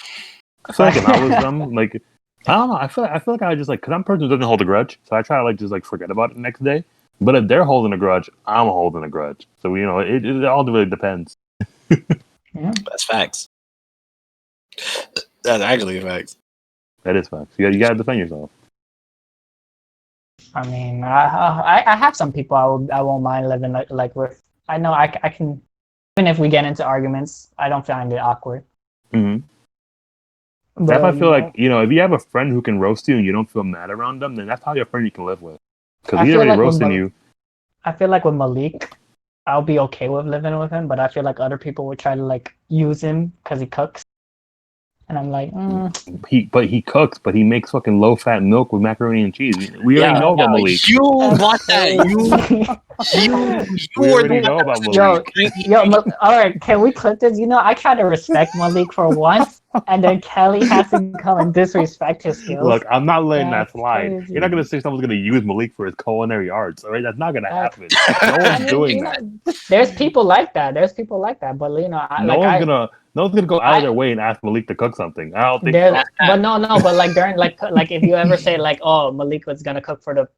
I feel like if I was them, like I don't know. I feel like I just like because I'm a person who doesn't hold a grudge, so I try to just forget about it the next day. But if they're holding a grudge, I'm holding a grudge. So it all really depends. Yeah. That's facts. That's actually facts. That is facts. You gotta defend yourself. I have some people I won't mind living like with. I know I can, even if we get into arguments, I don't find it awkward. Mm-hmm. But I feel like if you have a friend who can roast you and you don't feel mad around them, then that's probably a friend you can live with. Because he's already roasting you. I feel like with Malik, I'll be okay with living with him, but I feel like other people would try to use him because he cooks. And I'm like, He cooks, but he makes fucking low-fat milk with macaroni and cheese. We already know about Malik. You want that? We already know about Malik. Yo, all right, can we clip this? I try to respect Malik for once, and then Kelly has to come and disrespect his skills. Look, I'm not letting that slide. Crazy. You're not going to say someone's going to use Malik for his culinary arts, all right? That's not going to happen. No one's doing that. There's people like that. But no one's gonna go out of their way and ask Malik to cook something. I don't think so. But no. But during if you ever say oh, Malik was gonna cook for the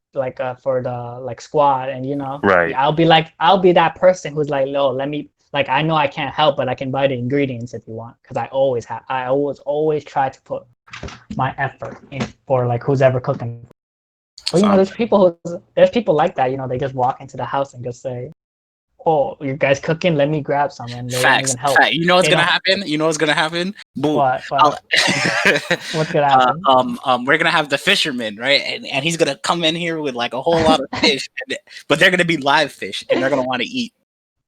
squad, and right, I'll be that person who's like, no, let me I know I can't help, but I can buy the ingredients if you want, because I always try to put my effort in for who's ever cooking. But there's people like that. They just walk into the house and just say, oh, you guys cooking? Let me grab some, and they don't Facts. even help. Fact. You know what's They gonna don't- happen? You know what's gonna happen? Boom. What? What's gonna happen? We're gonna have the fisherman, right? And he's gonna come in here with like a whole lot of fish, but they're gonna be live fish, and they're gonna want to eat.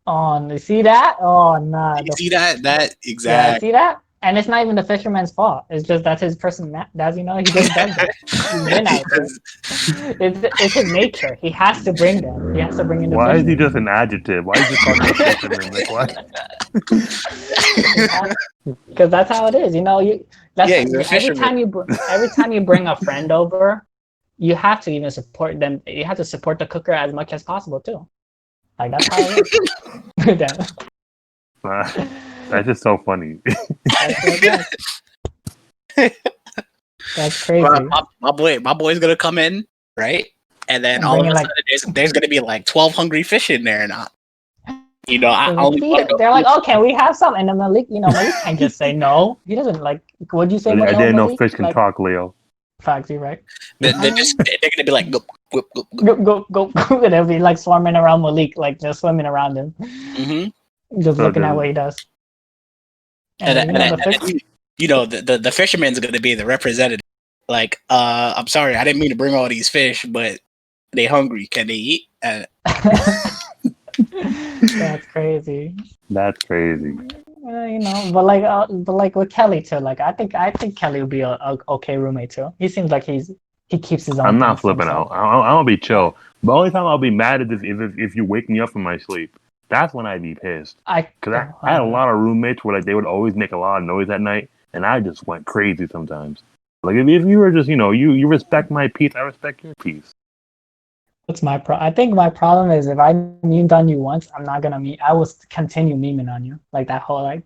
Oh, you see that? Oh, nah. You see that? That Yeah, exact. see that? And it's not even the fisherman's fault. It's just that's his person. That's he just does that. He's been out there. It's his nature. He has to bring them. He has to bring in the Why is he fisherman. just an adjective? Why is he just calling him a fisherman? Like what? Because that's how it is. You know, He's a fisherman. every time you bring a friend over, you have to even support them. You have to support the cooker as much as possible too. Like that's how it is. That's just so funny. That's crazy. My boy's gonna come in, right? And then all of a sudden, there's gonna be like 12 hungry fish in there, and they're like, oh, can we have some? And then Malik can't just say no. He doesn't like. What'd you say? I didn't know Malik? fish can talk, Leo. Facts, you right? They're gonna be like, go. Go, and they'll be like swarming around Malik, like just swimming around him, just looking at what he does. The fisherman's gonna be the representative. Like, I'm sorry, I didn't mean to bring all these fish, but they hungry. Can they eat? That's crazy. That's crazy. But like with Kelly too. Like I think Kelly would be a okay roommate too. He seems like he keeps his own. I'm not flipping out. I'll be chill. The only time I'll be mad is if you wake me up from my sleep. That's when I'd be pissed. Because I had a lot of roommates where like they would always make a lot of noise at night, and I just went crazy sometimes. Like if you were just you respect my peace, I respect your peace. That's my I think my problem is if I memed on you once, I'm not gonna I will continue memeing on you like that whole like.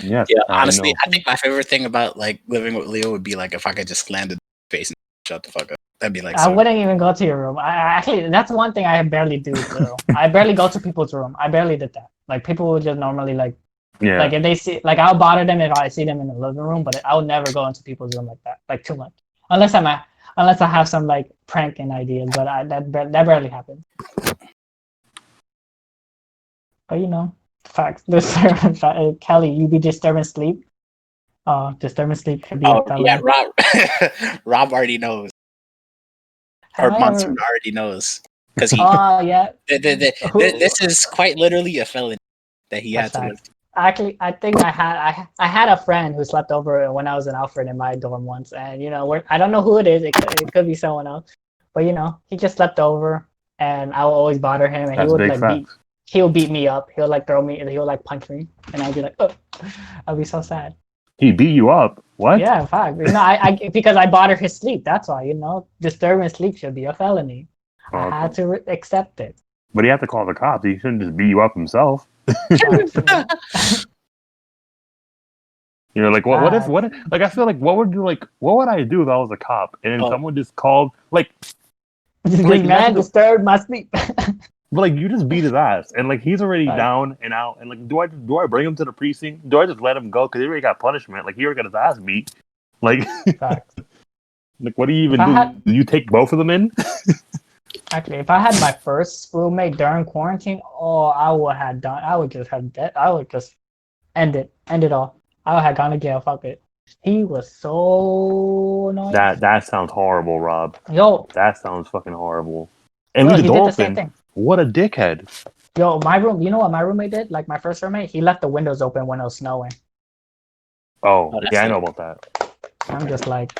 Yes, yeah. Honestly, I think my favorite thing about like living with Leo would be like if I could just slam the face and shut the fuck up. That'd be like. I wouldn't even go to your room. I actually that's one thing I barely do. I barely go to people's room. I barely did that. Like people would just normally like. Yeah. Like if they see, like I'll bother them if I see them in the living room, but I would never go into people's room like that, like too much. Unless I have some like pranking ideas, but that barely happens. But facts. Kelly, you be disturbing sleep. Disturbing sleep could be. Yeah, Rob already knows. Or Monsoon already knows because he. Oh yeah. This is quite literally a felony that he had to live. Actually, I think I had a friend who slept over when I was in Alfred in my dorm once, and I don't know who it is. It could be someone else, but he just slept over, and I will always bother him, and he would beat me up. He'll like throw me, and he'll like punch me, and I'd be like, oh, I'd be so sad. He beat you up? What? Yeah, in fact, I because I bother his sleep. That's why disturbing sleep should be a felony. I had to accept it. But he had to call the cops. He shouldn't just beat you up himself. Like what if like I feel like what would I do if I was a cop and then someone just called like man disturbed my sleep. But like you just beat his ass and like he's already down and out and like do I bring him to the precinct? Do I just let him go because he already got punishment? Like he already got his ass beat. Like like what do you even do? Do you take both of them in? Actually, if I had my first roommate during quarantine, I would just end it all. I would have gone to jail. Fuck it. He was so annoying. That sounds horrible, Rob. Yo, that sounds fucking horrible. And he did the same thing. What a dickhead. Yo, my room. You know what my roommate did? Like my first roommate, he left the windows open when it was snowing. Oh yeah, I know about that. I'm just like,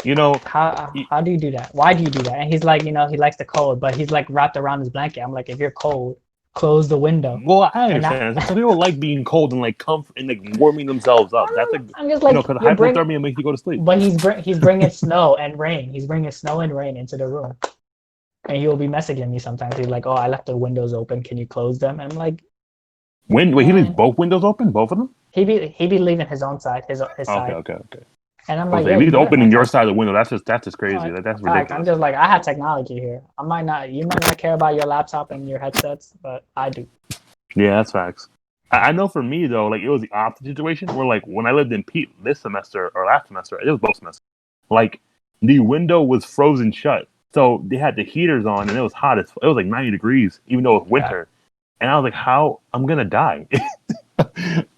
how do you do that? Why do you do that? And he's like, he likes the cold, but he's like wrapped around his blanket. I'm like, if you're cold, close the window. Well, I understand. Some people like being cold and like comfort and like warming themselves up. That's like, I'm just like, because hypothermia makes you go to sleep. But he's bringing snow and rain. He's bringing snow and rain into the room, and he will be messaging me sometimes. He's like, I left the windows open. Can you close them? And I'm like, wait, he leaves both windows open, both of them? He be leaving his own side, his side. Okay. And I'm like, at least opening your side of the window. That's just crazy. That's ridiculous. I'm just like, I have technology here. You might not care about your laptop and your headsets, but I do. Yeah, that's facts. I know for me though, like it was the opposite situation where like when I lived in Pete this semester or last semester, it was both semesters. Like the window was frozen shut, so they had the heaters on and it was hot. It was like 90 degrees, even though it was winter. and I was like, how I'm gonna die.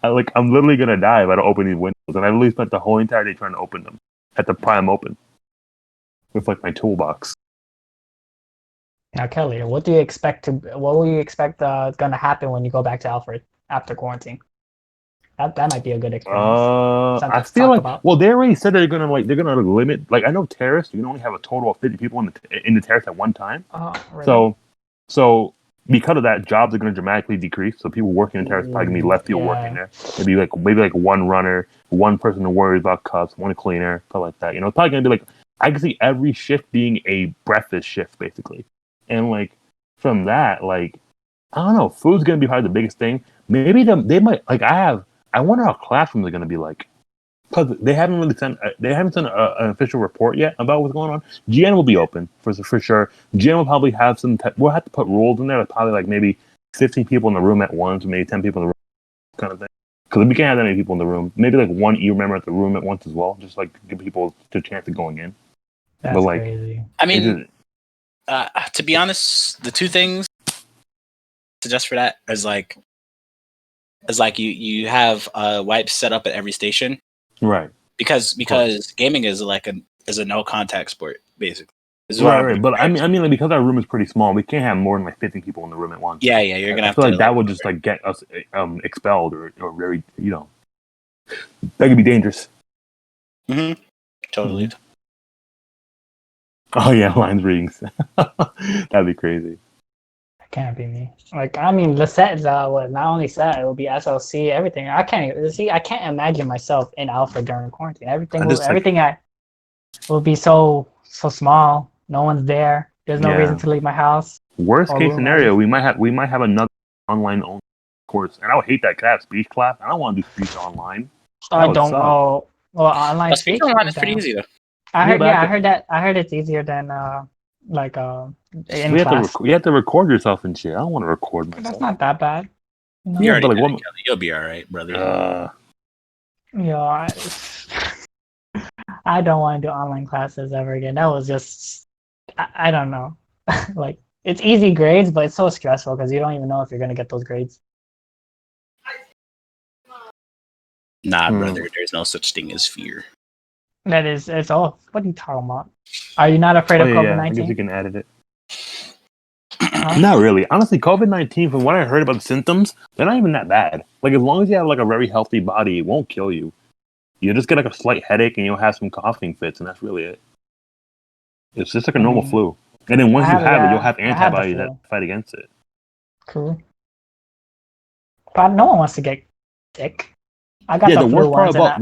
I'm literally gonna die if I don't open these windows. And I literally spent the whole entire day trying to open them at the prime open with like my toolbox. Now, Kelly, what will you expect is going to happen when you go back to Alfred after quarantine? That might be a good experience. Something I to feel talk like about. well, they already said they're gonna limit. Like I know terrace, you can only have a total of 50 people in the terrace at one time. Oh, really? So because of that, jobs are going to dramatically decrease. So people working in terrace probably gonna be less people working there. Maybe like one runner, one person who worries about cups, one cleaner, stuff like that. You know, it's probably gonna be like I can see every shift being a breakfast shift basically, and like from that, like I don't know, food's gonna be probably the biggest thing. Maybe they might like I wonder how classrooms are gonna be like. Because they haven't really sent an official report yet about what's going on. GN will be open for sure. GN will probably have we'll have to put rules in there. Like probably like maybe 15 people in the room at once, maybe 10 people in the room, kind of thing. Because we can't have that many people in the room. Maybe like one E member at the room at once as well, just like to give people the chance of going in. That's but like, crazy. I mean, to be honest, the two things suggest for that is like you have wipes set up at every station. Right. Because gaming is like a no contact sport basically. Right. But I mean like because our room is pretty small, we can't have more than like 15 people in the room at once. Yeah, you're gonna. I feel like that would just like get us expelled or very that could be dangerous. Mm-hmm. Totally. Mm-hmm. Oh yeah, lines readings. That'd be crazy. It can't be me. Like I mean, the set is not only set, it will be SLC, everything. I can't imagine myself in Alpha during quarantine. Everything will be so small. No one's there. There's no reason to leave my house. Worst case scenario, we might have another online only course, and I would hate that because I have speech class. I don't want to do speech online. I don't know. Well, online speech online is pretty easy though. I heard it's easier than in class. You have to record yourself and shit. I don't want to record myself. That's not that bad. You'll be all right, brother. I don't want to do online classes ever again. That was just I don't know. Like it's easy grades, but it's so stressful because you don't even know if you're gonna get those grades. Nah, brother. There's no such thing as fear. It's all. What are you talking about? Are you not afraid of COVID-19? I guess you can edit it. Not really. Honestly, COVID-19, from what I heard about the symptoms, they're not even that bad. Like as long as you have like a very healthy body, it won't kill you. You just get like a slight headache and you'll have some coughing fits, and that's really it. It's just like a normal flu. And then once you have it, you'll have antibodies that fight against it. Cool. But no one wants to get sick. I got the worst part about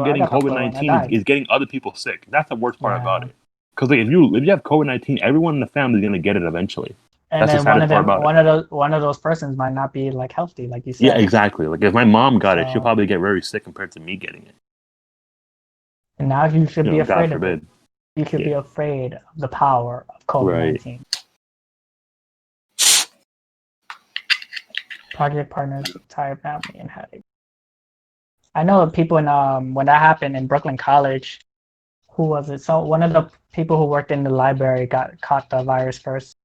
getting COVID-19 is getting other people sick. That's the worst part about it. Because like, if you have COVID-19, everyone in the family is gonna get it eventually. And that's then one of those persons might not be like healthy, like you said. Yeah, exactly. Like if my mom got it, she'll probably get very sick compared to me getting it. And now you should be afraid of it. You should be afraid of the power of COVID-19. Right. Project partners, entire family, and headache. I know people in when that happened in Brooklyn College. Who was it? So one of the people who worked in the library caught the virus first,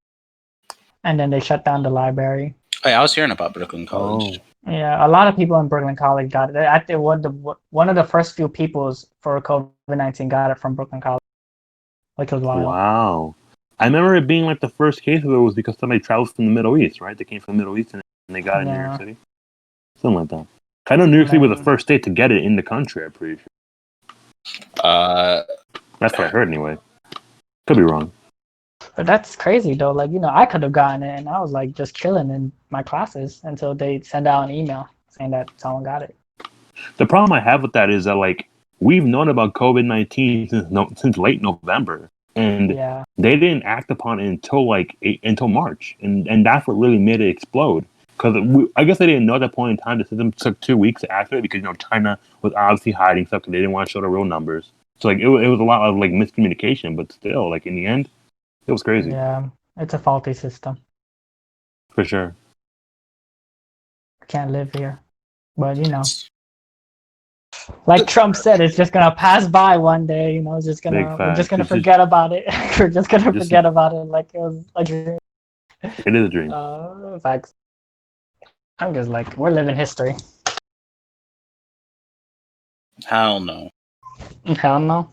and then they shut down the library. Oh, yeah, I was hearing about Brooklyn College. Oh. Yeah, a lot of people in Brooklyn College got it. I think one of the first few peoples for COVID-19 got it from Brooklyn College, which was wild. Wow. I remember it being like the first case of it was because somebody traveled from the Middle East, right? They came from the Middle East and they got it in New York City. Something like that. I know New York City was the first state to get it in the country, I'm pretty sure. That's what I heard anyway. Could be wrong. But that's crazy though. Like, I could have gotten it and I was like just chilling in my classes until they send out an email saying that someone got it. The problem I have with that is that like we've known about COVID-19 since late November. And they didn't act upon it until March. And that's what really made it explode. Because I guess they didn't know at that point in time. The system took 2 weeks to activate because China was obviously hiding stuff because they didn't want to show the real numbers. So like it was a lot of like miscommunication, but still, like in the end, it was crazy. Yeah, it's a faulty system. For sure. Can't live here, but like Trump said, it's just gonna pass by one day. We're just gonna forget about it. We're just gonna forget about it like it was a dream. It is a dream. Facts. I'm just like, we're living history. Hell no. Hell no.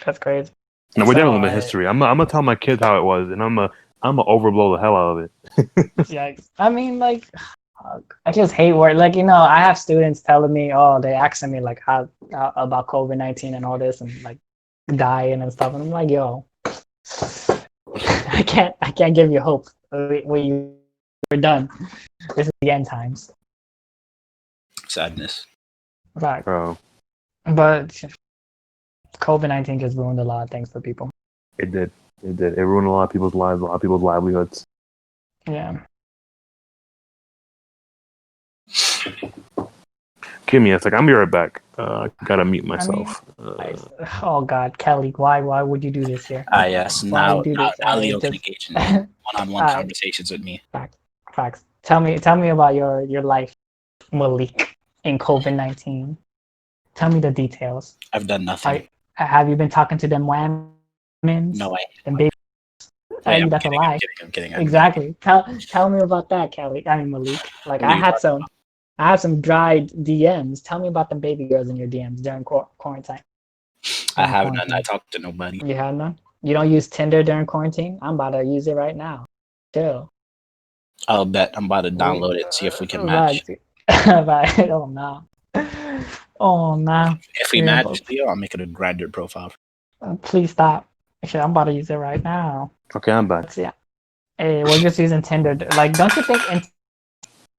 That's crazy. No, we're definitely living history. I'm gonna tell my kids how it was, and I'm gonna overblow the hell out of it. Yeah, I mean, like, I just hate work. Like, I have students telling me, they asking me like how about COVID-19 and all this, and like dying and stuff, and I'm like, yo, I can't give you hope. We're done. This is the end times. Sadness. Right. Bro, But COVID-19 just ruined a lot of things for people. it did. It did. It ruined a lot of people's lives, a lot of people's livelihoods. Yeah. Give me a sec. I'll be right back. Gotta mute myself. Oh God, Kelly, why would you do this here? Yes. Now Leo can just- engage in one-on-one conversations with me. Facts. Tell me about your life, Malik, in COVID-19. Tell me the details. I've done nothing. Have you been talking to them whammons? No, I Them babies? That's a lie. I'm kidding. Exactly. Tell me about that, Kelly. I mean, Malik. Like, I had some dried DMs. Tell me about them baby girls in your DMs during quarantine. I have none. I talked to nobody. You have none? You don't use Tinder during quarantine? I'm about to use it right now. Chill. I'll bet. I'm about to download it, see if we can match. Right. Oh, no. Oh, no. If we match, Leo, I'll make it a Grindr profile. Please stop. Actually, I'm about to use it right now. Okay, I'm back. Yeah. Hey, we're just using Tinder. Like, don't you think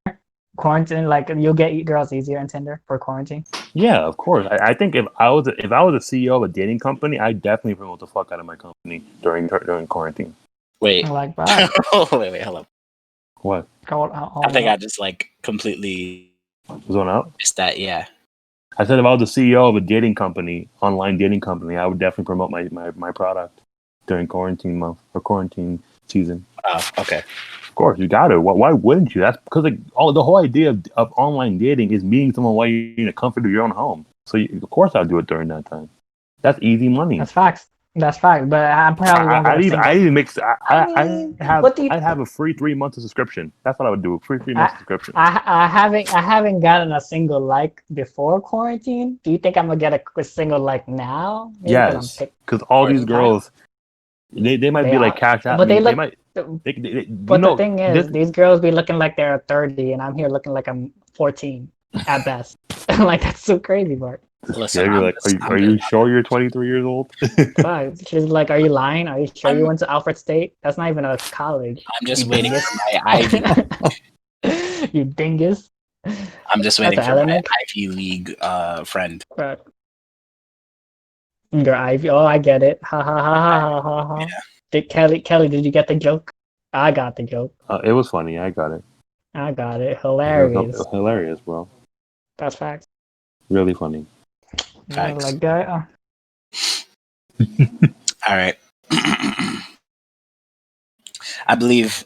in quarantine, like, you'll get girls easier in Tinder for quarantine? Yeah, of course. I think if I was a CEO of a dating company, I'd definitely promote the fuck out of my company during quarantine. Wait. Like, bro. wait, hold up. What? I think I just like completely zone out. Missed that, yeah. I said if I was the CEO of a dating company, online dating company, I would definitely promote my product during quarantine month or quarantine season. Okay. Of course, you got to. Why wouldn't you? That's because the whole idea of online dating is meeting someone while you're in the comfort of your own home. So of course I'll do it during that time. That's easy money. That's facts. That's fact. But I'm probably won't get a single. I'd even mix. I'd have a free 3 months of subscription. That's what I would do. Free 3 months subscription. I haven't gotten a single like before quarantine. Do you think I'm gonna get a single like now? Maybe yes, because all these girls, they might be like cash out. But they look. But the thing is, these girls be looking like they're 30, and I'm here looking like I'm 14 at best. Like, that's so crazy, Bart. Listen, yeah, you're like, are you sure you're 23 years old? She's like, are you lying? Are you sure you went to Alfred State? That's not even a college. I'm just waiting for my Ivy. You dingus. I'm just waiting for my Ivy League friend. Right. Your Ivy. Oh, I get it. Ha ha ha ha ha ha. Yeah. Kelly, did you get the joke? I got the joke. It was funny. I got it. I got it. Hilarious. Hilarious, bro. That's facts. Really funny. Facts. Like that. All right. I believe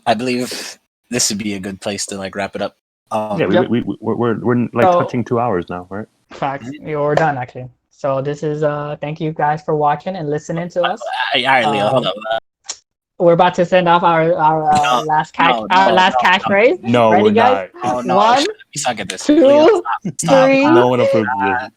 this would be a good place to like wrap it up. Yeah, we're like touching 2 hours now, right? Facts. We're done actually. So this is thank you guys for watching and listening to us. All right, Leo, hold up. We're about to send off our last catchphrase. No, ready, we're guys? not. Oh, no. 1, You suck at this. 2, Leo, stop. 3. No one approves this.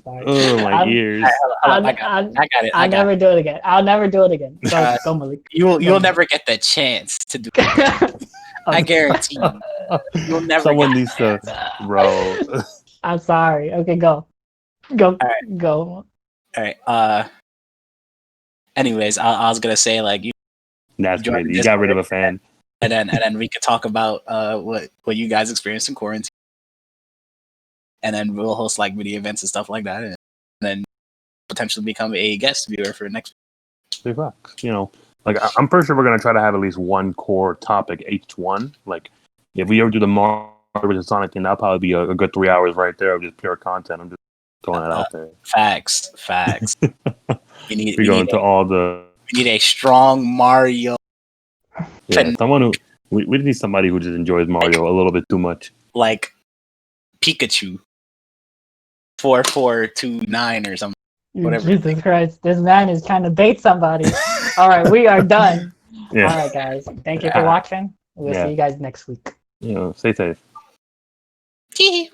Oh, my ears. I got it. I'll never do it again. I'll never do it again. Go Malik. You'll never get the chance to do it. I guarantee you. You'll never. Someone needs to, bro. I'm sorry. Okay, go. Go. Right. Go. All right. Anyways, I was gonna say like that's good. You got rid of a fan, and then we could talk about what you guys experienced in quarantine, and then we'll host like video events and stuff like that, and then potentially become a guest viewer for next. You know, like I'm pretty sure we're gonna try to have at least one core topic each one. Like if we ever do the Marvel vs. Sonic thing, that'll probably be a good 3 hours right there of just pure content. I'm just throwing that out there. Facts. We need a strong Mario. Yeah, someone who we need somebody who just enjoys Mario a little bit too much. Like Pikachu 4429 or something. Whatever. Jesus Christ, this man is trying to bait somebody. All right, we are done. Yeah. All right, guys. Thank you for watching. We'll see you guys next week. Stay safe.